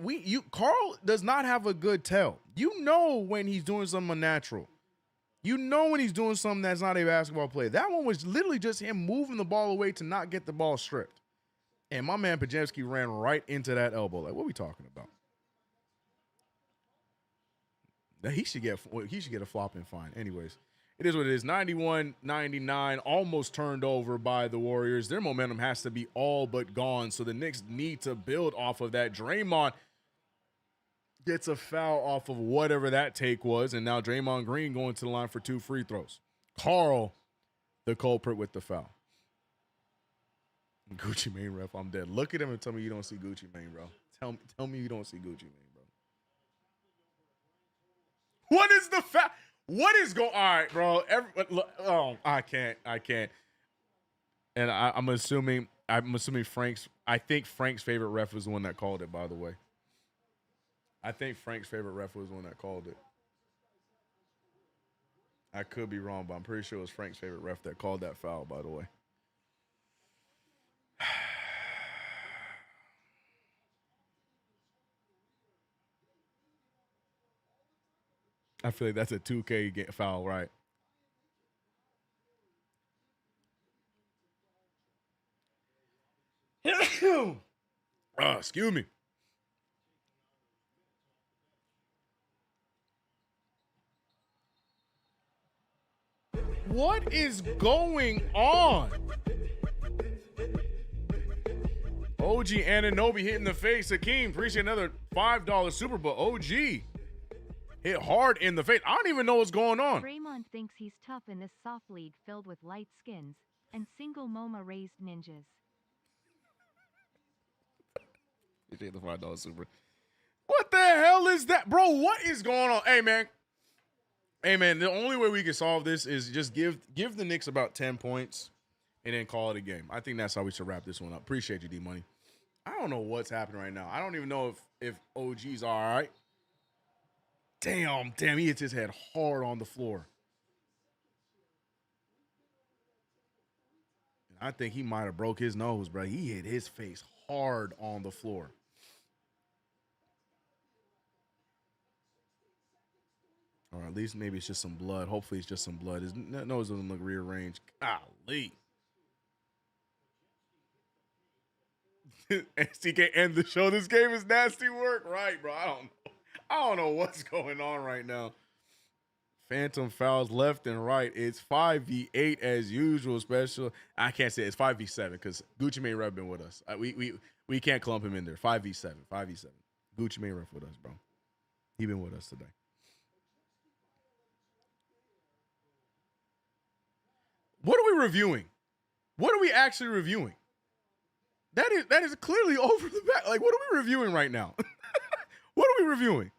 Carl does not have a good tell. You know when he's doing something unnatural. You know when he's doing something that's not a basketball play. That one was literally just him moving the ball away to not get the ball stripped. And my man Pajemski ran right into that elbow. Like, what are we talking about? He should get a flopping fine. Anyways, it is what it is. 91-99, almost turned over by the Warriors. Their momentum has to be all but gone, so the Knicks need to build off of that. Draymond gets a foul off of whatever that take was, and now Draymond Green going to the line for 2 free throws. Carl, the culprit with the foul. Gucci Mane ref, I'm dead. Look at him and tell me you don't see Gucci Mane, bro. Tell me you don't see Gucci Mane, bro. What is the fact? What is going? All right, bro. I can't. And I'm assuming Frank's. I think Frank's favorite ref was the one that called it. By the way, I think Frank's favorite ref was the one that called it. I could be wrong, but I'm pretty sure it was Frank's favorite ref that called that foul. By the way. I feel like that's a 2K foul, right? Excuse me. What is going on? OG Anunoby hit in the face. Hakeem, appreciate another $5 Super Bowl. OG hit hard in the face. I don't even know what's going on. Draymond thinks he's tough in this soft league filled with light skins and single MoMA raised ninjas. Appreciate the $5 Super. What the hell is that? Bro, what is going on? Hey, man. The only way we can solve this is just give the Knicks about 10 points and then call it a game. I think that's how we should wrap this one up. Appreciate you, D-Money. I don't know what's happening right now. I don't even know if OG's all right. Damn, he hits his head hard on the floor. I think he might have broke his nose, bro. He hit his face hard on the floor. Or at least maybe it's just some blood. Hopefully it's just some blood. His nose doesn't look rearranged. Golly. CK end the show. This game is nasty work. Right, bro. I don't know what's going on right now. Phantom fouls left and right. It's 5v8 as usual. Special. I can't say it's 5v7 because Gucci Mane ref been with us. We can't clump him in there. 5v7. Gucci Mane ref with us, bro. He been with us today. What are we reviewing? What are we actually reviewing? That is clearly over the back. Like, what are we reviewing right now? What are we reviewing?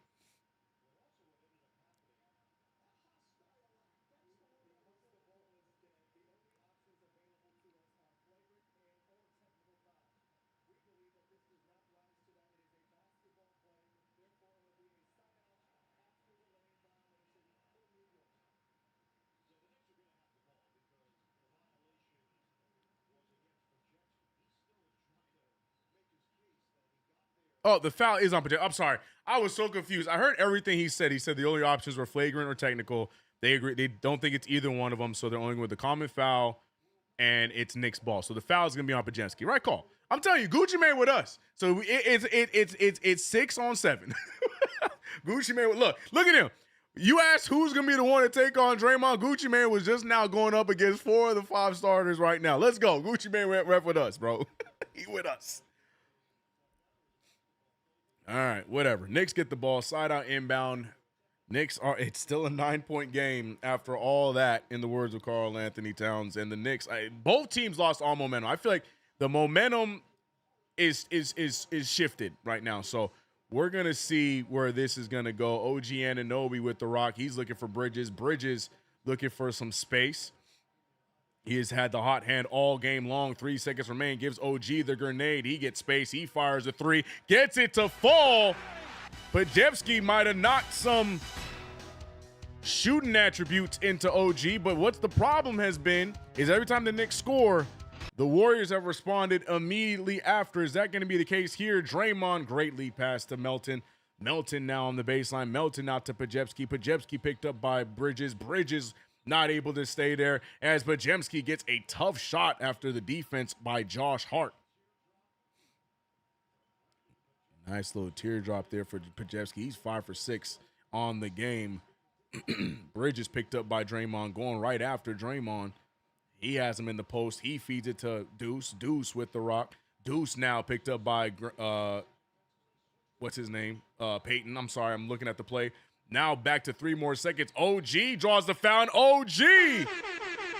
Oh, the foul is on potential. I'm sorry. I was so confused. I heard everything he said. He said the only options were flagrant or technical. They agree. They don't think it's either one of them, so they're only going with the common foul, and it's Knicks ball. So the foul is going to be on Pajemski. Right call. I'm telling you, Gucci Mane with us. So it's 6-on-7. Gucci Mane. Look at him. You asked who's going to be the one to take on Draymond. Gucci Mane was just now going up against 4 of the 5 starters right now. Let's go. Gucci Mane ref with us, bro. He with us. All right, whatever. Knicks get the ball, side out inbound. It's still a 9-point game after all that, in the words of Karl Anthony Towns. And the Knicks, both teams lost all momentum. I feel like the momentum is shifted right now. So we're going to see where this is going to go. OG Anunoby with the rock. He's looking for Bridges. Bridges looking for some space. He has had the hot hand all game long. 3 seconds remain. Gives OG the grenade. He gets space. He fires a 3. Gets it to fall. Pajemski might have knocked some shooting attributes into OG. But what's the problem has been is every time the Knicks score, the Warriors have responded immediately after. Is that going to be the case here? Draymond, great lead pass to Melton. Melton now on the baseline. Melton out to Pajemski. Pajemski picked up by Bridges. Bridges not able to stay there as Pajemski gets a tough shot after the defense by Josh Hart. Nice little teardrop there for Pajemski. He's 5 for 6 on the game. Bridges picked up by Draymond, going right after Draymond. He has him in the post. He feeds it to Deuce. Deuce with the rock. Deuce now picked up by, what's his name? Peyton. I'm sorry, I'm looking at the play. Now back to 3 more seconds. OG draws the foul. OG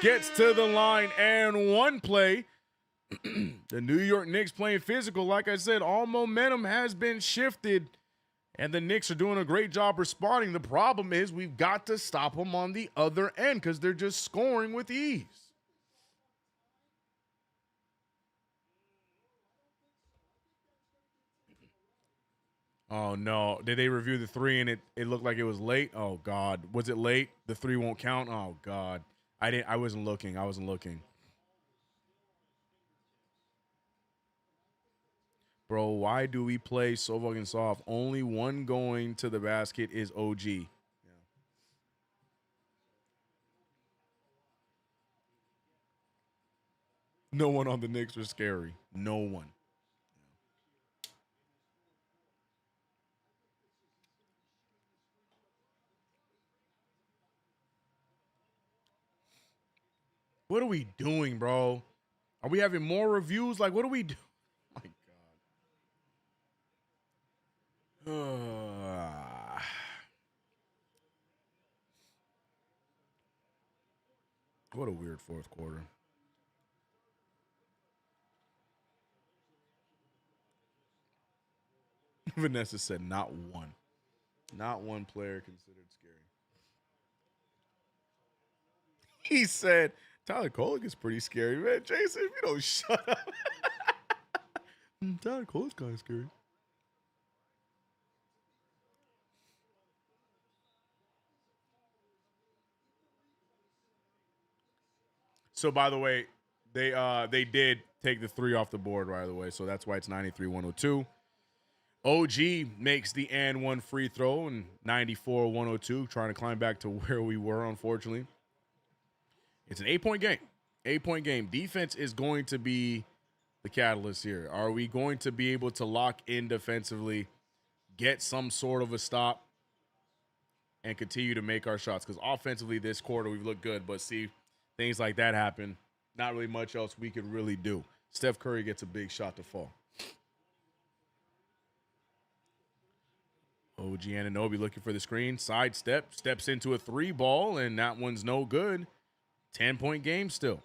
gets to the line and one play. The New York Knicks playing physical. Like I said, all momentum has been shifted, and the Knicks are doing a great job responding. The problem is we've got to stop them on the other end because they're just scoring with ease. Oh, no. Did they review the 3 and it looked like it was late? Oh, God. Was it late? The 3 won't count? Oh, God. I wasn't looking. Bro, why do we play so fucking soft? Only one going to the basket is OG. Yeah. No one on the Knicks was scary. No one. What are we doing, bro? Are we having more reviews? Like, what do we do? My God. What a weird fourth quarter. Vanessa said not one. Not one player considered scary. He said, Tyler Kolek is pretty scary, man. Jason, if you don't shut up. Tyler Kolek's kind of scary. So, by the way, they did take the 3 off the board, by the way. So that's why it's 93-102. OG makes the and one free throw and 94-102, trying to climb back to where we were, unfortunately. It's an 8-point game. 8-point game. Defense is going to be the catalyst here. Are we going to be able to lock in defensively, get some sort of a stop, and continue to make our shots? Because offensively this quarter we've looked good, but see, things like that happen. Not really much else we could really do. Steph Curry gets a big shot to fall. OG Anunoby looking for the screen. Sidestep. Steps into a 3 ball, and that one's no good. 10-point game still.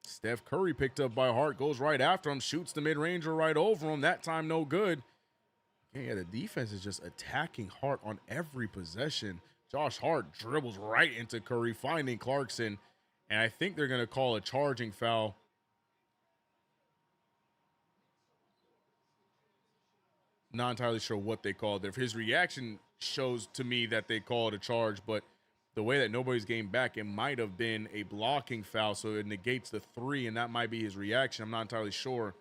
Steph Curry picked up by Hart. Goes right after him. Shoots the mid-ranger right over him. That time no good. Yeah, the defense is just attacking Hart on every possession. Josh Hart dribbles right into Curry, finding Clarkson. And I think they're going to call a charging foul. Not entirely sure what they called there. His reaction shows to me that they called a charge, but the way that nobody's getting back, it might have been a blocking foul, so it negates the 3, and that might be his reaction. I'm not entirely sure.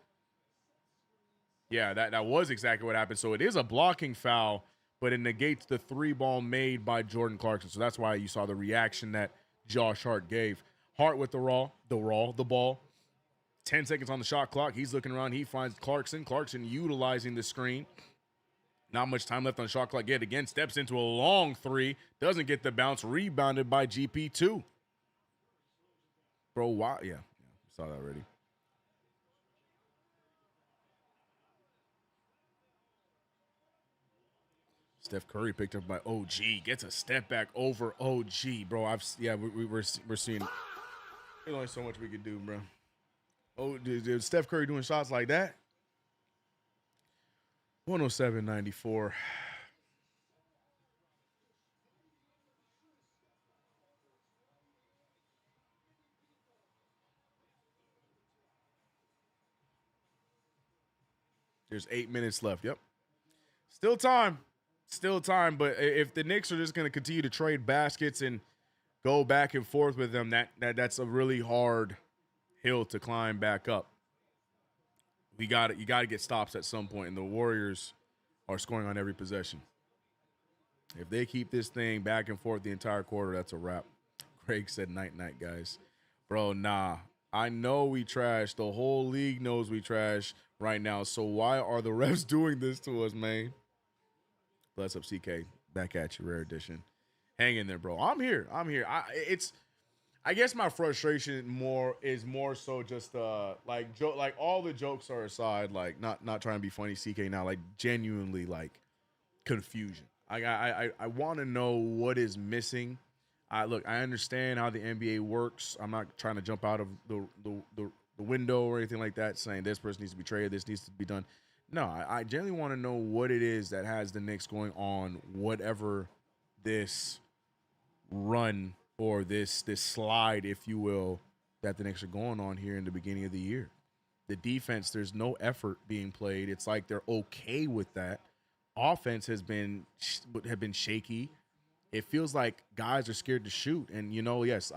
Yeah, that was exactly what happened. So it is a blocking foul, but it negates the 3 ball made by Jordan Clarkson. So that's why you saw the reaction that Josh Hart gave. Hart with the ball. 10 seconds on the shot clock. He's looking around. He finds Clarkson. Clarkson utilizing the screen. Not much time left on the shot clock yet again. Steps into a long 3. Doesn't get the bounce. Rebounded by GP2. Bro, why? Yeah, saw that already. Steph Curry picked up by OG. Gets a step back over OG. Bro, we're seeing. There's only so much we can do, bro. Oh, dude, Steph Curry doing shots like that? 107-94. There's 8 minutes left. Yep. Still time. But if the Knicks are just going to continue to trade baskets and go back and forth with them, that's a really hard hill to climb back up. You got to get stops at some point, and the Warriors are scoring on every possession. If they keep this thing back and forth the entire quarter, that's a wrap. Greg said night, guys. Bro, nah. I know we trash. The whole league knows we trash right now. So why are the refs doing this to us, man? Bless up, CK. Back at you, rare edition. Hang in there, bro. I'm here. I guess my frustration is more so just like all the jokes are aside, like not trying to be funny, CK, now, like genuinely like confusion. I want to know what is missing. Look, I understand how the NBA works. I'm not trying to jump out of the window or anything like that, saying this person needs to be traded, this needs to be done. No, I genuinely want to know what it is that has the Knicks going on, whatever this run or this slide, if you will, that the Knicks are going on here in the beginning of the year. The defense, there's no effort being played. It's like they're okay with that. Offense have been shaky. It feels like guys are scared to shoot. And, yes,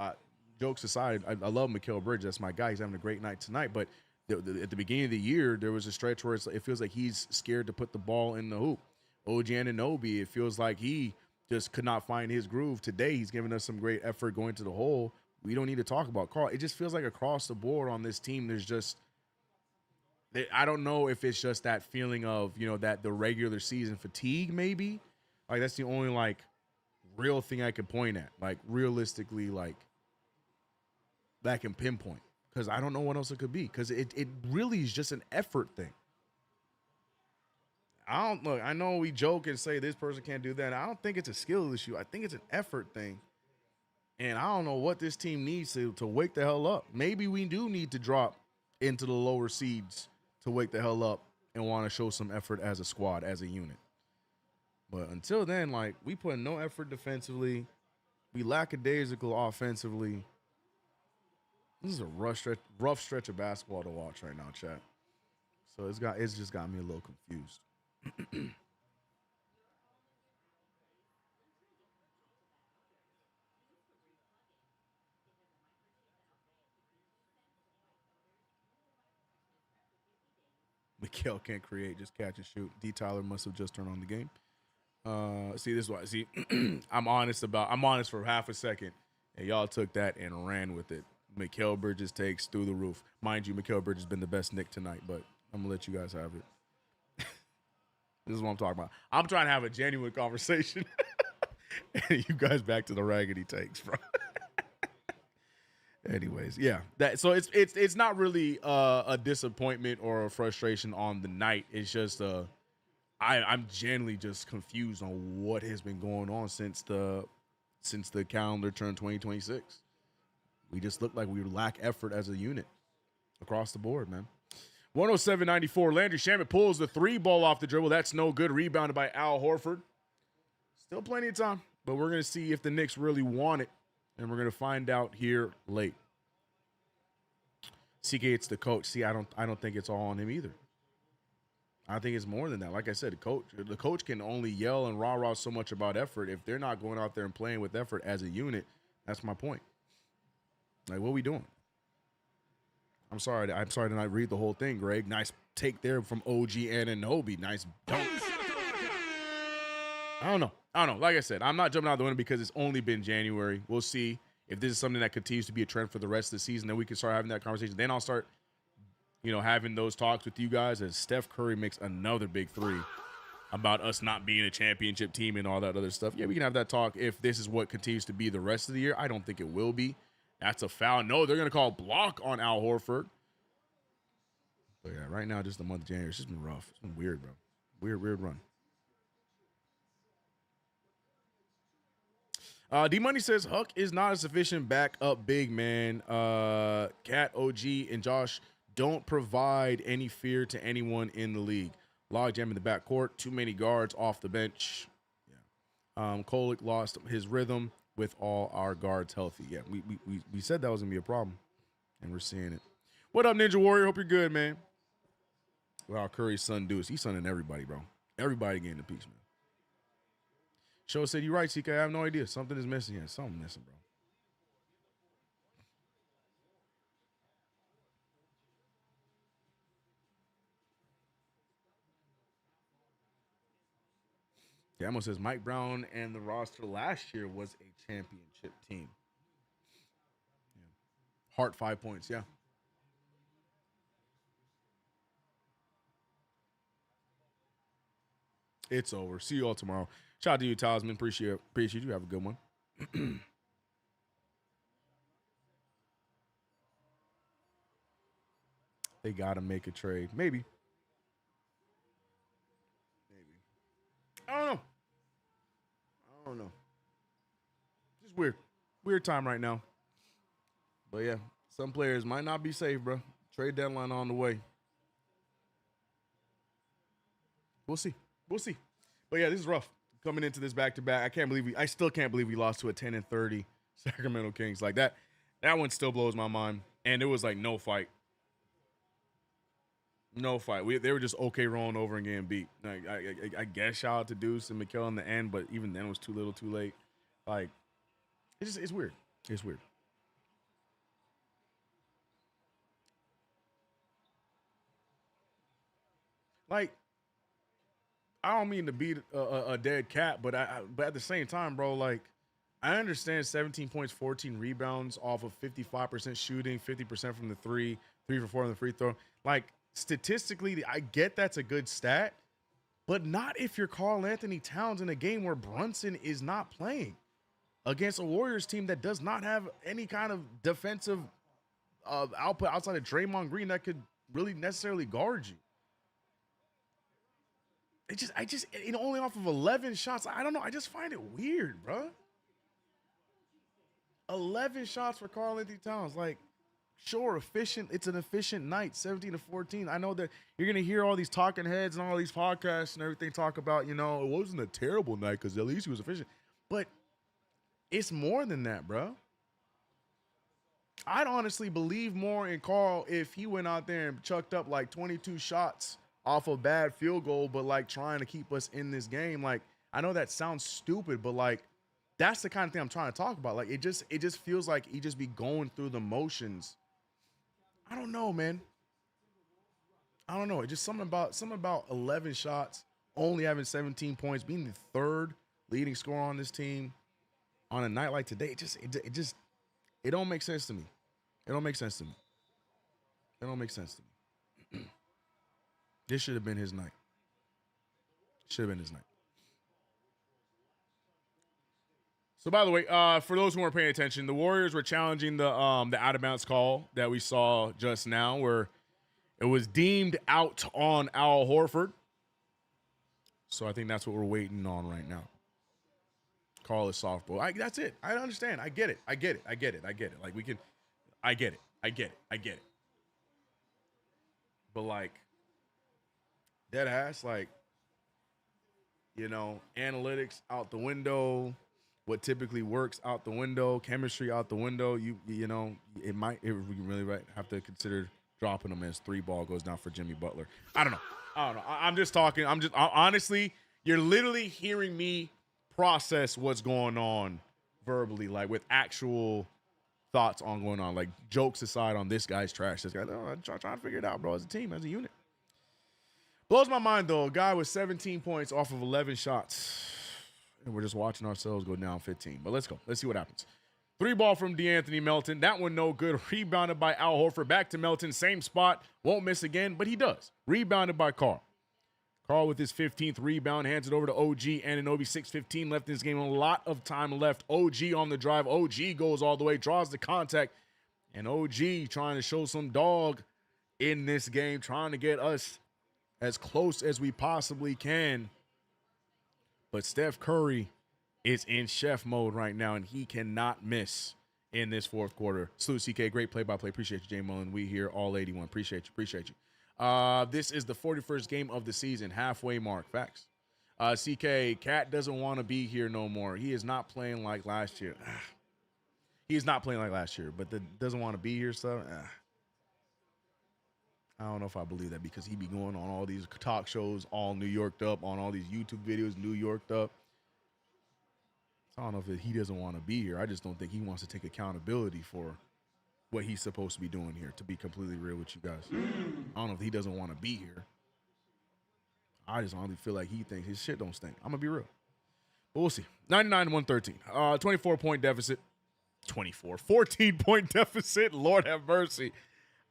jokes aside, I love Mikal Bridges. That's my guy. He's having a great night tonight. But at the beginning of the year, there was a stretch where it feels like he's scared to put the ball in the hoop. OG Anunoby, it feels like he just could not find his groove. Today, he's giving us some great effort going to the hole. We don't need to talk about Carl. It just feels like across the board on this team, there's just – I don't know if it's just that feeling of, that the regular season fatigue maybe. Like, that's the only, like, real thing I can point at. Like, realistically, like, that I can pinpoint. Because I don't know what else it could be. Because it really is just an effort thing. I know we joke and say this person can't do that. I don't think it's a skill issue. I think it's an effort thing. And I don't know what this team needs to wake the hell up. Maybe we do need to drop into the lower seeds to wake the hell up and want to show some effort as a squad, as a unit. But until then, like, we put no effort defensively. We lackadaisical offensively. This is a rough stretch of basketball to watch right now, chat. So it's just got me a little confused. Mikal can't create, just catch and shoot. D. Tyler must have just turned on the game. See, this is why. See, I'm honest for half a second, and y'all took that and ran with it. Mikal Bridges takes through the roof. Mind you, Mikal Bridges has been the best Knick tonight, but I'm gonna let you guys have it. This is what I'm talking about. I'm trying to have a genuine conversation, and you guys back to the raggedy takes, bro. Anyways, yeah. So it's not really a disappointment or a frustration on the night. It's just I'm genuinely just confused on what has been going on since the calendar turned 2026. We just look like we lack effort as a unit across the board, man. 107-94. Landry Shamet pulls the 3 ball off the dribble. That's no good. Rebounded by Al Horford. Still plenty of time, but we're going to see if the Knicks really want it, and we're going to find out here late. CK, it's the coach. See, I don't think it's all on him either. I think it's more than that. Like I said, the coach can only yell and rah-rah so much about effort. If they're not going out there and playing with effort as a unit, that's my point. Like, what are we doing? I'm sorry to not read the whole thing, Greg. Nice take there from OG Anunoby. Nice dunk. I don't know. Like I said, I'm not jumping out the window because it's only been January. We'll see if this is something that continues to be a trend for the rest of the season. Then we can start having that conversation. Then I'll start, having those talks with you guys as Steph Curry makes another big 3 about us not being a championship team and all that other stuff. Yeah, we can have that talk if this is what continues to be the rest of the year. I don't think it will be. That's a foul. No, they're going to call block on Al Horford. But yeah, right now, just the month of January, it's just been rough. It's been weird, bro. Weird run. D-Money says, Huck is not a sufficient backup big man. Cat, OG, and Josh don't provide any fear to anyone in the league. Logjam in the backcourt. Too many guards off the bench. Yeah. Kolick lost his rhythm with all our guards healthy. Yeah, we said that was going to be a problem, and we're seeing it. What up, Ninja Warrior? Hope you're good, man. Wow, Curry's son Deuce. He's sunning everybody, bro. Everybody getting the piece, man. Show said, you're right, CK. I have no idea. Something is missing. Yeah, something missing, bro. Damo says Mike Brown and the roster last year was a championship team. Yeah. Hart 5 points. Yeah. It's over. See you all tomorrow. Shout out to you, Talisman. Appreciate you. Have a good one. They got to make a trade. Maybe. I don't know. Just weird. Weird time right now. But yeah, some players might not be safe, bro. Trade deadline on the way. We'll see. But yeah, this is rough. Coming into this back-to-back. I still can't believe we lost to a 10-30 Sacramento Kings. Like that one still blows my mind. And it was like no fight. No fight. They were just okay rolling over and getting beat. Like, I guess shout out to Deuce and Mikal in the end, but even then it was too little too late. Like, it's weird. It's weird. Like, I don't mean to beat a dead cat, but at the same time, bro, like, I understand 17 points, 14 rebounds off of 55% shooting, 50% from the 3 for 4 on the free throw. Like, statistically, I get that's a good stat, but not if you're Karl Anthony Towns in a game where Brunson is not playing against a Warriors team that does not have any kind of defensive output outside of Draymond Green that could really necessarily guard you. I just only off of 11 shots. I don't know. I just find it weird, bro. 11 shots for Karl Anthony Towns. Like, sure, efficient. It's an efficient night, 17-14. I know that you're going to hear all these talking heads and all these podcasts and everything talk about, it wasn't a terrible night because at least he was efficient. But it's more than that, bro. I'd honestly believe more in Karl if he went out there and chucked up like 22 shots off a bad field goal, but like trying to keep us in this game. Like, I know that sounds stupid, but like, that's the kind of thing I'm trying to talk about. Like, it just feels like he just be going through the motions. I don't know, man. I don't know. It's just something about 11 shots, only having 17 points, being the third leading scorer on this team on a night like today. It don't make sense to me. It don't make sense to me. This should have been his night. So, by the way, for those who weren't paying attention, the Warriors were challenging the out of bounds call that we saw just now, where it was deemed out on Al Horford. So I think that's what we're waiting on right now. Call is softball. That's it. I understand. I get it. Like, I get it. But like, dead ass, like, analytics out the window, what typically works out the window, chemistry out the window. We really have to consider dropping them as 3 ball goes down for Jimmy Butler. I don't know. I'm just talking. Honestly, you're literally hearing me process what's going on verbally, like with actual thoughts on going on. Like, jokes aside on this guy's trash. This guy, I'm trying to figure it out, bro, as a team, as a unit. Blows my mind, though. A guy with 17 points off of 11 shots. And we're just watching ourselves go down 15. But let's go. Let's see what happens. 3 ball from DeAnthony Melton. That one no good. Rebounded by Al Horford. Back to Melton. Same spot. Won't miss again, but he does. Rebounded by Karl. Karl with his 15th rebound. Hands it over to OG. Anunoby, 6:15 left in this game. A lot of time left. OG on the drive. OG goes all the way. Draws the contact. And OG trying to show some dog in this game. Trying to get us as close as we possibly can. But Steph Curry is in chef mode right now, and he cannot miss in this fourth quarter. Salute, CK. Great play-by-play. Appreciate you, Jay Mullen. We here, all 81. Appreciate you. This is the 41st game of the season. Halfway mark. Facts. CK, Cat doesn't want to be here no more. He is not playing like last year. He is not playing like last year, but doesn't want to be here stuff. I don't know if I believe that, because he be going on all these talk shows all New Yorked up, on all these YouTube videos New Yorked up. So I don't know if he doesn't want to be here. I just don't think he wants to take accountability for what he's supposed to be doing here, to be completely real with you guys. I don't know if he doesn't want to be here. I just honestly feel like he thinks his shit don't stink. I'm going to be real. But we'll see. 99-113. 24-point deficit. 14-point deficit. Lord have mercy.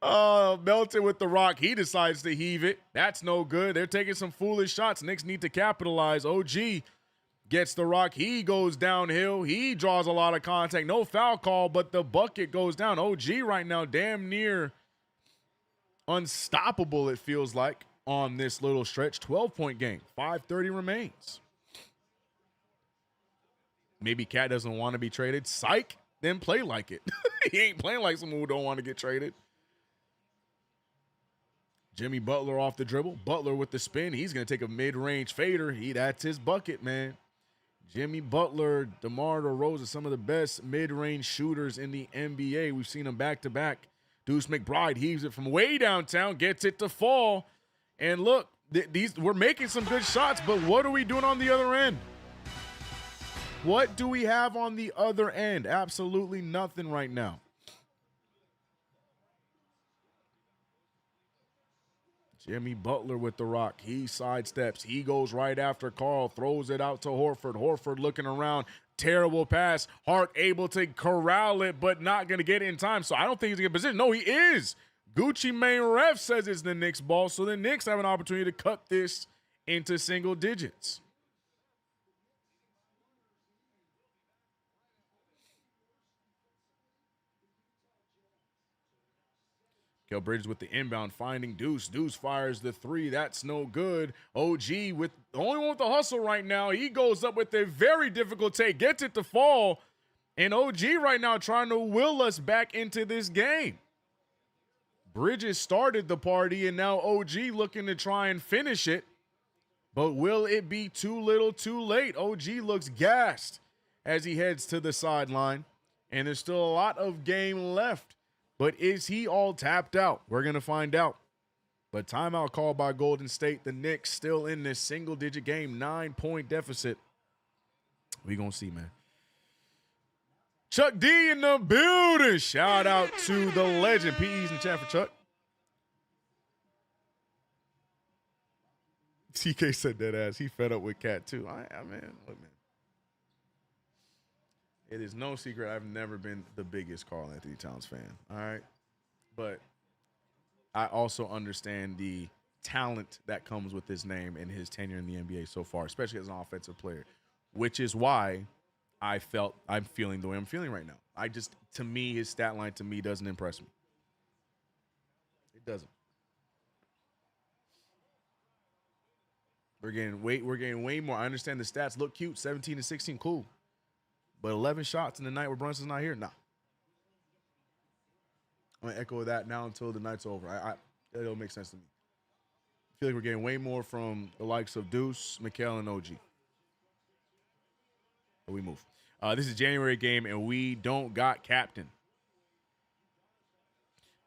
Melton with the rock. He decides to heave it. That's no good. They're taking some foolish shots. Knicks need to capitalize. OG gets the rock. He goes downhill. He draws a lot of contact. No foul call, but the bucket goes down. OG right now damn near unstoppable, it feels like, on this little stretch. 12-point game. 5:30 remains. Maybe Cat doesn't want to be traded. Psych. Then play like it. He ain't playing like someone who don't want to get traded. Jimmy Butler off the dribble. Butler with the spin. He's going to take a mid-range fader. That's his bucket, man. Jimmy Butler, DeMar DeRozan, some of the best mid-range shooters in the NBA. We've seen them back-to-back. Deuce McBride heaves it from way downtown, gets it to fall. And look, we're making some good shots, but what are we doing on the other end? What do we have on the other end? Absolutely nothing right now. Jimmy Butler with the rock. He sidesteps. He goes right after Carl. Throws it out to Horford. Horford looking around. Terrible pass. Hart able to corral it, but not going to get it in time. So I don't think he's going to get position. No, he is. Gucci Mane ref says it's the Knicks ball. So the Knicks have an opportunity to cut this into single digits. Bridges with the inbound, finding Deuce. Deuce fires the three. That's no good. OG with the only one with the hustle right now. He goes up with a very difficult take, gets it to fall. And OG right now trying to will us back into this game. Bridges started the party, and now OG looking to try and finish it. But will it be too little too late? OG looks gassed as he heads to the sideline. And there's still a lot of game left. But is he all tapped out? We're going to find out. But timeout called by Golden State. The Knicks still in this single-digit game, 9-point deficit. We going to see, man. Chuck D in the building. Shout out to the legend. PE's in the chat for Chuck. CK said that ass. He fed up with Cat, too. Man, look, man. It is no secret I've never been the biggest Karl Anthony Towns fan, all right? But I also understand the talent that comes with his name and his tenure in the NBA so far, especially as an offensive player, which is why I'm feeling the way I'm feeling right now. To me, his stat line to me doesn't impress me. It doesn't. We're getting way more. I understand the stats look cute, 17 to 16, cool. But 11 shots in the night where Brunson's not here? Nah. I'm going to echo that now until the night's over. It'll make sense to me. I feel like we're getting way more from the likes of Deuce, Mikal, and OG. But we move. This is a January game, and we don't got captain.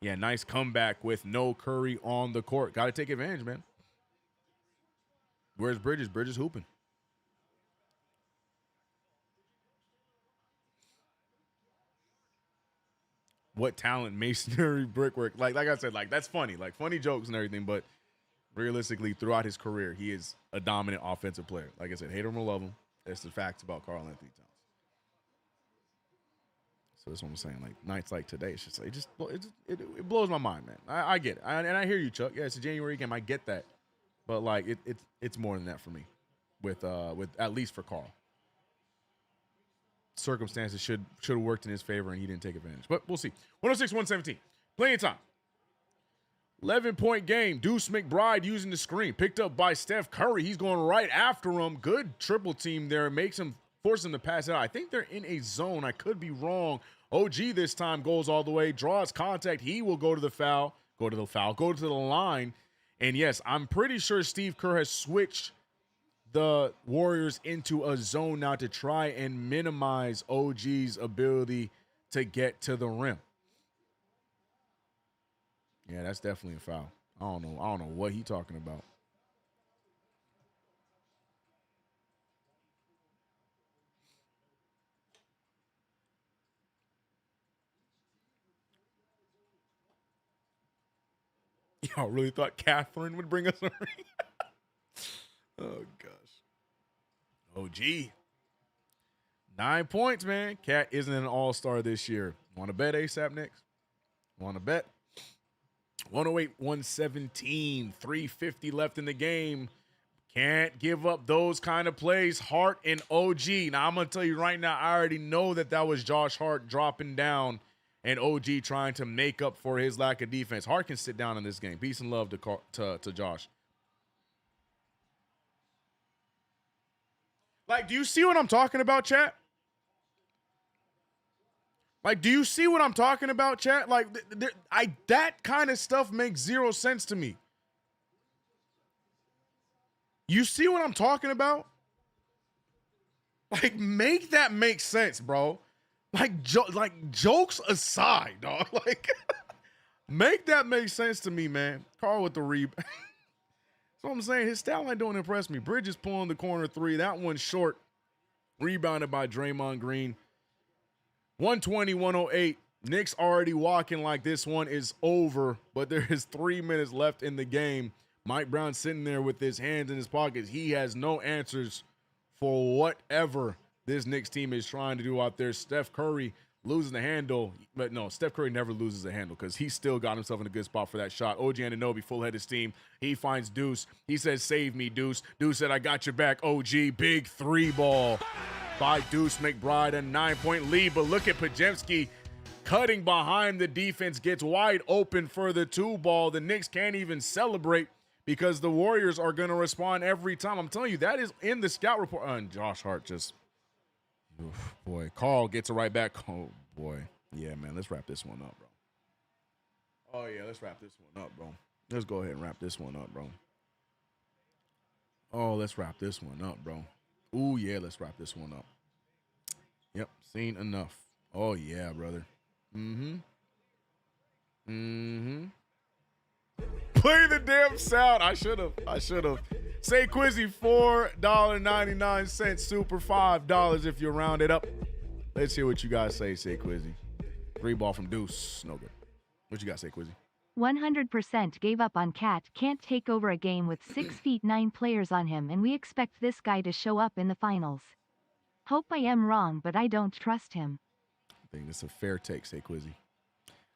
Yeah, nice comeback with no Curry on the court. Got to take advantage, man. Where's Bridges? Bridges hooping. What talent, masonry, brickwork. Like I said, that's funny. Like funny jokes and everything, but realistically, throughout his career, he is a dominant offensive player. Like I said, hate him or love him. That's the facts about Karl Anthony Towns. So that's what I'm saying. Like nights like today, it's just it blows my mind, man. I get it. And I hear you, Chuck. Yeah, it's a January game. I get that. But like it's more than that for me. With at least for Karl. Circumstances should have worked in his favor, and he didn't take advantage. But we'll see. 106-117. Plenty of time. 11-point game. Deuce McBride using the screen. Picked up by Steph Curry. He's going right after him. Good triple team there. Force him to pass it out. I think they're in a zone. I could be wrong. OG this time goes all the way. Draws contact. He will go to the foul. Go to the line. And yes, I'm pretty sure Steve Kerr has switched the Warriors into a zone now to try and minimize OG's ability to get to the rim. Yeah, that's definitely a foul. I don't know what he's talking about. Y'all really thought Catherine would bring us a ring? Oh, gosh. OG. 9 points, man. Cat isn't an all-star this year. Want to bet ASAP Knicks? Want to bet? 108, 117, 350 left in the game. Can't give up those kind of plays. Hart and OG. Now, I'm going to tell you right now, I already know that was Josh Hart dropping down and OG trying to make up for his lack of defense. Hart can sit down in this game. Peace and love to Josh. Like, do you see what I'm talking about, chat? Like, do you see what I'm talking about, chat? Like, that kind of stuff makes zero sense to me. You see what I'm talking about? Like, make that make sense, bro. Like, jokes aside, dog. Like, make that make sense to me, man. Carl with the rebound. That's what I'm saying. His stat line don't impress me. Bridges pulling the corner three. That one's short. Rebounded by Draymond Green. 120, 108. Knicks already walking like this one is over, but there is 3 minutes left in the game. Mike Brown sitting there with his hands in his pockets. He has no answers for whatever this Knicks team is trying to do out there. Steph Curry losing the handle. But no, Steph Curry never loses a handle because he still got himself in a good spot for that shot. OG Anunoby, full head of steam. He finds Deuce. He says, save me, Deuce. Deuce said, I got your back, OG. Big three ball by Deuce McBride, a 9-point lead. But look at Podziemski cutting behind the defense, gets wide open for the two ball. The Knicks can't even celebrate because the Warriors are going to respond every time. I'm telling you, that is in the scout report. And Josh Hart just, oof, boy. Carl gets it right back. Oh, boy. Yeah, man, let's wrap this one up, bro. Oh, yeah, let's wrap this one up, bro. Let's go ahead and wrap this one up, bro. Oh, let's wrap this one up, bro. Ooh, yeah, let's wrap this one up. Yep, seen enough. Oh, yeah, brother. Play the damn sound. I should have. Say Quizzy, $4.99. Super $5 if you round it up. Let's hear what you guys say Quizzy. Three ball from Deuce. No good. What you got say Quizzy? 100% gave up on Cat. Can't take over a game with 6'9" players on him, and we expect this guy to show up in the finals. Hope I am wrong, but I don't trust him. I think that's a fair take, say Quizzy.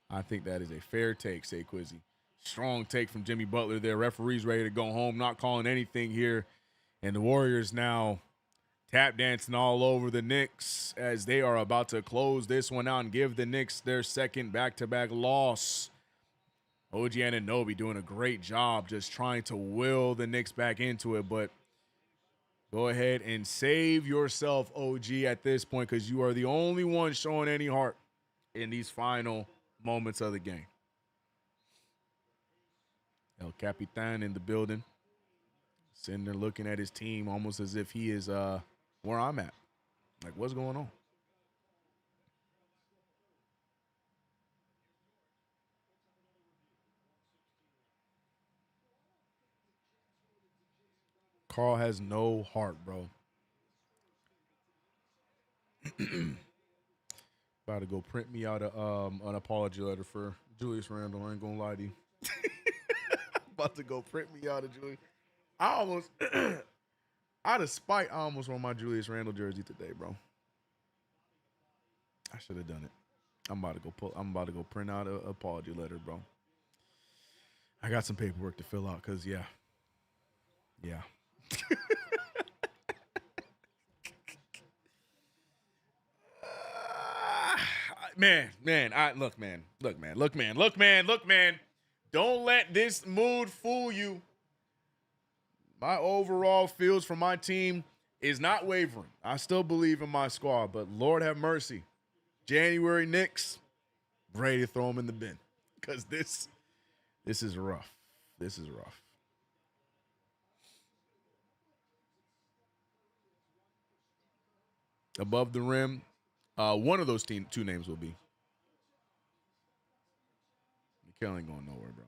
I think that is a fair take, say Quizzy. Strong take from Jimmy Butler there. Referee's ready to go home, not calling anything here. And the Warriors now tap dancing all over the Knicks as they are about to close this one out and give the Knicks their second back-to-back loss. OG Anunoby doing a great job just trying to will the Knicks back into it, but go ahead and save yourself, OG, at this point because you are the only one showing any heart in these final moments of the game. El Capitan in the building, sitting there looking at his team almost as if he is where I'm at. Like, what's going on? Carl has no heart, bro. About to go print me out an apology letter for Julius Randle. I ain't gonna lie to you. About to go print me out of Julius. I almost, out of spite, I almost wore my Julius Randle jersey today, bro. I should have done it. I'm about to go print out an apology letter, bro. I got some paperwork to fill out, cause yeah. Look, man. Don't let this mood fool you. My overall feels for my team is not wavering. I still believe in my squad, but Lord have mercy. January Knicks, ready to throw them in the bin because this is rough. This is rough. Above the rim, one of those two names will be. Mikal ain't going nowhere, bro.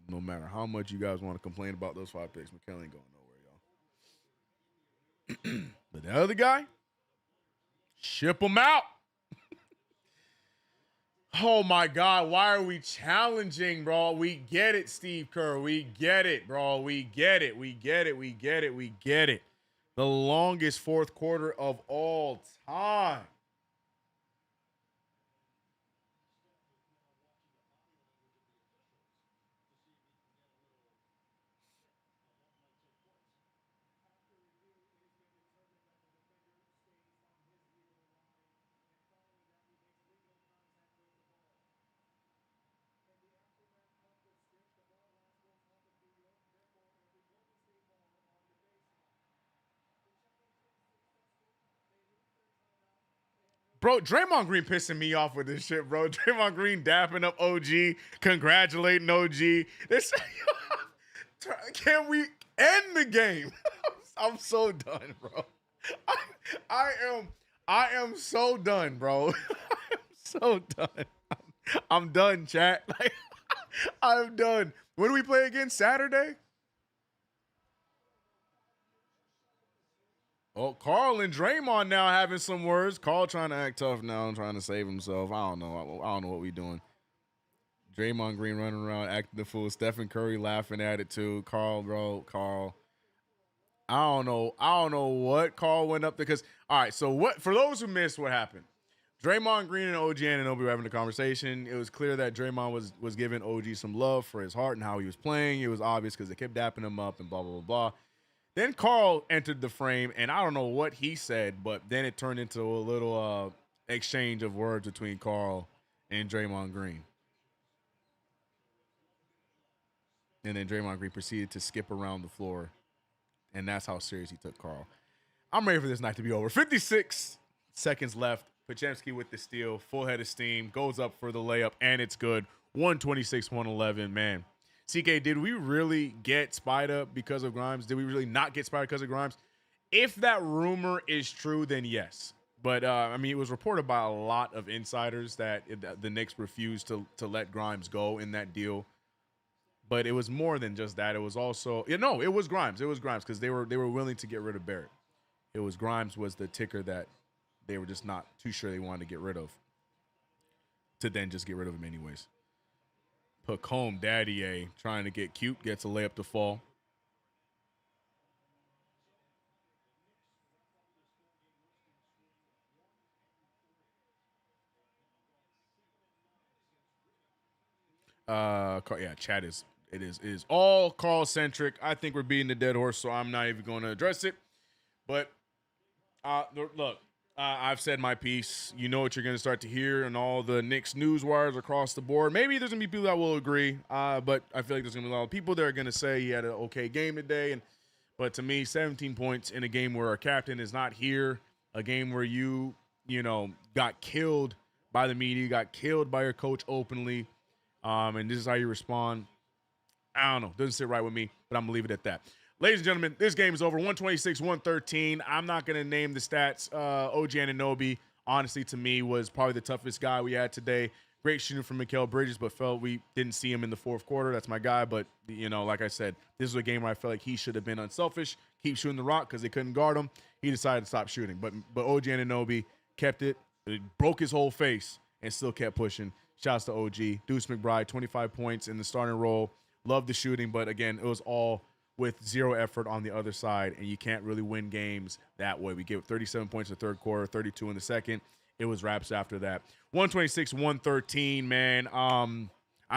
No matter how much you guys want to complain about those 5 picks, Mikal ain't going nowhere, y'all. But the other guy, ship him out. Oh, my God. Why are we challenging, bro? We get it, Steve Kerr. We get it, bro. We get it. The longest fourth quarter of all time. Bro, Draymond Green pissing me off with this shit, bro. Draymond Green dapping up OG, congratulating OG. This, can we end the game? I'm so done, bro. I am so done, bro. I'm so done. I'm done, chat. Like, I'm done. When do we play again? Saturday? Oh, Carl and Draymond now having some words. Carl trying to act tough now and trying to save himself. I don't know what we doing. Draymond Green running around acting the fool. Stephen Curry laughing at it too. Carl, bro, Carl. I don't know what Carl went up there because. All right, so what? For those who missed what happened, Draymond Green and OG Anunoby were having a conversation. It was clear that Draymond was giving OG some love for his heart and how he was playing. It was obvious because they kept dapping him up and blah blah blah blah. Then Carl entered the frame, and I don't know what he said, but then it turned into a little exchange of words between Carl and Draymond Green. And then Draymond Green proceeded to skip around the floor, and that's how serious he took Carl. I'm ready for this night to be over. 56 seconds left. Podziemski with the steal, full head of steam, goes up for the layup, and it's good. 126-111, man. CK, did we really get spied up because of Grimes? Did we really not get spied because of Grimes? If that rumor is true, then yes. But, I mean, it was reported by a lot of insiders that the Knicks refused to let Grimes go in that deal. But it was more than just that. It was also – no, it was Grimes. It was Grimes because they were willing to get rid of Barrett. It was Grimes was the ticker that they were just not too sure they wanted to get rid of, to then just get rid of him anyways. Pacome Daddy trying to get cute, gets a layup to fall. Yeah, chat is all Carl centric. I think we're beating the dead horse, so I'm not even going to address it. But look, I've said my piece. You know what you're going to start to hear in all the Knicks news wires across the board. Maybe there's going to be people that will agree, but I feel like there's going to be a lot of people that are going to say he had an okay game today. But to me, 17 points in a game where our captain is not here, a game where you got killed by the media, got killed by your coach openly, and this is how you respond. I don't know. Doesn't sit right with me, but I'm going to leave it at that. Ladies and gentlemen, this game is over. 126-113. I'm not going to name the stats. OG Anunoby, honestly, to me, was probably the toughest guy we had today. Great shooting from Mikal Bridges, but felt we didn't see him in the fourth quarter. That's my guy. But, like I said, this is a game where I felt like he should have been unselfish, keep shooting the rock because they couldn't guard him. He decided to stop shooting. But OG Anunoby kept it, broke his whole face, and still kept pushing. Shouts to OG. Deuce McBride, 25 points in the starting role. Loved the shooting, but, again, it was all with zero effort on the other side, and you can't really win games that way. We gave 37 points in the third quarter, 32 in the second. It was wraps after that. 126-113, man. I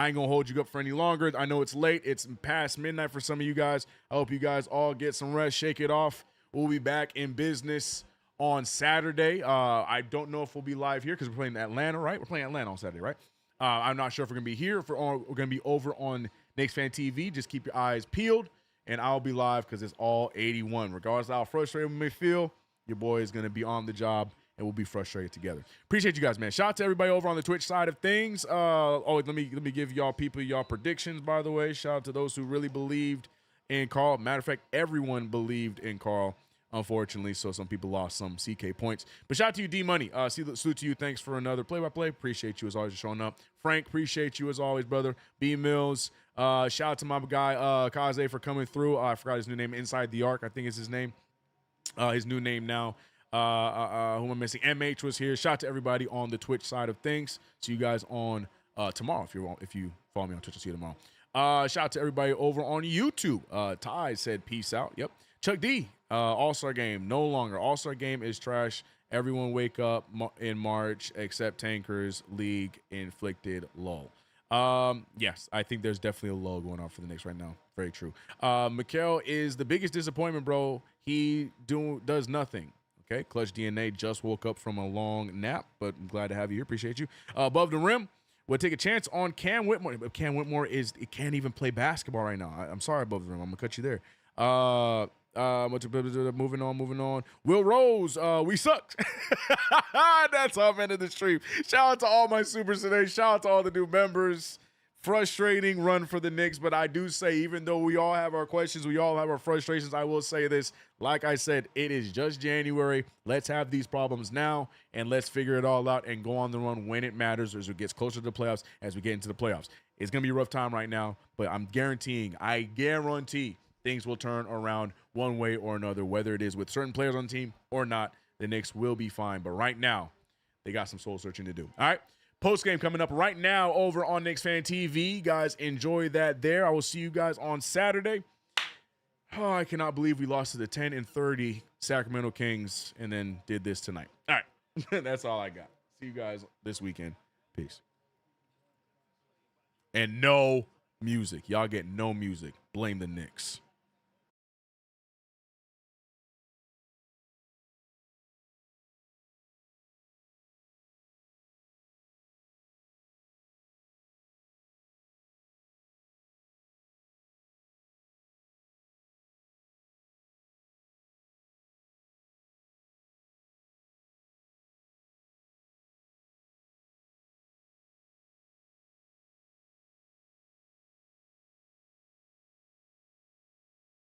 ain't going to hold you up for any longer. I know it's late. It's past midnight for some of you guys. I hope you guys all get some rest, shake it off. We'll be back in business on Saturday. I don't know if we'll be live here because we're playing Atlanta, right? We're playing Atlanta on Saturday, right? I'm not sure if we're going to be here. If we're going to be over on Knicks Fan TV. Just keep your eyes peeled. And I'll be live because it's all 81. Regardless of how frustrated we may feel, your boy is going to be on the job, and we'll be frustrated together. Appreciate you guys, man. Shout out to everybody over on the Twitch side of things. Let me give y'all predictions, by the way. Shout out to those who really believed in Carl. Matter of fact, everyone believed in Carl, unfortunately, so some people lost some CK points. But shout out to you, D-Money. Salute to you. Thanks for another play-by-play. Appreciate you as always for showing up. Frank, appreciate you as always, brother. B Mills. Shout out to my guy Kaze for coming through. I forgot his new name. Inside the Arc, I think is his name. His new name now. Who am I missing? MH was here. Shout out to everybody on the Twitch side of things. See you guys on tomorrow. If you follow me on Twitch, I'll see you tomorrow. Shout out to everybody over on YouTube. Ty said peace out. Yep. Chuck D, All-Star game, no longer. All-Star game is trash. Everyone wake up in March except Tankers. League inflicted lull. Yes, I think there's definitely a lull going on for the Knicks right now. Very true. Mikal is the biggest disappointment, bro. He does nothing. Okay, Clutch DNA just woke up from a long nap, but I'm glad to have you here. Appreciate you. Above the rim, we'll take a chance on Cam Whitmore. Cam Whitmore can't even play basketball right now. I'm sorry, Above the rim. I'm gonna cut you there. Moving on. Will Rose, we sucked. That's how I'm ending the stream. Shout out to all my supers today. Shout out to all the new members. Frustrating run for the Knicks, but I do say, even though we all have our questions, we all have our frustrations, I will say this. Like I said, it is just January. Let's have these problems now, and let's figure it all out and go on the run when it matters as it gets closer to the playoffs, as we get into the playoffs. It's going to be a rough time right now, but I guarantee things will turn around one way or another, whether it is with certain players on the team or not. The Knicks will be fine, but right now, they got some soul searching to do. All right? Post-game coming up right now over on Knicks Fan TV. Guys, enjoy that there. I will see you guys on Saturday. Oh, I cannot believe we lost to the 10-30 Sacramento Kings and then did this tonight. All right. That's all I got. See you guys this weekend. Peace. And no music. Y'all get no music. Blame the Knicks.